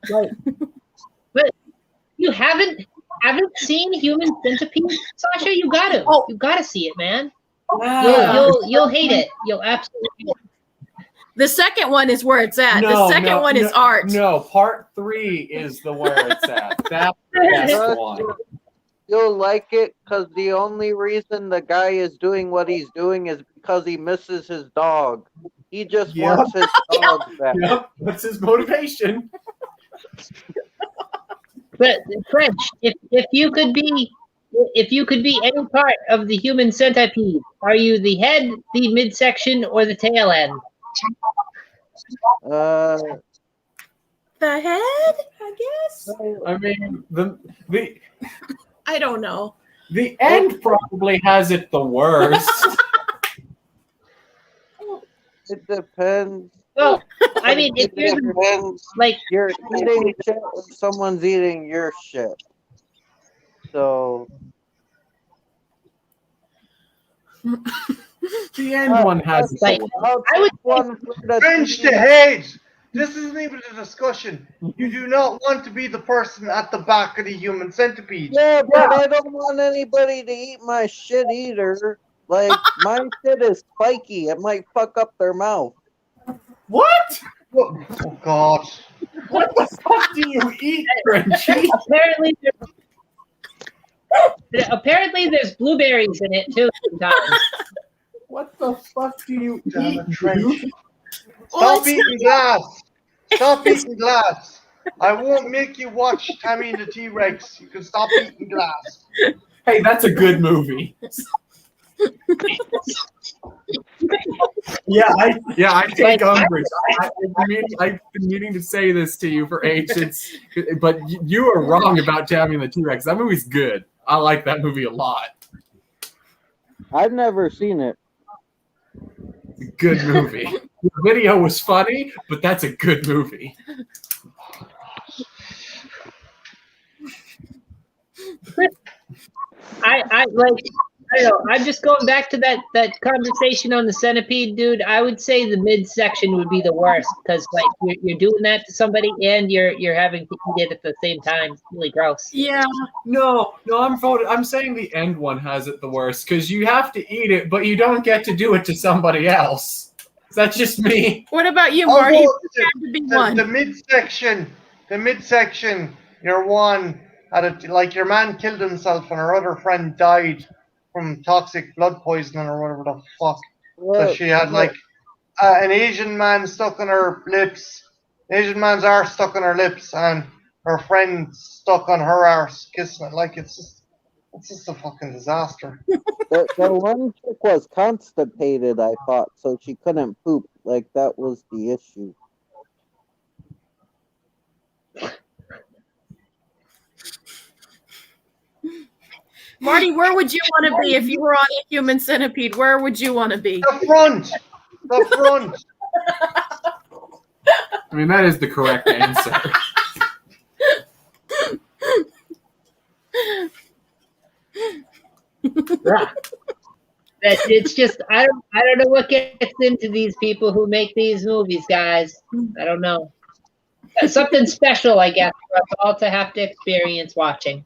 Right. But you haven't seen Human Centipede, Sasha? You gotta. Oh. You gotta see it, man. Yeah. You'll hate it. You'll absolutely hate it. The second one is where it's at. No, The second one is art. No, part 3 is the where it's at. That's the best one. You'll like it because the only reason the guy is doing what he's doing is because he misses his dog. He just Yep. wants his dog back. Yep, that's his motivation. But French, if you could be any part of the Human Centipede, are you the head, the midsection, or the tail end? Uh, The head, I guess. I mean, the I don't know. the end probably has it the worst. it depends. Well, I mean, if It you're the, depends. like, You're eating shit or someone's eating your shit. So The end one has it like, the worst. I'll I would take one for the French team. to hate. This isn't even a discussion. You do not want to be the person at the back of the human centipede. Yeah, but I don't want anybody to eat my shit either. Like my shit is spiky. It might fuck up their mouth. What? Oh, God. What the fuck do you eat, Frenchie? apparently there's blueberries in it too sometimes. What the fuck do you Damn eat, it, French. dude? Stop eating glass. Stop eating glass. I won't make you watch Tammy and the T-Rex. You can stop eating glass. Hey, that's a good movie. I take umbrage. I've been meaning to say this to you for ages, but you are wrong about Tammy and the T-Rex. That movie's good. I like that movie a lot. I've never seen it. Good movie. The video was funny, but that's a good movie. I like. I don't know. I'm just going back to that conversation on the centipede, dude. I would say the midsection would be the worst because like you're doing that to somebody and you're having to eat it at the same time. It's really gross. Yeah. No, I'm saying the end one has it the worst because you have to eat it, but you don't get to do it to somebody else. That's just me. What about you, Marty? Although It had to be one. the midsection, your one like your man killed himself and her other friend died from toxic blood poisoning or whatever the fuck. So she had like an Asian man stuck on her lips, Asian man's arse stuck on her lips, and her friend stuck on her arse kissing it. Like it's just a fucking disaster. The one chick was constipated, I thought, so she couldn't poop. Like, that was the issue. Marty, where would you want to be if you were on a Human Centipede? Where would you want to be? The front. I mean, that is the correct answer. It's just I don't know what gets into these people who make these movies, guys. I don't know. Something special, I guess, for us all to have to experience watching.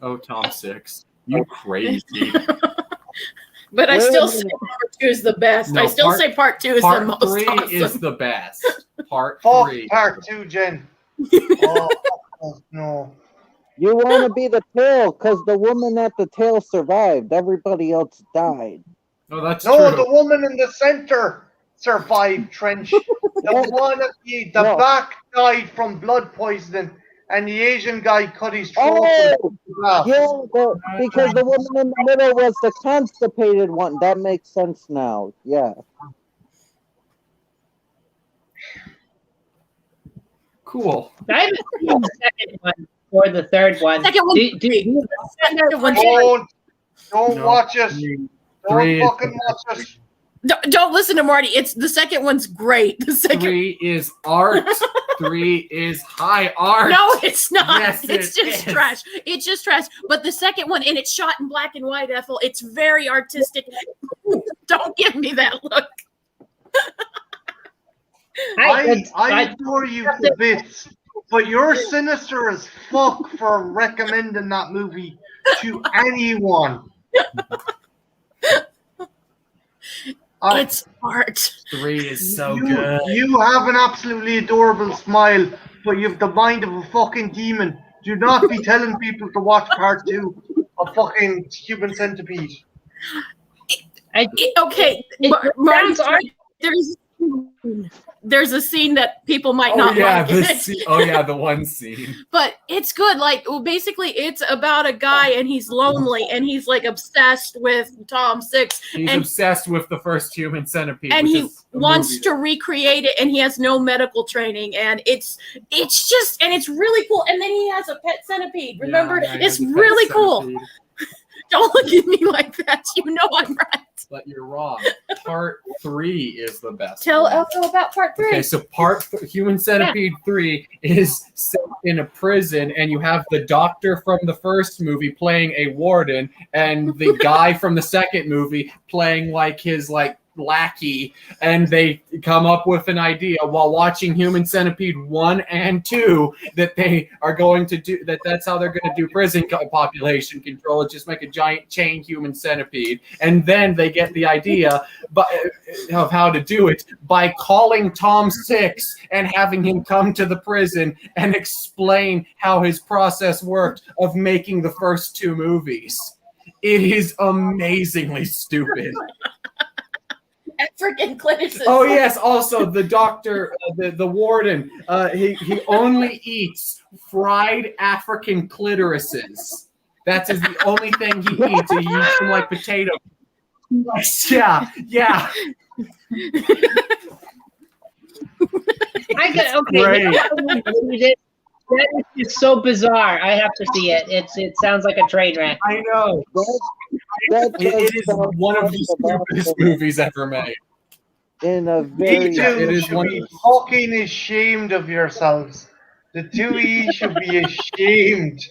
Oh, Tom 6. You crazy. But I still say part 2 is the best. No, I still say part 2 is the most Part 3 awesome. is the best. Part Fuck 3. part 2, Jen. Oh no. You want to be the tail because the woman at the tail survived. Everybody else died. No, that's No, true. the woman in the center survived, Trench. The one at the back died from blood poisoning, and the Asian guy cut his throat. Because the woman in the middle was the constipated one. That makes sense now. Yeah. Cool. I haven't seen the second one or the third one. Second one. Don't watch it. Don't fucking watch it. Don't listen to Marty. It's the second one's great. The second 3 is art. 3 is high art. No, it's not. Yes, it's just trash. It's just trash. But the second one, and it's shot in black and white, Ethel. It's very artistic. Don't give me that look. I adore you to bits, but you're sinister as fuck for recommending that movie to anyone. It's art. 3 is so good. You have an absolutely adorable smile, but you have the mind of a fucking demon. Do not be telling people to watch part 2 of fucking Human Centipede. Okay, Marty, there's a scene that people might not like. The one scene. But it's good. Like, well, basically, it's about a guy and he's lonely and he's like obsessed with Tom 6. He's obsessed with the first Human Centipede, and he wants to recreate it, and he has no medical training, and it's just, and it's really cool. And then he has a pet centipede. Remember, it's really cool. Don't look at me like that. You know I'm right. But you're wrong. Part 3 is the best. Tell Ethel about part 3. Okay, so Human Centipede 3 is set in a prison, and you have the doctor from the first movie playing a warden, and the guy from the second movie playing like his lackey, and they come up with an idea while watching Human Centipede 1 and 2 that they are going to do that's how they're going to do prison population control, just make a giant chain human centipede. And then they get the idea of how to do it by calling Tom 6 and having him come to the prison and explain how his process worked of making the first 2 movies. It is amazingly stupid. Freaking clinicist. Oh yes, also the doctor, the warden, he only eats fried African clitorises. That's the only thing he eats. He eats them like potato. Yeah. Okay. That is just so bizarre. I have to see it. It sounds like a train wreck. I know. It is one of the stupidest movies ever made. In a very, it is one be fucking ashamed of yourselves. The 2E should be ashamed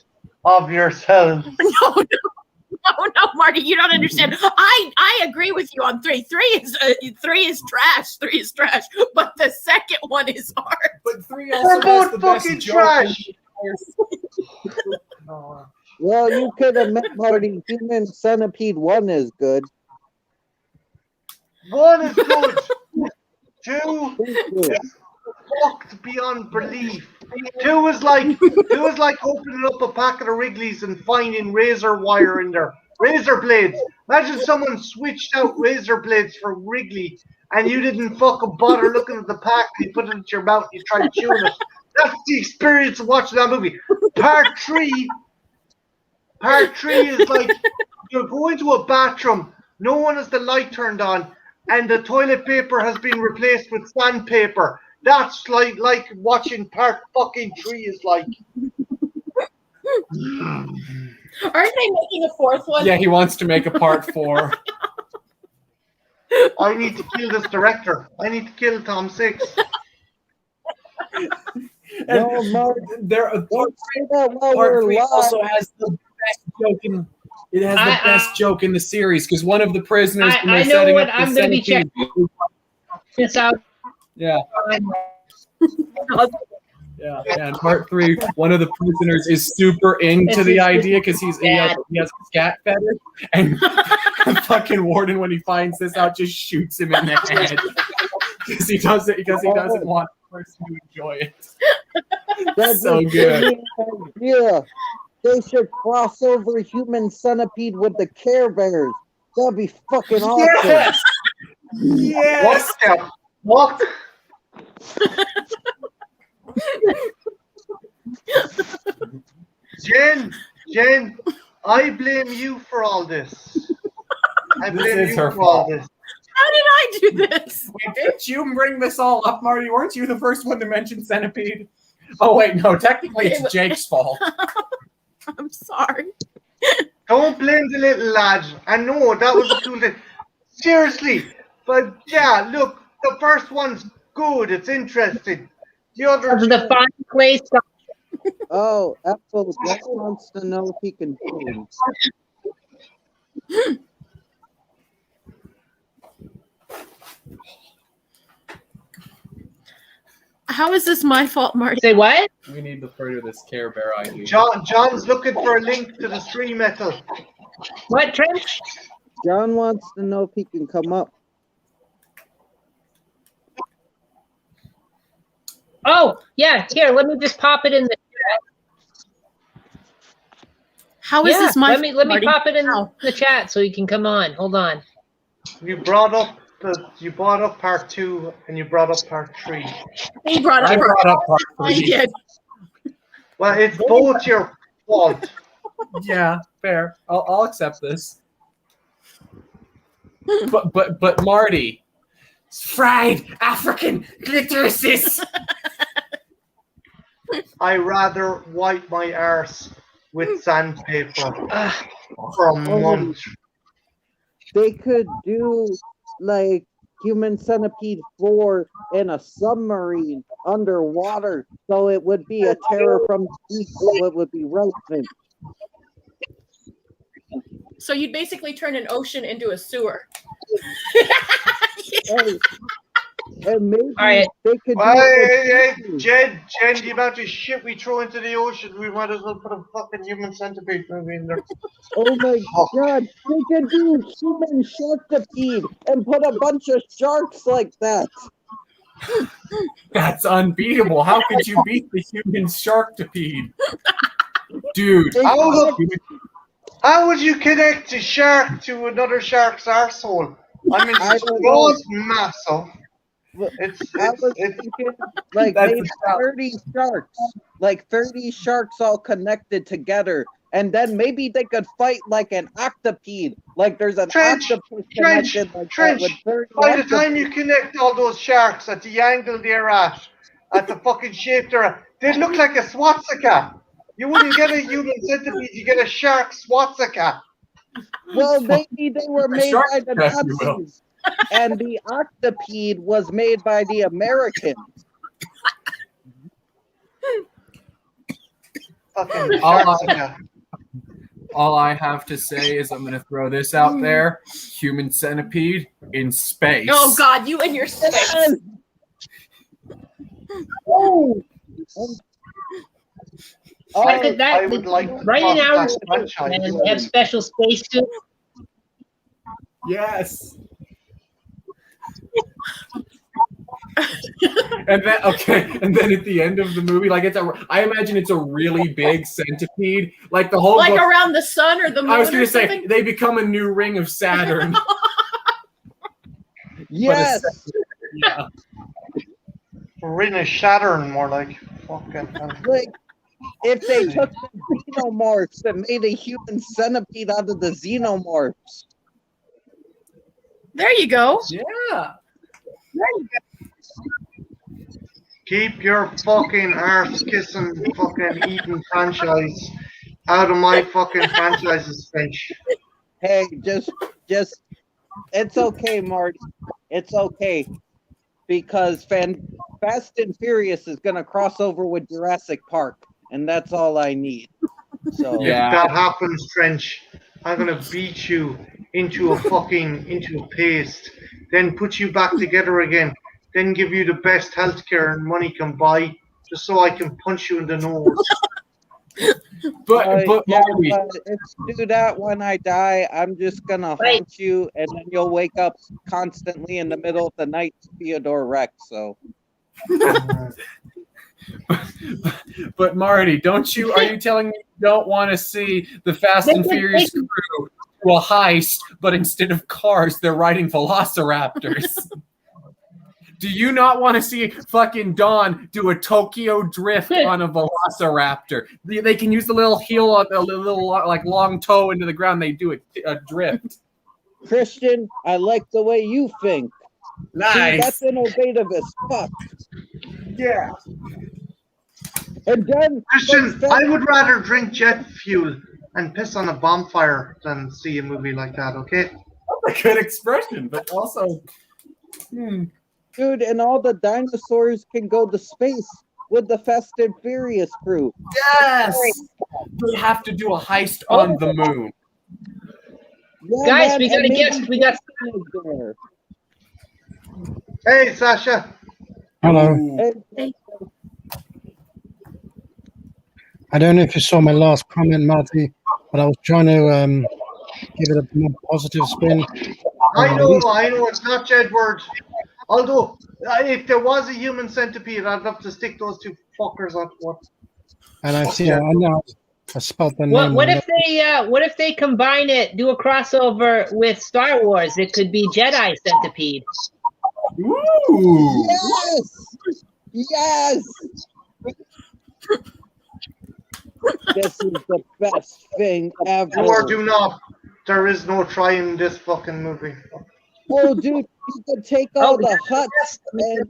of yourselves. No, Marty, you don't understand. I agree with you on 3. 3 is trash. 3 is trash. But the second one is art. But 3 also has the fucking best trash. Well, you could have met Marty. Human Centipede 1 is good. 1 is good. 2 is fucked beyond belief. 2 is like opening up a packet of Wrigley's and finding razor wire in there. Razor blades. Imagine someone switched out razor blades for Wrigley and you didn't fucking bother looking at the pack. You put it into your mouth, you tried chewing it. That's the experience of watching that movie. Part 3 is like you're going to a bathroom, no one has the light turned on, and the toilet paper has been replaced with sandpaper. That's like watching part fucking 3 is like. Aren't they making a 4th one? Yeah, he wants to make a part 4. I need to kill this director. I need to kill Tom Six. No, Mark, don't say that while Part we're 3 live. also has the best joke in. It has the best joke in the series because one of the prisoners. I know what I'm going to be checking this out. Yeah. Yeah, and part 3, one of the prisoners is super into the idea because he has a scat fetish, and the fucking warden, when he finds this out, just shoots him in the head because he doesn't want the person to enjoy it. That's so good. Yeah, they should cross over Human Centipede with the Care Bears. That'd be fucking awesome. Yes. Yes. What? Jen, I blame you for all this. I blame is you her for all fault. this. How did I do this? Wait, didn't you bring this all up, Marty? Weren't you the first one to mention Centipede? Oh, wait, no. Technically, it's Jake's fault. I'm sorry. Don't blame the little lad. I know that was a cool thing. Seriously, but yeah, look, the first one's good. It's interesting. The other The fine place. Oh, Apple Jack wants to know if he can change. How is this my fault, Marty? Say what? We need to further this Care Bear ID. John's looking for a link to the stream metal. What, Trench? John wants to know if he can come up. Oh, yeah. Here, let me just pop it in the chat. How is this my let me Marty? pop it in How? the chat so you can come on. Hold on. You brought up part 2 and you brought up part 3. He brought I up brought up part I 3. did. Well, it's both your fault. Yeah, fair. I'll accept this. But Marty, fried African clitorises. I rather wipe my arse with sandpaper for a month. They could do like Human Centipede 4 in a submarine underwater, so it would be a terror from the deep, so it would be relevant. So you'd basically turn an ocean into a sewer. And maybe All right. they could do Hey, Jen, the amount of shit we throw into the ocean, we might as well put a fucking Human Centipede movie in there. Oh my god, they could do Human Sharktipede and put a bunch of sharks like that. That's unbeatable. How could you beat the human sharktipede? Dude. How would you connect a shark to another shark's arsehole? I mean, I it's don't know. massive. I was thinking, like, That's maybe 30 sharks. Like, 30 sharks all connected together. And then maybe they could fight like an octopede. Like, there's an octopus connected like that with 30 By the time you connect all those sharks at the angle they're at the fucking shape they're at, they look like a swastika. You wouldn't get a human centipede, you get a shark swastika. Well, maybe they were made by the Shark, you will. Nazis. And the octopede was made by the Americans. Fucking swastika. All I have to say is I'm going to throw this out there. Human centipede in space. Oh God, you and your space. Oh, Look at that. I would like to right in watch our that franchise. and they have special space suits. Yes. And then at the end of the movie, like I imagine it's a really big centipede, like the whole like book, around the sun or the moon. I was going to say they become a new ring of Saturn. Yes. Yeah. Ring of Saturn, more like fucking. Like, if they took the xenomorphs and made a human centipede out of the xenomorphs. There you go. Yeah. Keep your fucking arse kissing fucking eating franchise out of my fucking franchises, Finch. Hey, just, it's okay, Marty. It's okay. Because Fast and Furious is going to cross over with Jurassic Park, and that's all I need. So Yeah. If that happens, Trench, I'm gonna beat you into a paste, then put you back together again, then give you the best healthcare and money can buy, just so I can punch you in the nose. But yeah, Marty, but if you do that when I die, I'm just gonna haunt you, and then you'll wake up constantly in the middle of the night to Theodore Rex. So, but Marty, are you telling me you don't want to see the Fast and Furious crew do a heist, but instead of cars, they're riding velociraptors? Do you not want to see fucking Dawn do a Tokyo drift on a velociraptor? They can use the little heel on the little like long toe into the ground. They do a drift. Christian, I like the way you think. Nice. See, that's innovative as fuck. Yeah. And then, Christian, I would rather drink jet fuel and piss on a bonfire than see a movie like that, okay? That's a good expression, but also... Dude, and all the dinosaurs can go to space with the Fast and Furious crew. Yes! We have to do a heist on the moon. Yeah, Guys, man, we got and a maybe guest. We got. there. Hey, Sasha. Hello. And- I don't know if you saw my last comment, Marty, but I was trying to give it a more positive spin. I know, it's not Jedward. Although, if there was a human centipede, I'd love to stick those two fuckers on one. And I see, I know, I spelled the name. What if they combine it, do a crossover with Star Wars? It could be Jedi Centipede. Ooh! Yes! Yes! This is the best thing ever. Or do not. There is no trying this fucking movie. Oh, dude, you could take all the Hutts and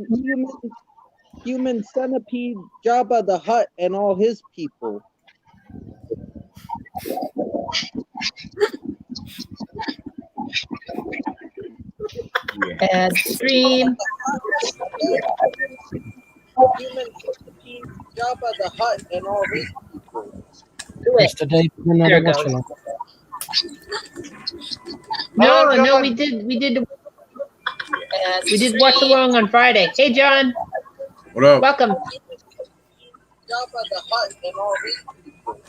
human centipede Jabba the Hutt and all his people. And stream. Human centipede Jabba the Hutt and all his people. Do it. Mr. David, There another it goes. watching. No, we did watch along on Friday. Hey, John. What up? Welcome. Jabba the Hutt and all his people.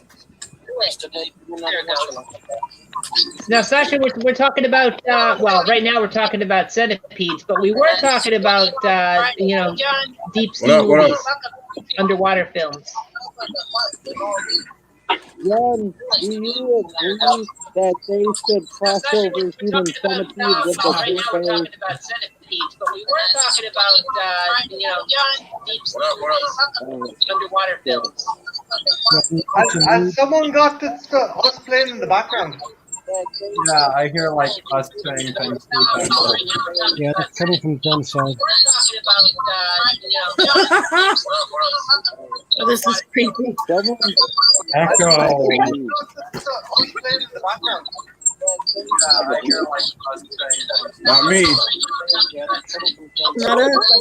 Now, Sasha, we're talking about well, right now we're talking about centipedes, but we were talking about deep sea What up? movies, underwater films. Jan, do you agree that they should cross over human centipede with the Right now we're vampires? talking about centipedes, but we were talking about deep sea movies, underwater films. Has someone got this, us playing in the background? Yeah, I hear like us saying things too. Yeah, that's coming from John's side. Oh, this is creepy. Someone, Echo. Us playing in the background. Yeah, I hear like us saying things. Not me. Not us.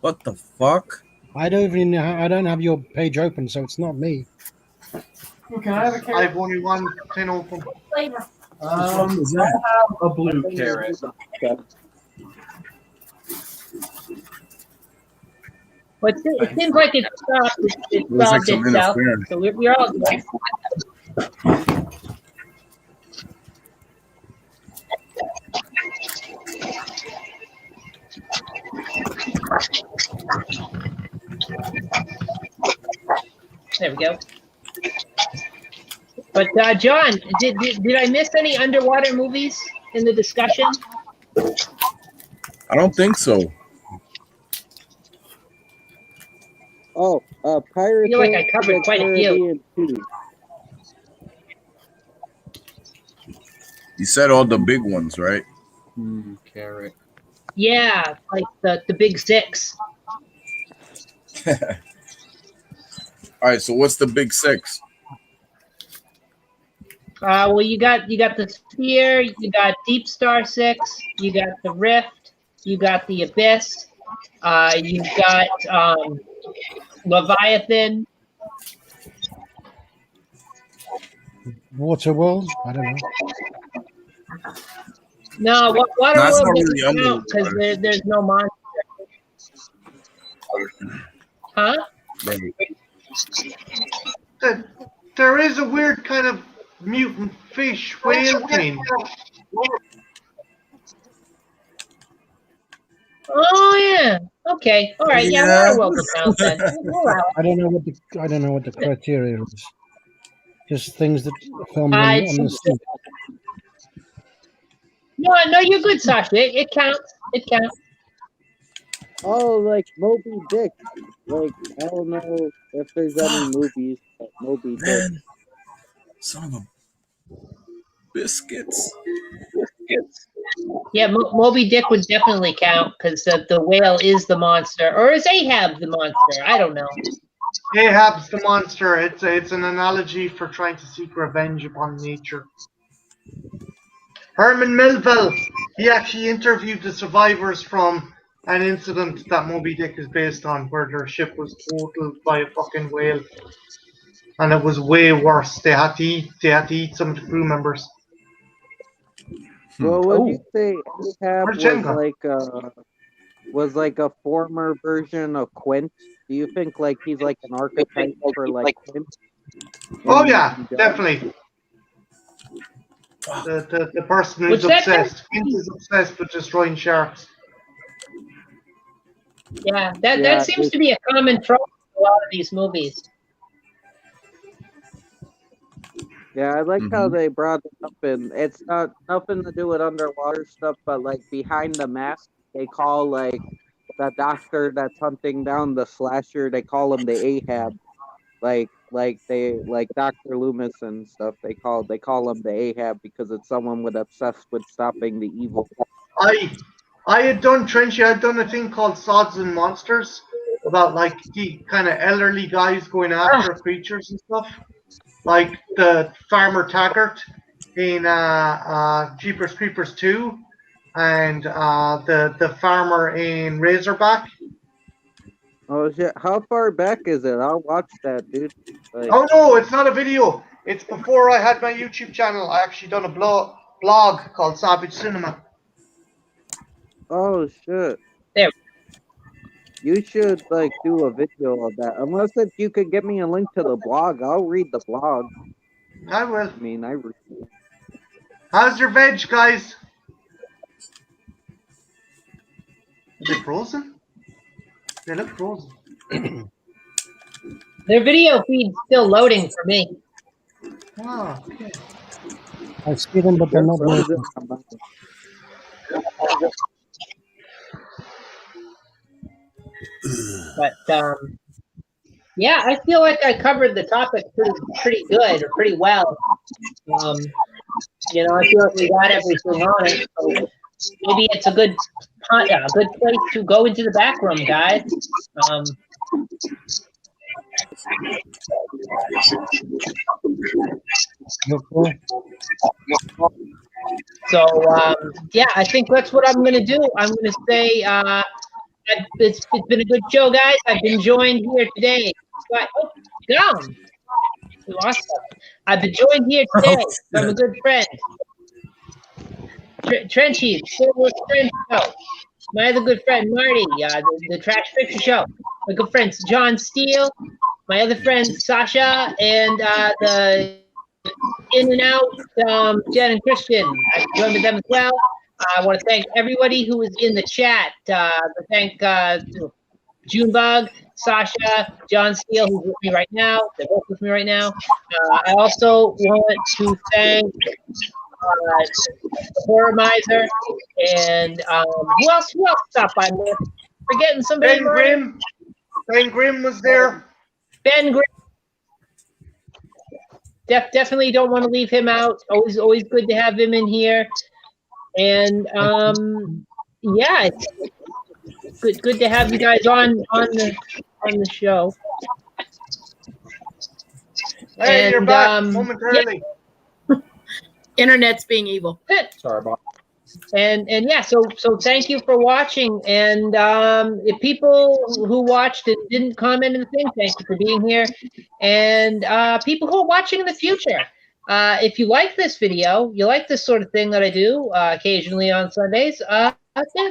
What the fuck? I don't have your page open, so it's not me. Can I have a carrot? I've only one thing open. I have a blue carrot. But it seems like it stopped. It Looks like solved some itself. interference. So we're all good. There we go. But John, did I miss any underwater movies in the discussion? I don't think so. Oh, I Pirates feel like of I covered the quite a few. Caribbean 2. You said all the big ones, right? Carrot. Yeah, like the big six. All right. So what's the big six? Well, you got the Sphere, you got Deep Star 6, you got the Rift, you got the Abyss, you got Leviathan. Waterworld? I don't know. No, No, that's Waterworld not doesn't really count because underwater. there's no monster. Huh? Right. There is a weird kind of mutant fish whale thing. Oh yeah. Okay. All right. Yeah, Yeah. Waterworld can count then. We'll allow it. I don't know what the criteria is. Just things that are filmed on It's- the sea. No, you're good, Sasha. It counts. It counts. Oh, like Moby Dick. Like, I don't know if there's any movies about Moby Dick. Man, son of a biscuits. Yeah, Moby Dick would definitely count because the whale is the monster, or is Ahab the monster? I don't know. Ahab's the monster. It's an analogy for trying to seek revenge upon nature. Herman Melville, he actually interviewed the survivors from an incident that Moby Dick is based on, where their ship was totaled by a fucking whale, and it was way worse. They had to eat some of the crew members. Well, would you say Ahab Where's Jenga? was like a former version of Quint? Do you think like he's like an archetype for like Quint? Oh yeah, definitely. The person who's What's that? obsessed. Quint is obsessed with destroying sharks. Yeah, that Yeah, seems to be a common trope in a lot of these movies. Yeah, I like how they brought it up, and it's not nothing to do with underwater stuff, but like behind the mask, they call like the doctor that's hunting down the slasher. They call him the Ahab, like they like Dr. Loomis and stuff. They call him the Ahab because it's someone with obsessed with stopping the evil. I had done Trenchy. I had done a thing called Sods and Monsters about like the kind of elderly guys going after creatures and stuff, like the Farmer Taggart in Jeepers Creepers 2, and the farmer in Razorback. Oh shit! How far back is it? I'll watch that, dude. Like, Oh no, it's not a video. It's before I had my YouTube channel. I actually done a blog called Savage Cinema. oh shit! There. You should like do a video of that. Unless if you could get me a link to the blog, I'll read the blog. I will. I mean, I read it. How's your veg, guys? Is it frozen? They look frozen. Their video feed's still loading for me. Oh, okay. I see them, but they're not working. But yeah, I feel like I covered the topic pretty good or pretty well. You know, I feel like we got everything on it. So maybe it's a good place to go into the back room, guys. So yeah, I think that's what I'm gonna do. I'm gonna say it's been a good show, guys. I've been joined here today. Gone. We lost them. I've been joined here today from a good friend, Trenchy, Silver Friend Show. My other good friend Marty, the Trash Picture Show. My good friends John Steele, my other friend Sasha, and the In and Out Jen and Christian. I've joined with them as well. I want to thank everybody who was in the chat. Thank Junebug, Sasha, John Steele, who's with me right now. They're both with me right now. I also want to thank the Horror Miser and who else? Who else stopped by? Forgetting somebody. Ben Grimm. Ben Grimm was there. Ben Grimm. Definitely don't want to leave him out. Always good to have him in here. And yeah, it's good to have you guys on the show. Hey, And, you're back momentarily. Internet's being evil. Sorry about. And yeah, so thank you for watching. And if people who watched and didn't comment in the thing, thank you for being here. And people who are watching in the future, if you like this video, you like this sort of thing that I do occasionally on Sundays,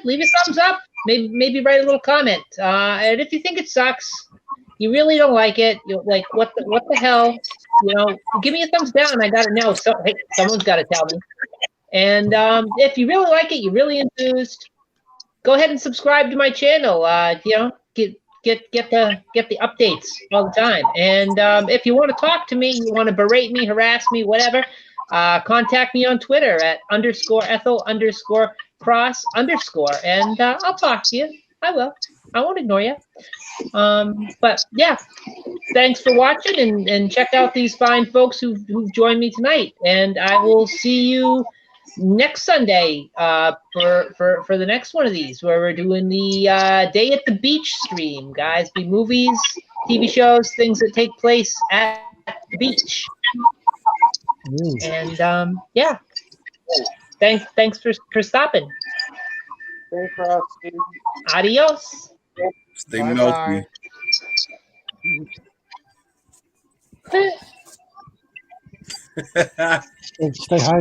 leave a thumbs up. Maybe write a little comment. And if you think it sucks, you really don't like it, you're like, what the hell? You know, give me a thumbs down. I gotta know. Hey, someone's got to tell me. And if you really like it, you're really enthused, go ahead and subscribe to my channel. You know, get the updates all the time. And if you want to talk to me, you want to berate me, harass me, whatever, contact me on Twitter at _Ethel_Cross_, and I'll talk to you. I will. I won't ignore you. But yeah, thanks for watching, and check out these fine folks who've joined me tonight. And I will see you next Sunday for the next one of these, where we're doing the Day at the Beach stream, guys. Be movies, TV shows, things that take place at the beach. And yeah, thanks for stopping. Thanks for asking. Adios. Stay Bye-bye. melty. Stay hydrated.